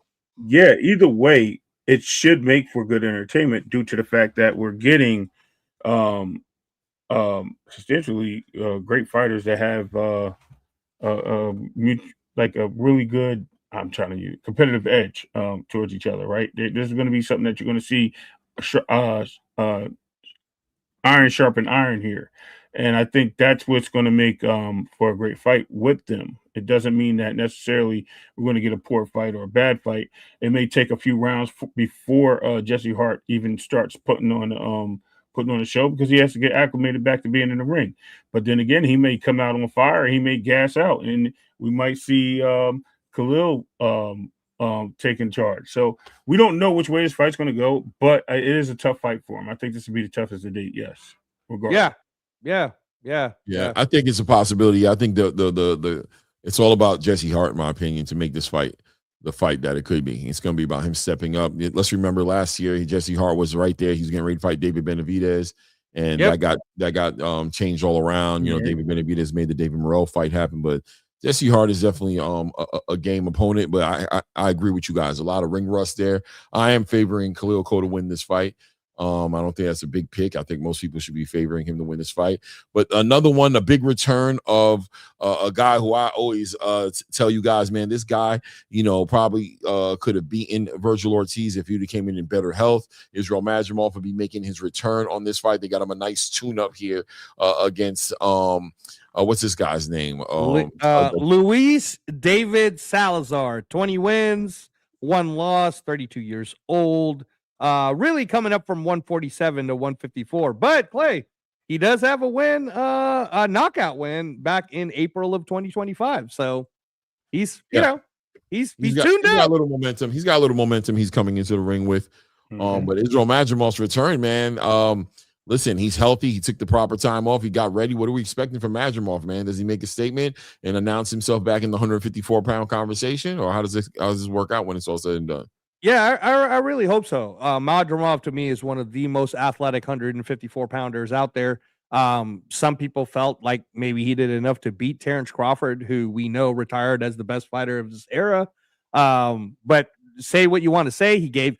yeah, either way, it should make for good entertainment due to the fact that we're getting substantially great fighters that have like a really good, I'm trying to use competitive edge towards each other, right? There's going to be something that you're going to see iron sharpen iron here. And I think that's what's going to make for a great fight with them. It doesn't mean that necessarily we're going to get a poor fight or a bad fight. It may take a few rounds before Jesse Hart even starts putting on a show, because he has to get acclimated back to being in the ring. But then again, he may come out on fire, he may gas out, and we might see Khalil taking charge. So we don't know which way this fight's going to go, but it is a tough fight for him. I think this will be the toughest to date. Yes, regardless. Yeah. I think it's a possibility. I think the it's all about Jesse Hart, in my opinion, to make this fight the fight that it could be. It's going to be about him stepping up. Let's remember last year, Jesse Hart was right there. He's getting ready to fight David Benavidez, and that got changed all around. You know, David Benavidez made the David Morrell fight happen, but Jesse Hart is definitely a game opponent. But I agree with you guys. A lot of ring rust there. I am favoring Khalil Cole to win this fight. I don't think that's a big pick. I think most people should be favoring him to win this fight. But another one, a big return of a guy who I always tell you guys, man, this guy, you know, probably could have beaten Vergil Ortiz if he came in better health. Israel Madrimov will be making his return on this fight. They got him a nice tune-up here against what's this guy's name? Luis David Salazar, 20 wins, 1 loss, 32 years old. Really coming up from 147 to 154. But Clay, he does have a win, a knockout win back in April of 2025. So he's, you know, he's tuned up. He's got a little momentum. He's got a little momentum he's coming into the ring with. But Israel Madrimov's return, man. Listen, he's healthy. He took the proper time off. He got ready. What are we expecting from Madrimov, man? Does he make a statement and announce himself back in the 154-pound conversation? Or how does this work out when it's all said and done? Yeah, I really hope so. Madrimov, to me, is one of the most athletic 154-pounders out there. Some people felt like maybe he did enough to beat Terrence Crawford, who we know retired as the best fighter of this era. But say what you want to say, he gave,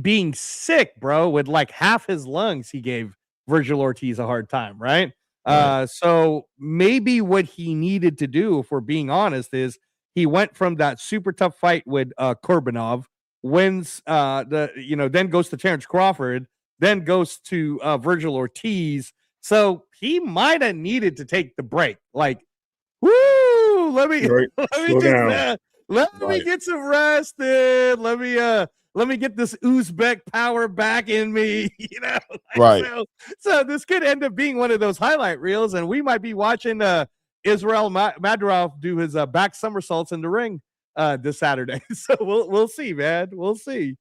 being sick, bro, with like half his lungs, he gave Vergil Ortiz a hard time, right? So maybe what he needed to do, if we're being honest, is he went from that super tough fight with Kurbanov, wins then goes to Terrence Crawford, then goes to Vergil Ortiz. So he might have needed to take the break. Like, woo, let me get some rest in. Let me get this Uzbek power back in me, you know. Right. So this could end up being one of those highlight reels, and we might be watching Israel Madrimov do his back somersaults in the ring this Saturday. So we'll see, man. We'll see.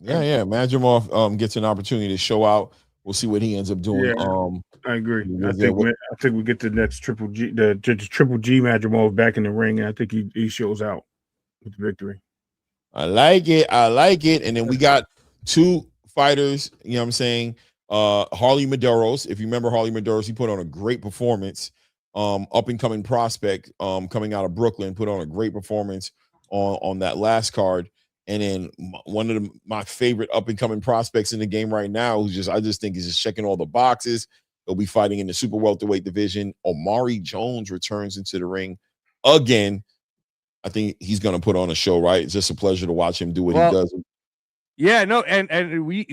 Yeah. Madrimov gets an opportunity to show out. We'll see what he ends up doing. Yeah, I agree. I think we get the next Triple G, the Triple G Madrimov back in the ring, and I think he shows out with the victory. I like it. And then we got 2 fighters, you know what I'm saying? Harley Medeiros. If you remember Harley Medeiros, he put on a great performance. Up and coming prospect, coming out of Brooklyn, put on a great performance on that last card. And then one of my favorite up and coming prospects in the game right now, I just think he's just checking all the boxes. He'll be fighting in the super welterweight division. Omari Jones returns into the ring again. I think he's going to put on a show, right? It's just a pleasure to watch him do what he does. Yeah, no, and we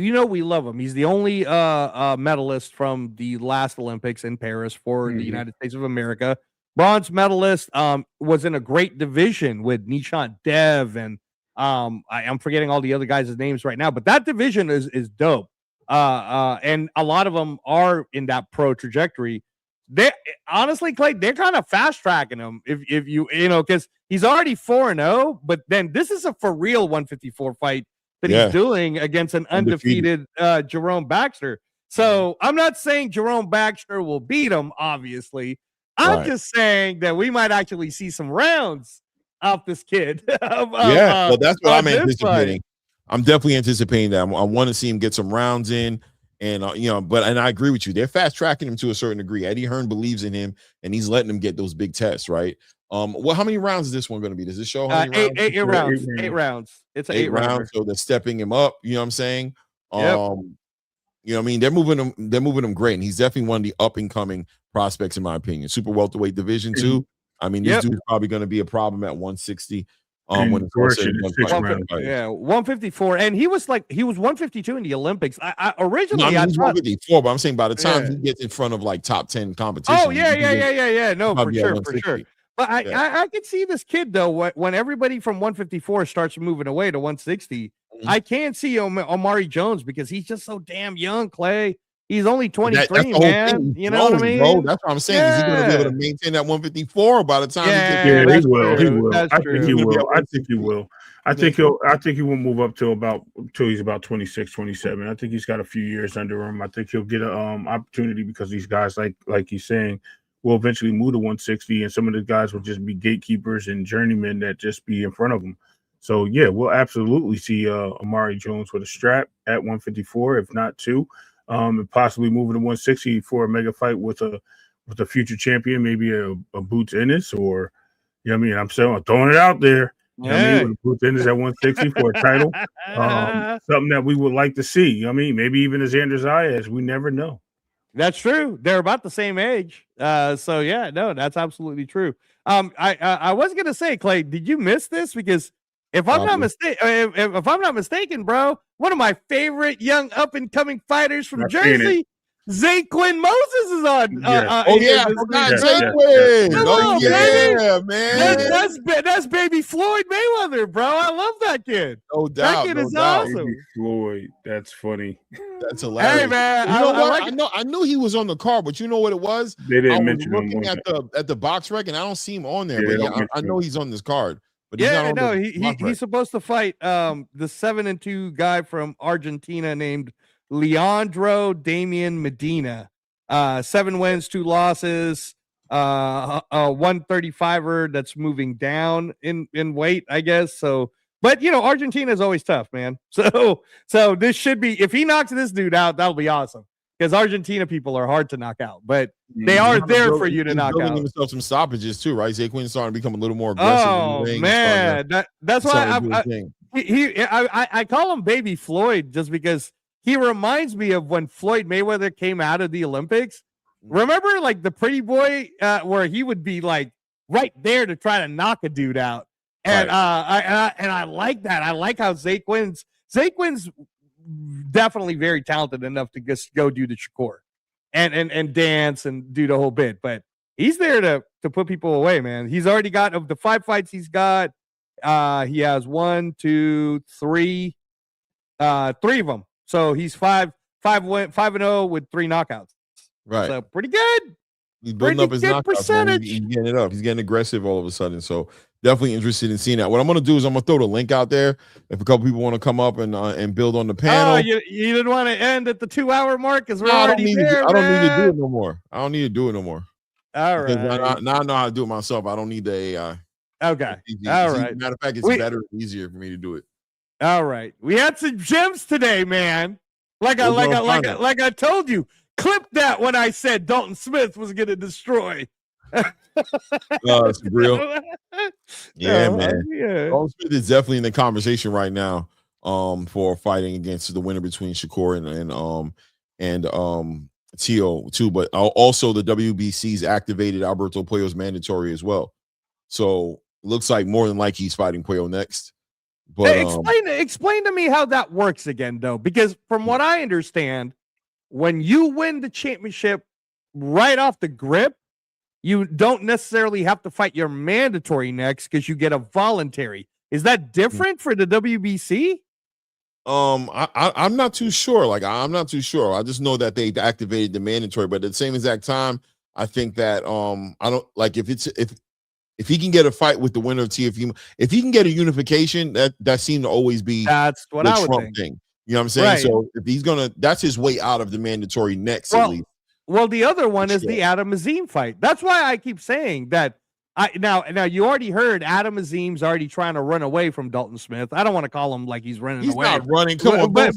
love him. He's the only medalist from the last Olympics in Paris for the United States of America. Bronze medalist, was in a great division with Nishant Dev, and I'm forgetting all the other guys' names right now, but that division is dope. And a lot of them are in that pro trajectory. They honestly, Clay, they're kind of fast tracking him if you know, because he's already 4-0, but then this is a for real 154 fight that he's doing against an undefeated Jerome Baxter. So I'm not saying Jerome Baxter will beat him, obviously. I'm just saying that we might actually see some rounds off this kid. Well, that's what I'm anticipating. I'm definitely anticipating that. I want to see him get some rounds in, and and I agree with you. They're fast tracking him to a certain degree. Eddie Hearn believes in him, and he's letting him get those big tests, right? Well, how many rounds is this one going to be? Does this show how many rounds? Eight rounds. 8 rounds. It's an 8 rounds. So they're stepping him up. You know what I'm saying? Yep. You know what I mean? They're moving him. They're moving him great, and he's definitely one of the up and coming prospects in my opinion. Super welterweight division too. I mean, this dude's probably going to be a problem at 160. When it's all said and done, 154, and he was 152 in the Olympics. I originally I thought 154, but I'm saying by the time he gets in front of like top 10 competition. Oh yeah. No, for sure. But I could see this kid though when everybody from 154 starts moving away to 160. I can't see Omari Jones because he's just so damn young, Clay. He's only 23, man. You know what I mean? Bro. That's what I'm saying. Is he going to be able to maintain that 154 by the time he gets he will. He will. I think he will. I think he will. I think he will move up till he's about 26, 27. I think he's got a few years under him. I think he'll get an opportunity because these guys, like he's saying, will eventually move to 160, and some of the guys will just be gatekeepers and journeymen that just be in front of him. So yeah, we'll absolutely see Omari Jones with a strap at 154, if not 2. And possibly moving to 160 for a mega fight with a future champion, maybe a Boots Ennis, or I'm throwing it out there. You know what I mean? With Boots Ennis at 160 for a title. Something that we would like to see. Maybe even as Xander Zayas, we never know. That's true. They're about the same age. So yeah, no, that's absolutely true. I was gonna say, Clay, did you miss this? Because if I'm not mistaken, bro, one of my favorite young up and coming fighters from Jersey, Zaquin Moses is on. Zaquin. Man. That's baby Floyd Mayweather, bro. I love that kid. No doubt. That kid is awesome. Baby Floyd, that's funny. That's hilarious. Hey man, you know what? I knew he was on the card, but you know what it was? They didn't mention him. Looking at the box rec, and I don't see him on there. But I know he's on this card. But he's supposed to fight the 7-2 guy from Argentina named Leandro Damian Medina. 7 wins, 2 losses, 135er that's moving down in weight, I guess. So, but Argentina is always tough, man. So this should be, if he knocks this dude out, that'll be awesome. Because Argentina people are hard to knock out, but they are there for you to knock out. Himself some stoppages too, right? Zaquin's starting to become a little more aggressive. Oh man, that's why I call him Baby Floyd, just because he reminds me of when Floyd Mayweather came out of the Olympics. Remember, like the pretty boy, where he would be like right there to try to knock a dude out, and I like that. I like how Zaquin's definitely very talented enough to just go do the Shakur and dance and do the whole bit, but he's there to put people away, man. He's already got, of the 5 fights he's got, he has 1, 2, 3 of them. So he's 5-0 with 3 knockouts. Right. So pretty good. He's building up his knockouts percentage. He's getting it up. He's getting aggressive all of a sudden. So definitely interested in seeing that. What I'm going to do is I'm going to throw the link out there. If a couple people want to come up and build on the panel. Oh, you didn't want to end at the 2-hour mark because we're already there. I don't need to do it no more. All right. Now I know how to do it myself. I don't need the AI. Okay. All right. Matter of fact, it's better and easier for me to do it. All right. We had some gems today, man. Like I told you. Clip that when I said Dalton Smith was going to destroy. It's real. Yeah, man. Yeah. Dalton Smith is definitely in the conversation right now for fighting against the winner between Shakur and Teo too. But also the WBC's activated Alberto Puello's mandatory as well. So looks like more than he's fighting Puello next. But explain to me how that works again, though, because from what I understand, when you win the championship right off the grip, you don't necessarily have to fight your mandatory next because you get a voluntary. Is that different for the WBC? I'm not too sure. I'm not too sure. I just know that they activated the mandatory, but at the same exact time, I think that I don't if he can get a fight with the winner of TEOFIMO, if he can get a unification, that seemed to always be that's what I would Trump think. Thing. You know what I'm saying? Right. So if he's that's his way out of the mandatory next, at least. Well, the other one is the Adam Azim fight. That's why I keep saying that Now you already heard Adam Azim's already trying to run away from Dalton Smith. I don't want to call him like he's running away. He's not running. Come on, but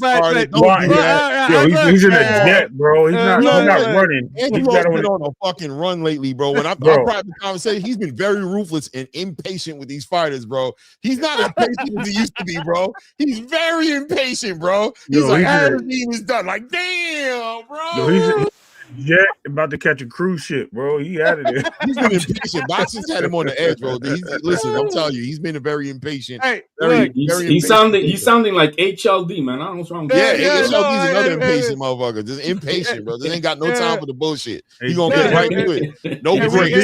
he's in a jet, bro. He's not running. Andrew's been on a fucking run lately, bro. When I'm private conversation, he's been very ruthless and impatient with these fighters, bro. He's not as patient as he used to be, bro. He's very impatient, bro. He's like, Adam Azim is done. Like, damn, bro. He's about to catch a cruise ship, bro. He out of there. He's been impatient. Boxing's had him on the edge, bro. Listen, I'm telling you, he's been a very impatient. Hey, he's sounding like HLD, man. I don't know what's wrong with HLD's another impatient motherfucker. Just impatient, bro. Just ain't got no time for the bullshit. He gonna get right to it. No grace.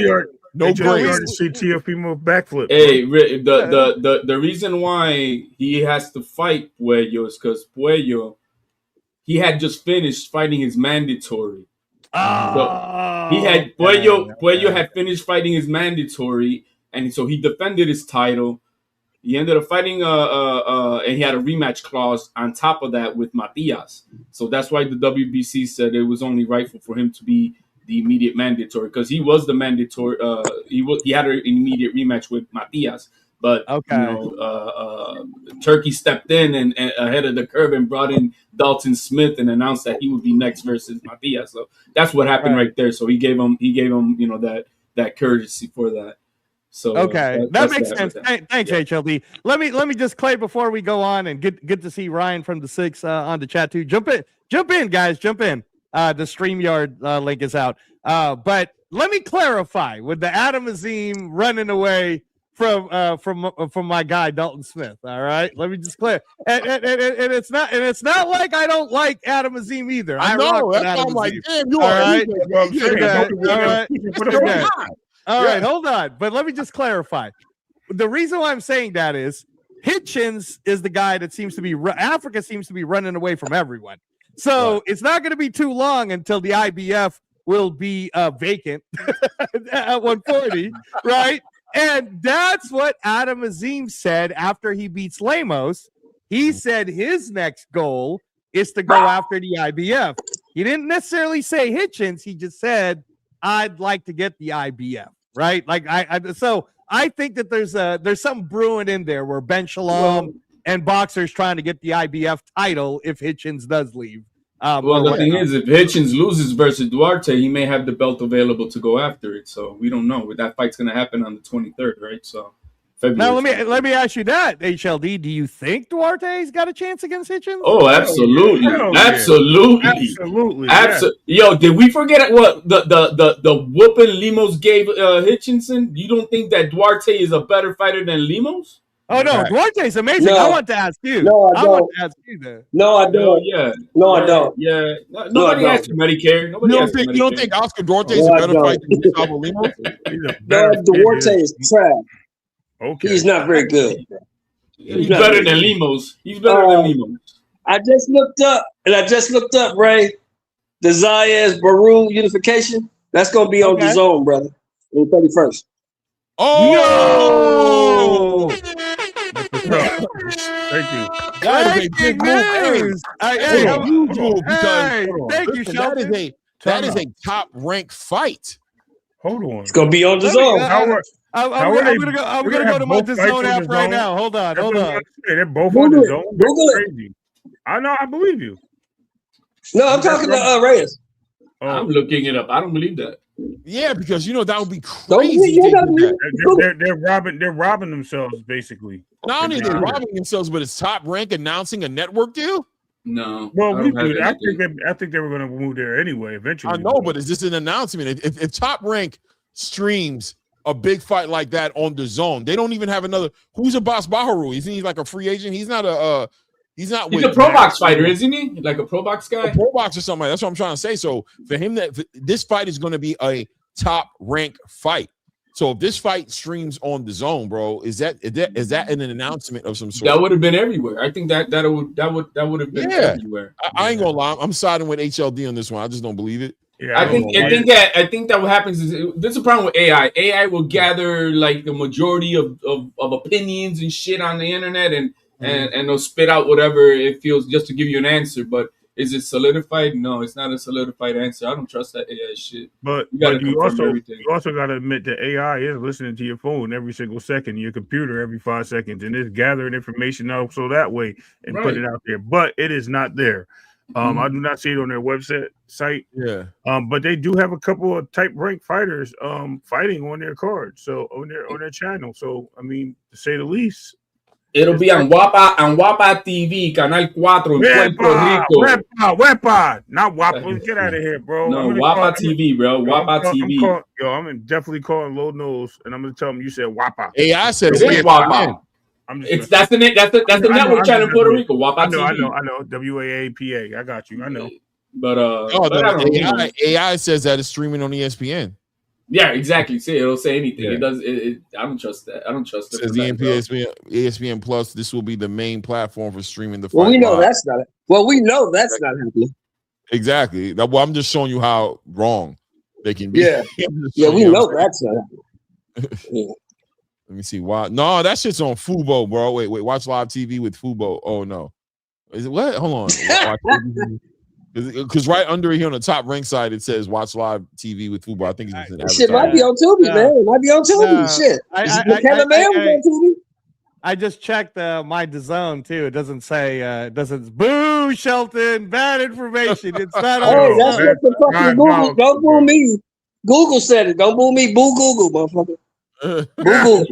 No grace. To see TEOFIMO backflip. Hey, the reason why he has to fight Puello is because Puello, he had just finished fighting his mandatory. So he had Puello had finished fighting his mandatory, and so he defended his title. He ended up fighting and he had a rematch clause on top of that with Matias. So that's why the WBC said it was only rightful for him to be the immediate mandatory, because he was the mandatory. He had an immediate rematch with Matias. But Turkey stepped in and ahead of the curve and brought in Dalton Smith and announced that he would be next versus Matias. So that's what happened right there. So he gave him that courtesy for that. So that makes sense. Thanks, HLD. Let me just Clay before we go on, and good to see Ryan from the 6 on the chat too. Jump in, guys. Jump in. The StreamYard link is out. But let me clarify with the Adam Azim running away from my guy Dalton Smith. All right, let me just clear. And it's not like I don't like Adam Azim either. I know. That's why I'm like, damn, you all right? All right, hold on. But let me just clarify. The reason why I'm saying that is Hitchens is the guy that Africa seems to be running away from everyone. So it's not going to be too long until the IBF will be vacant at 140, right? And that's what Adam Azim said after he beats Lemos. He said his next goal is to go after the IBF. He didn't necessarily say Hitchens. He just said, I'd like to get the IBF, right? Like so I think that there's something brewing in there where Ben Shalom and boxers trying to get the IBF title if Hitchens does leave. The thing is, if Hitchens loses versus Duarte, he may have the belt available to go after it. So we don't know. That fight's going to happen on the 23rd, right? So February. Now let me ask you that, HLD. Do you think Duarte's got a chance against Hitchens? Oh, absolutely, absolutely. Yo, did we forget what the whooping Lemos gave Hitchinson? You don't think that Duarte is a better fighter than Lemos? Oh no, Duarte's amazing. No, I want to ask you. No, I don't. Want to ask you that. No, I don't. I don't. Yeah. Nobody asked for Medicare. You don't think Oscar Duarte is a better fighter than Gustavo Lemos? No, Duarte is trash. Okay. He's not very good. He's better than Lemos. He's better than Lemos. I just looked up, Ray, the Zayas Baru unification. That's gonna be on the zone, brother. On the 31st. Oh! Thank you. That is a big move. Huge move because thank you, Sheldon. That is a top-ranked fight. Hold on. It's gonna be on the zone. I'm gonna go to my DAZN app right now. Hold on. They're both on the zone. That's crazy. I know. I believe you. No, I'm talking to Reyes. I'm looking it up. I don't believe that. Yeah, because that would be crazy. They're robbing themselves basically. Not only are they robbing themselves, but it's Top Rank announcing a network deal. No. Well, I think they were going to move there anyway. Eventually, I know, but is this an announcement? If Top Rank streams a big fight like that on the zone, they don't even have another. Who's Abbas Baharu? Isn't he like a free agent? He's not a. He's a pro box fighter, isn't he? Like a pro box guy? A pro box or something like that. That's what I'm trying to say. So for him, this fight is going to be a top rank fight. So if this fight streams on the zone, bro, is that an announcement of some sort? That would have been everywhere. I think that would have been everywhere. I ain't gonna lie. I'm siding with HLD on this one. I just don't believe it. Yeah, I think that what happens is there's a problem with AI. AI will gather like the majority of opinions and shit on the internet and they'll spit out whatever it feels just to give you an answer. But Is it solidified? No, it's not a solidified answer. I don't trust that AI shit. But you gotta you confirm everything. also got to admit that AI is listening to your phone every single second, your computer every 5 seconds, and it's gathering information out so that way and put it out there. But it is not there. I do not see it on their website site. Yeah. But they do have a couple of type rank fighters fighting on their card, so on their channel. So I mean, to say the least. It'll be on Guapa TV, Canal 4 in Puerto Rico. Wepa. Not Guapa. Get out of here, bro. No, Guapa TV, bro. Guapa TV. I'm definitely calling Low Nose, and I'm gonna tell him you said Guapa. AI says Guapa. That's the network channel in Puerto Rico. Guapa TV. I know. WAAPA. I got you. I know. But AI says that it's streaming on ESPN. Yeah, exactly. See, it'll say anything. Yeah. It does. I don't trust that. I don't trust it. Says the ESPN Plus. This will be the main platform for streaming the fight. Well, we know that's not it. Well, we know that's not happening. Exactly. Well, I'm just showing you how wrong they can be. Yeah, we know that's not happening. Yeah. Let me see. Why? No, that shit's on Fubo, bro. Wait. Watch live TV with Fubo. Oh no, is it what? Hold on. Because right under here on the top rank side, it says watch live TV with Fubo. I think it's shit might be on Tubi, man. It might be on Tubi. Shit. On Tubi. I just checked my DAZN too. It doesn't say it doesn't boo Shelton, bad information. It's not on that's what the fucking Google. Don't boo me. Google said it. Don't boo me. Boo Google, motherfucker. Boo Google.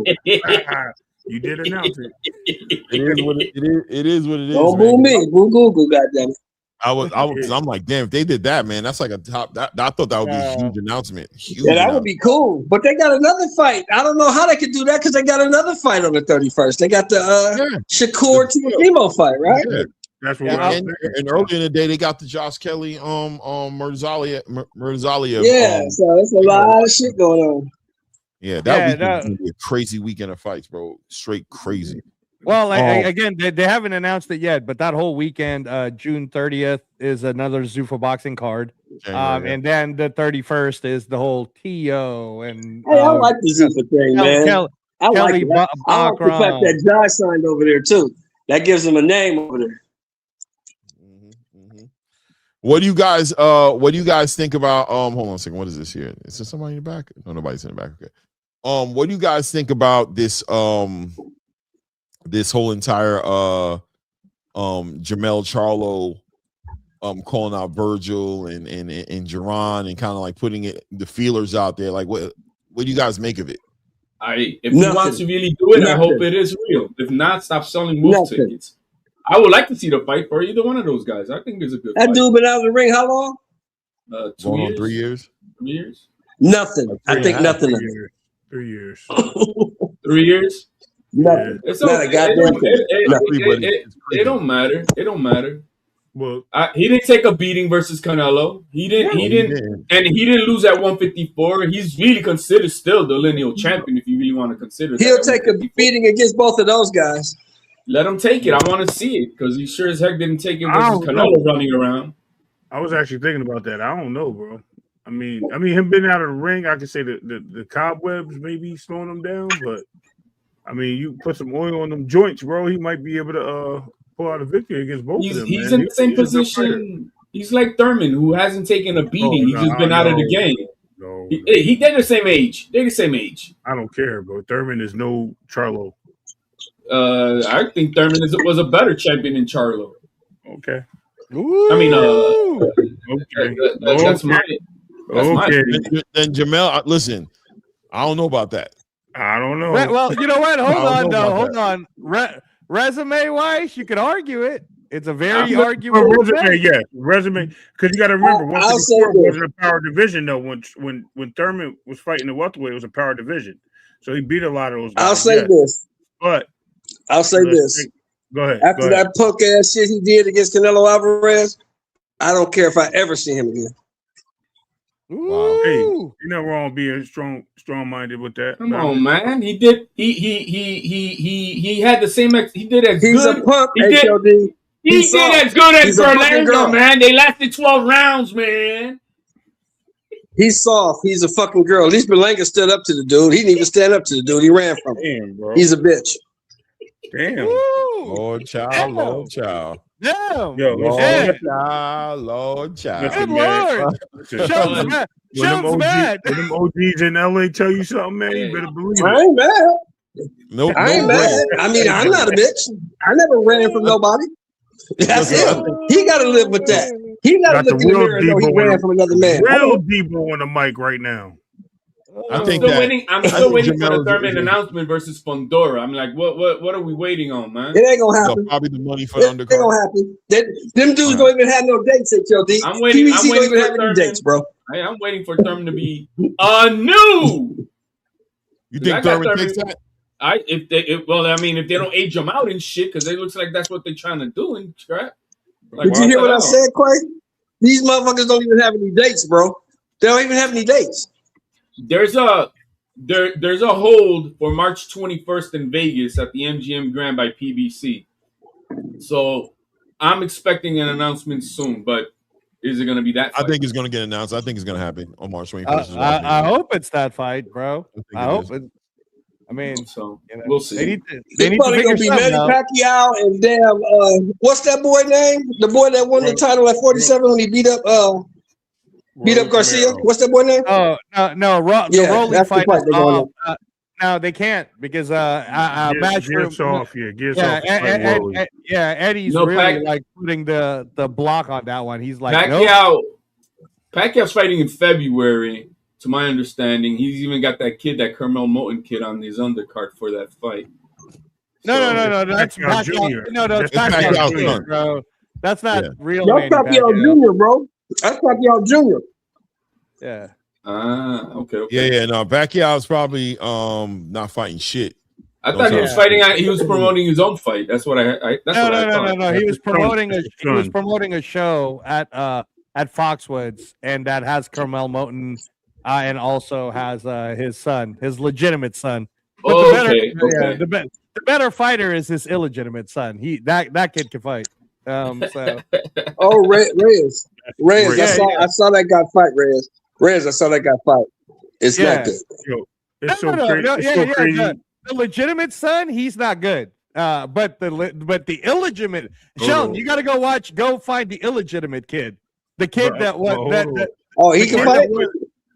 You did announce it. It is what it is. Don't boo me. Boo Google, goddammit. I'm like, damn, if they did that, man, that's like a top. I thought that would be a huge announcement. Would be cool. But they got another fight. I don't know how they could do that because they got another fight on the 31st. They got the Shakur TEOFIMO fight, right? Yeah. That's what. And earlier in the day, they got the Josh Kelly, Muratalla. Yeah, so it's a lot of shit going on. Yeah, that would be a crazy weekend of fights, bro. Straight crazy. Well, again, they haven't announced it yet, but that whole weekend, June 30th, is another Zuffa boxing card. And then the 31st is the whole TO. And I like the Zuffa thing, man. I like the fact that Josh signed over there, too. That gives him a name over there. What do you guys think about hold on a second, what is this here? Is there somebody in the back? No, nobody's in the back. Okay. What do you guys think about this this whole entire Jermell Charlo calling out Virgil and Jerron and kind of like putting the feelers out there? Like what do you guys make of it? If he wants to really do it, I hope it is real. If not, stop selling move tickets. I would like to see the fight for either one of those guys. I think it's a good fight. That dude been out of the ring how long? 2 years. 3 years. 3 years. Nothing. I think nothing. 3 years. 3 years. Nothing. It's not a goddamn thing. It don't matter. It don't matter. Well, he didn't take a beating versus Canelo. He didn't, and he didn't lose at 154. He's really considered still the lineal champion. If you really want to consider, he'll take a beating against both of those guys. Let him take it. I want to see it because he sure as heck didn't take it versus Canelo running around. I was actually thinking about that. I don't know, bro. I mean, him being out of the ring, I could say the cobwebs maybe slowing him down, but I mean, you put some oil on them joints, bro. He might be able to pull out a victory against both of them. He's in the same position. He's like Thurman, who hasn't taken a beating. He's just been out of the game. No, they're the same age. They're the same age. I don't care, bro. Thurman is no Charlo. I think Thurman was a better champion than Charlo. Okay. Ooh. I mean, okay. That's my opinion. Then Jermell, listen, I don't know about that. I don't know. Well, you know what? Hold on. Resume wise, you could argue it. It's a very arguable resume. Yes, resume. Because you got to remember, 154 wasn't a power division though. When Thurman was fighting the welterweight, it was a power division. So he beat a lot of those guys. I'll say this. But I'll say this. Go ahead. After that punk ass shit he did against Canelo Alvarez, I don't care if I ever see him again. Wow. Hey, you're not wrong being strong-minded with that. Come on, man. He did. He had the same. He did as He's good. A punk. He did as good as Berlanga, man. They lasted 12 rounds, man. He's soft. He's a fucking girl. At least Berlanga stood up to the dude. He didn't even stand up to the dude. He ran from him. Damn, bro. He's a bitch. Damn. Lord child. Damn. Yo, Lord shit. child, Lord child. Good Listen, man. Lord. Listen, Shows bad. Shows bad. when them OGs in LA tell you something, man, you better believe I it. ain't mad. Nope, I ain't mad. I mean, I'm not a bitch. I never ran from nobody. That's Listen, it. He got to live with that. He got to Got look in the mirror and know he ran from another man. Real Debo on the mic right now. I think I'm still waiting for the Jamel Thurman is- announcement versus Fondora. I'm like, what are we waiting on, man? It ain't gonna happen. probably the money for the It ain't undercard. gonna happen. Them dudes don't even have no dates at your D. I'm waiting. PBC don't even have any dates, bro. I'm waiting for Thurman to be new. You I think got Thurman takes that? if they don't age them out and shit, because it looks like that's what they're trying to do and crap. Like, Did you hear what I said, Quay? These motherfuckers don't even have any dates, bro. They don't even have any dates. There's a hold for March 21st in Vegas at the MGM Grand by PBC. So I'm expecting an announcement soon, but is it going to be that fight? I think it's going to get announced. I think it's going to happen on March 21st. I hope it's that fight, bro. I hope is. it. I mean, so you know, we'll see. They probably gonna be Manny Pacquiao and damn. What's that boy name? The boy that won the title at 47 when he beat up Garcia. What's that boy name? Oh no, the Rolly fight. No, they can't because Matchroom. Eddie's really like putting the block on that one. He's like, Pacquiao's fighting in February. To my understanding, he's even got that Carmel Moten kid on his undercard for that fight. No, that's Pacquiao. No, that's Pacquiao Jr., bro. That's not real. That's Pacquiao Jr., bro. That's Pacquiao Jr. Yeah. Okay. Yeah. No, Pacquiao's probably not fighting shit. I thought he was fighting. He was promoting his own fight. That's what I. No. He was promoting a show at Foxwoods, and that has Carmel Moten. And also has his son, his legitimate son. But the better fighter is his illegitimate son. That kid can fight. So. Oh, Reyes. I saw that guy fight. Reyes, I saw that guy fight. It's not good. It's so crazy. The legitimate son, he's not good. But the illegitimate, Sheldon, you got to go find the illegitimate kid. The kid he can fight.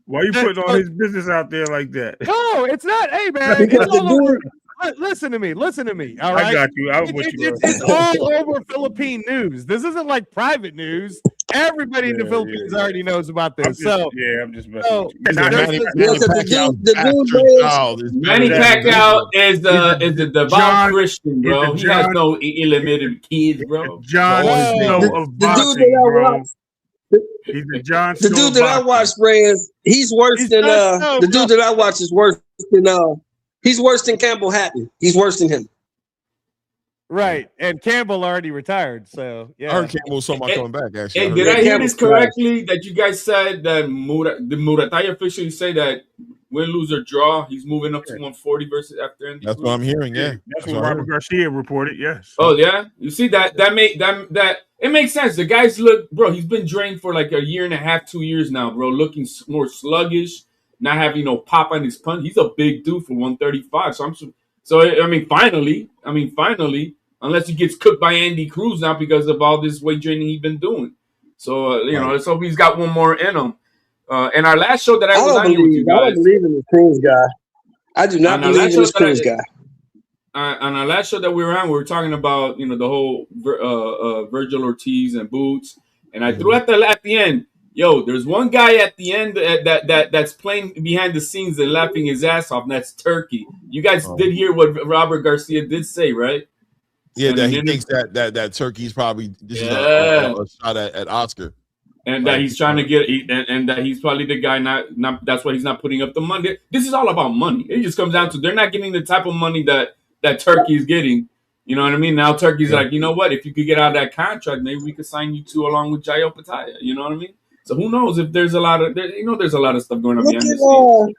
Why are you putting all his business out there like that? No, it's not. Hey, man. It's all over. Listen to me. All right. I got you. It's all over Philippine news. This isn't like private news. Everybody in the Philippines already knows about this. I'm just messing with you. Manny Pacquiao is the devout Christian, bro. He has no illegitimate kids, bro. John Snow of boxing, bro. He's the John Snow. The dude that I watched, Reyes, he's worse than the dude that I watch is worse than he's worse than Campbell Hatton. He's worse than him. Right, and Campbell already retired, so yeah. I heard Campbell was talking about coming back. Actually, and did I hear this correctly? That you guys said that the Muratalla officially say that win, lose or draw, he's moving up to 140 versus after. That's what I'm hearing. Yeah, that's what Robert Garcia reported. Yes. Oh yeah, you see that it makes sense. The guys look, bro. He's been drained for like a year and a half, 2 years now, bro. Looking more sluggish, not having no pop on his punch. He's a big dude for 135. Finally, unless he gets cooked by Andy Cruz now because of all this weight training he's been doing. So let's hope he's got one more in him. And our last show that I was on here with you guys, I don't believe in this Cruz guy. I do not believe in this Cruz guy. On our last show that we were on, we were talking about the whole Virgil Ortiz and Boots, and I threw at the end. Yo, there's one guy at the end that's playing behind the scenes and laughing his ass off, and that's Turkey. You guys did hear what Robert Garcia did say, right? Yeah, that he thinks that Turkey's probably a shot at Oscar. And that he's trying to get, and that he's probably the guy. Not that's why he's not putting up the money. This is all about money. It just comes down to they're not getting the type of money that Turkey is getting. You know what I mean? Now Turkey's like, you know what? If you could get out of that contract, maybe we could sign you two along with Jayo Pataya. You know what I mean? So who knows if there's a lot of there's a lot of stuff going on behind the scenes.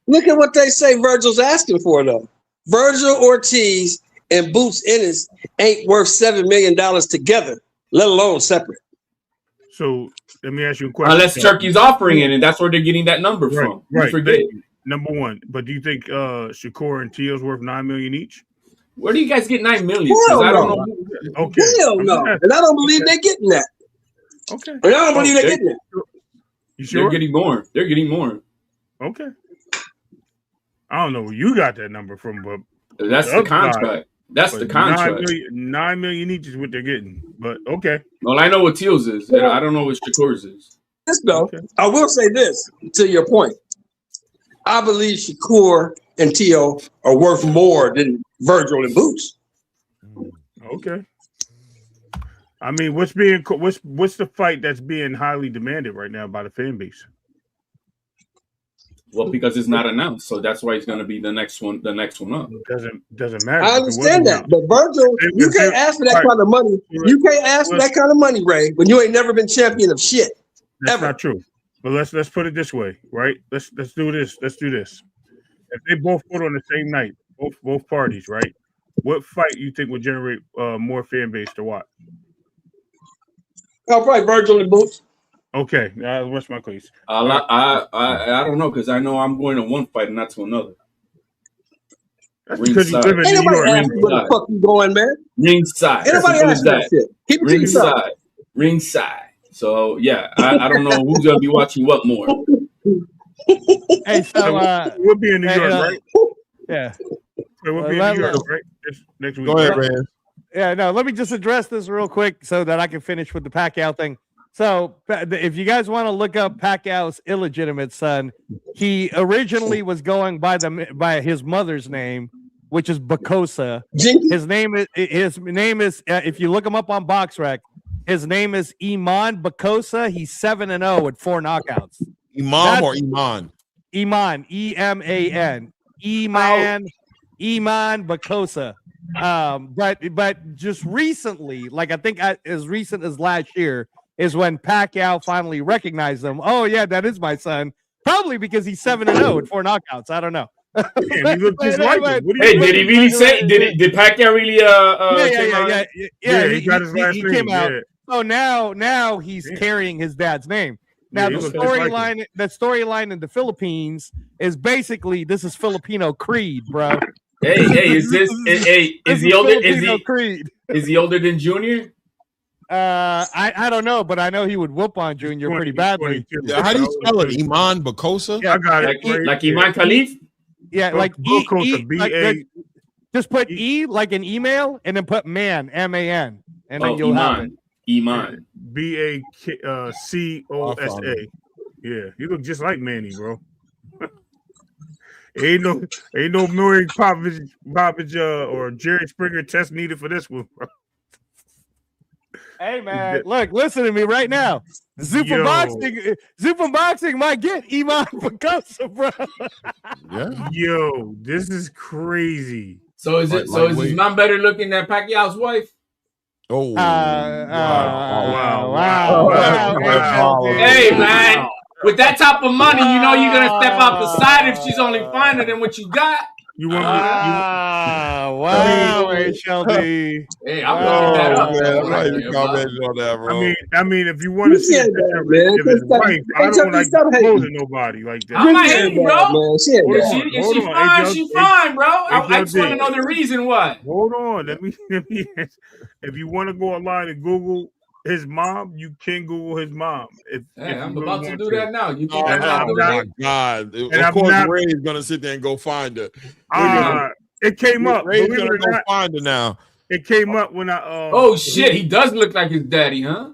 Look at what they say Virgil's asking for though. Virgil Ortiz and Boots Ennis ain't worth $7 million together, let alone separate. So let me ask you a question. Unless Turkey's offering it, and that's where they're getting that number from. Right. Forget. Number one, but do you think Shakur and Teo's worth $9 million each? Where do you guys get 9 million? Hell I don't no. know. Okay. Hell no. And I don't believe they're getting that. Okay. And I don't believe they're getting that. You sure? They're getting more. They're getting more. Okay. I don't know where you got that number from, but that's the contract. That's the contract. 9 million each is what they're getting. But okay. Well, I know what Teal's is. And I don't know what Shakur's is. This though, I will say this to your point. I believe Shakur and Teo are worth more than Virgil and Boots. Okay. I mean, what's the fight that's being highly demanded right now by the fan base? Well, because it's not announced, so that's why he's going to be the next one up. Doesn't matter. I understand that, but Virgil, you can't ask for that kind of money. You can't ask for that kind of money, Ray, when you ain't never been champion of shit. That's not true. But let's put it this way, right? Let's do this. Let's do this. If they both fought on the same night, both parties, right? What fight you think would generate more fan base to watch? I'll probably Virgil and Boots. Okay, what's my case? I don't know because I know I'm going to one fight and not to another. That's because you live in New York. Where the fuck you going, man? Ringside. Anybody ask that shit? Keep it to yourself. Ringside. So yeah, I don't know who's gonna be watching what more. Hey, so we'll be in New York, right? Yeah. We'll be in New York, right? Next week. Go ahead, man. Yeah, no, let me just address this real quick so that I can finish with the Pacquiao thing. So if you guys want to look up Pacquiao's illegitimate son, he originally was going by his mother's name, which is Bacosa. His name is if you look him up on BoxRec, his name is Iman Bacosa. He's 7-0 with 4 knockouts. Iman or Iman? Iman, E-M-A-N. Iman Bacosa. But just recently, like I think as recent as last year, is when Pacquiao finally recognized him. Oh yeah, that is my son. Probably because he's 7-0 with 4 knockouts. I don't know. He looked just like him. Hey, did he really say? Did Pacquiao really? Yeah. He got his last name. Came out. So now he's carrying his dad's name. Now the storyline in the Philippines is basically this is Filipino Creed, bro. Hey, is he older? Is he older than Junior? I don't know, but I know he would whoop on Junior pretty badly. How do you spell it? Iman Bacosa? Yeah, I got it. Like Iman Khalif? Yeah, like Bacosa, B-A. Just put E like an email and then put man, M-A-N. And then you'll have it. Iman. B-A-C-O-S-A. Yeah, you look just like Manny, bro. Ain't no Murray Popovich or Jerry Springer test needed for this one, bro. Hey man, look, listen to me right now. Super boxing might get Iman Bacosa, bro. Yeah. Yo, this is crazy. So is his mom better looking than Pacquiao's wife? Oh, wow. Hey man, with that type of money, you know you're gonna step out the side if she's only finer than what you got. You want wow, HLD. Hey, I'm looking that up. Man, I'm not even commenting on that, bro. I mean, if you want to see his wife, I don't like exposing nobody like that. I'm not hating, bro. Is she fine? She fine, bro. I just want to know the reason why. Hold on. Let me. If you want to go online and Google his mom, you can Google his mom. If I'm about to do that now. You think oh my God! Of course, Ray's gonna sit there and go find her. It came up. Ray's gonna go find her now. It came up when I. Oh shit! He does look like his daddy, huh?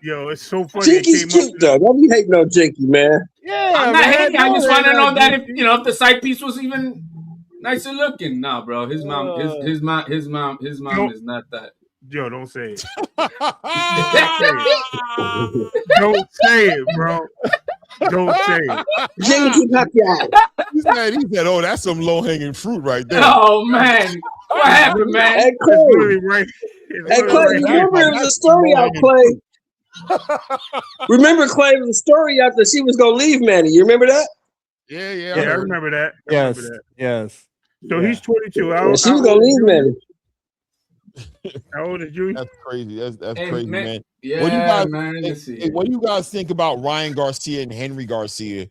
Yo, it's so funny. Jinky's cute though. Don't be hating on Jinky, man. Yeah, I'm not hating. I just want to know that if the side piece was even nicer looking. Nah, bro. His mom is not that. Yo, don't say it. Don't say it, bro. Don't say it. Jinky Pacquiao. He said, "Oh, that's some low-hanging fruit right there." Oh man, what happened, man? Hey, Clay. Remember it was a story out, Clay. Remember, Clay, it was a story out that she was gonna leave Manny. You remember that? Yeah, I remember that. Yes. So he's 22. She was gonna leave Manny. How old is you? That's crazy. That's crazy, man. Yeah, what do you guys think about Ryan Garcia and Henry Garcia?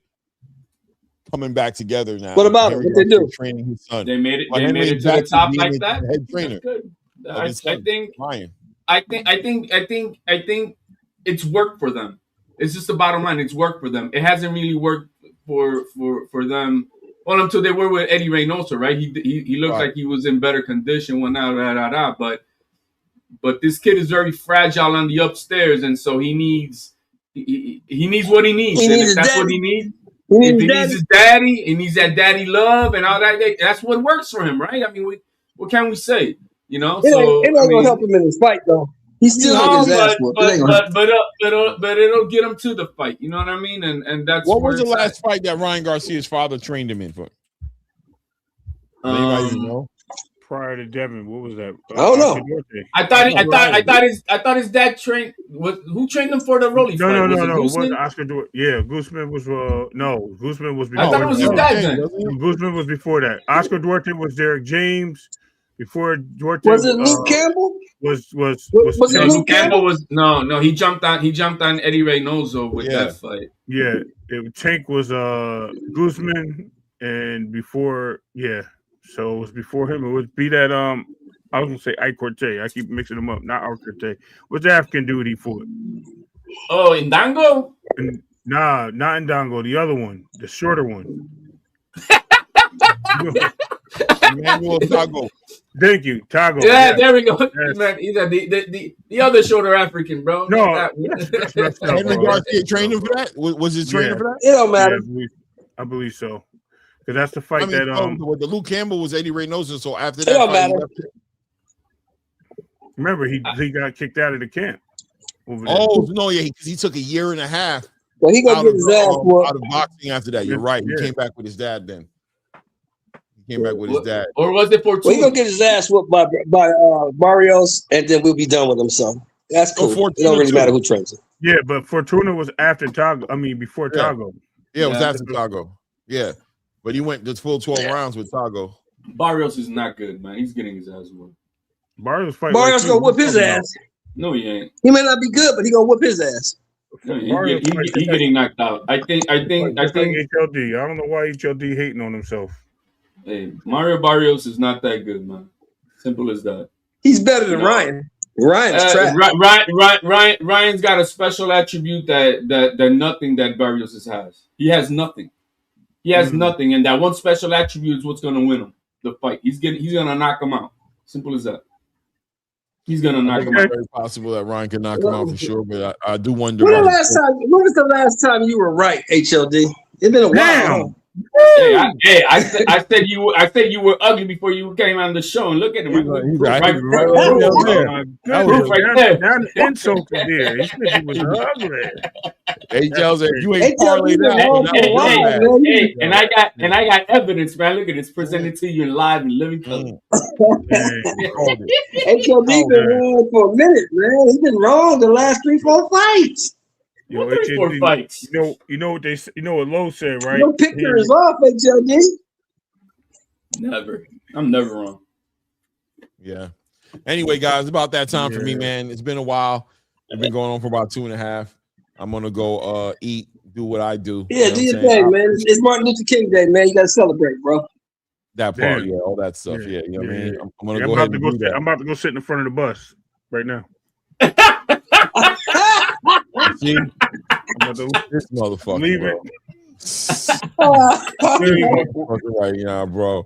coming back together now. What about it? What they do? Training his son. They made it. Like They made Henry it to the Jackson top being like the that. head trainer. That's good. of I his son, Ryan. I think it's worked for them. It's just the bottom line. It's worked for them. It hasn't really worked for them. Well, until they were with Eddie Reynoso, right? He looked like he was in better condition. But this kid is very fragile on the upstairs, and so he needs what he needs. And if that's what he needs, if he needs his daddy, he needs that daddy love and all that. That's what works for him, right? I mean, what can we say? You know, it ain't gonna help him in his fight though. He's still gonna get his ass whooped. But it'll get him to the fight. You know what I mean? And that's what was the last fight that Ryan Garcia's father trained him in for? Anybody even know? Prior to Devin, what was that? I don't know. I thought his dad trained. Who trained him for the Rolly fight? No. What Oscar Duarte? Yeah, Guzman was Guzman was before. I thought it was his dad then. Guzman was before that. Oscar Duarte was Derek James. Before Duarte was it Luke Campbell? Was Luke Campbell was no. He jumped on Eddie Reynoso with that fight. Yeah, Tank was Guzman, and before so it was before him. It would be that I was gonna say Ike Corte. I keep mixing them up. Not Ike Corte. What's the African dude he fought? Oh, Ndango? Nah, not Ndango. The other one, the shorter one. Emmanuel Tago. Thank you, Tago. Yeah, there we go. Man, he's the other shorter African, bro. No, Henry Garcia trained him for that. Was his trainer for that? It don't matter. Yeah, I believe so. Because that's the fight the Luke Campbell was Eddie Reynoso. So after that, it don't matter. Remember, he got kicked out of the camp. Because he took a year and a half. Well, he gonna get his ass out of boxing after that. You're right. He came back with his dad then. Came back with his dad. Or was it for Well, he gonna get his ass whooped by Barrios, and then we'll be done with him. So that's cool. It don't really matter who trains him. Yeah, but Fortuna was after Tago. I mean, before Tago. Yeah, it was after Tago. Yeah, but he went the full 12 rounds with Tago. Barrios is not good, man. He's getting his ass whooped. Barrios gonna whoop his ass. No, he ain't. He may not be good, but he gonna whoop his ass. No, he getting knocked out. I think HLD. I don't know why HLD hating on himself. Hey, Mario Barrios is not that good, man. Simple as that. He's better than Ryan. Ryan's trash. Ryan's got a special attribute that nothing that Barrios has. He has nothing. He has nothing, and that one special attribute is what's going to win him the fight. He's gonna knock him out. Simple as that. He's gonna knock him out. It's very possible that Ryan can knock him out for sure, but I do wonder. When was the last time you were right, HLD? It's been a while. I said you were ugly before you came on the show, and look at him. That insult is there. He said he was ugly. He tells it you ain't parlayed out. Hey, and I got evidence, man. Look at this, presented to you in live and living color. HLD been wrong for a minute, man. He's been wrong the last 3-4 fights. Yo, 3-4 fights. You know what Lowe said, right? Your picture is off, HLD. Never. I'm never wrong. Yeah. Anyway, guys, it's about that time for me, man. It's been a while. It's been going on for about 2.5. I'm gonna go eat, do what I do. Yeah, do your thing, man. It's Martin Luther King Day, man. You gotta celebrate, bro. That part, all that stuff. Yeah, you know what I mean? I'm gonna go ahead and do that. I'm about to go sit in the front of the bus right now. See? This motherfucker. Leave it. Right now, bro.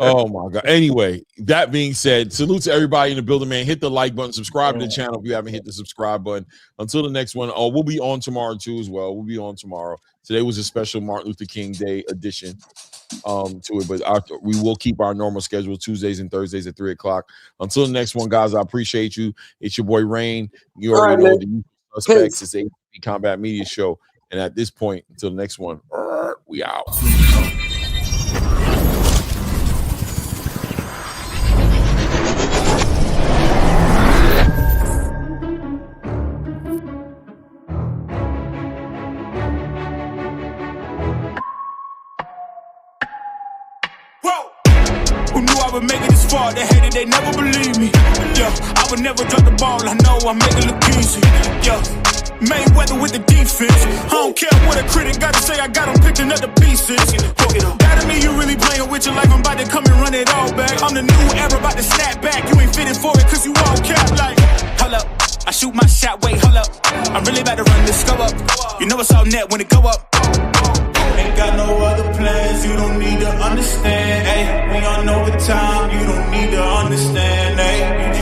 Oh my God. Anyway, that being said, salute to everybody in the building, man. Hit the like button, subscribe to the channel if you haven't hit the subscribe button. Until the next one. We'll be on tomorrow too as well. We'll be on tomorrow. Today was a special Martin Luther King Day edition to it, but we will keep our normal schedule Tuesdays and Thursdays at 3 o'clock. Until the next one, guys, I appreciate you. It's your boy Rain. You already know the suspects. It's a Combat Media Show. And at this point, until the next one, we out. Who knew I would make it this far? They hated, they never believed me. Yeah, I would never drop the ball. I know I make it look easy. Yeah, Mayweather with the defense. I don't care what a critic got to say. I got him picked lifting up the pieces. That me, you really playing with your life. I'm about to come and run it all back. I'm the new era, about to snap back. You ain't fitting for it, cause you all cap like. Hold up, I shoot my shot, wait, hold up. I'm really about to run this go up. You know it's all net when it go up. Ain't got no other plans, you don't need to understand, ayy. We on overtime, you don't need to understand, ayy. You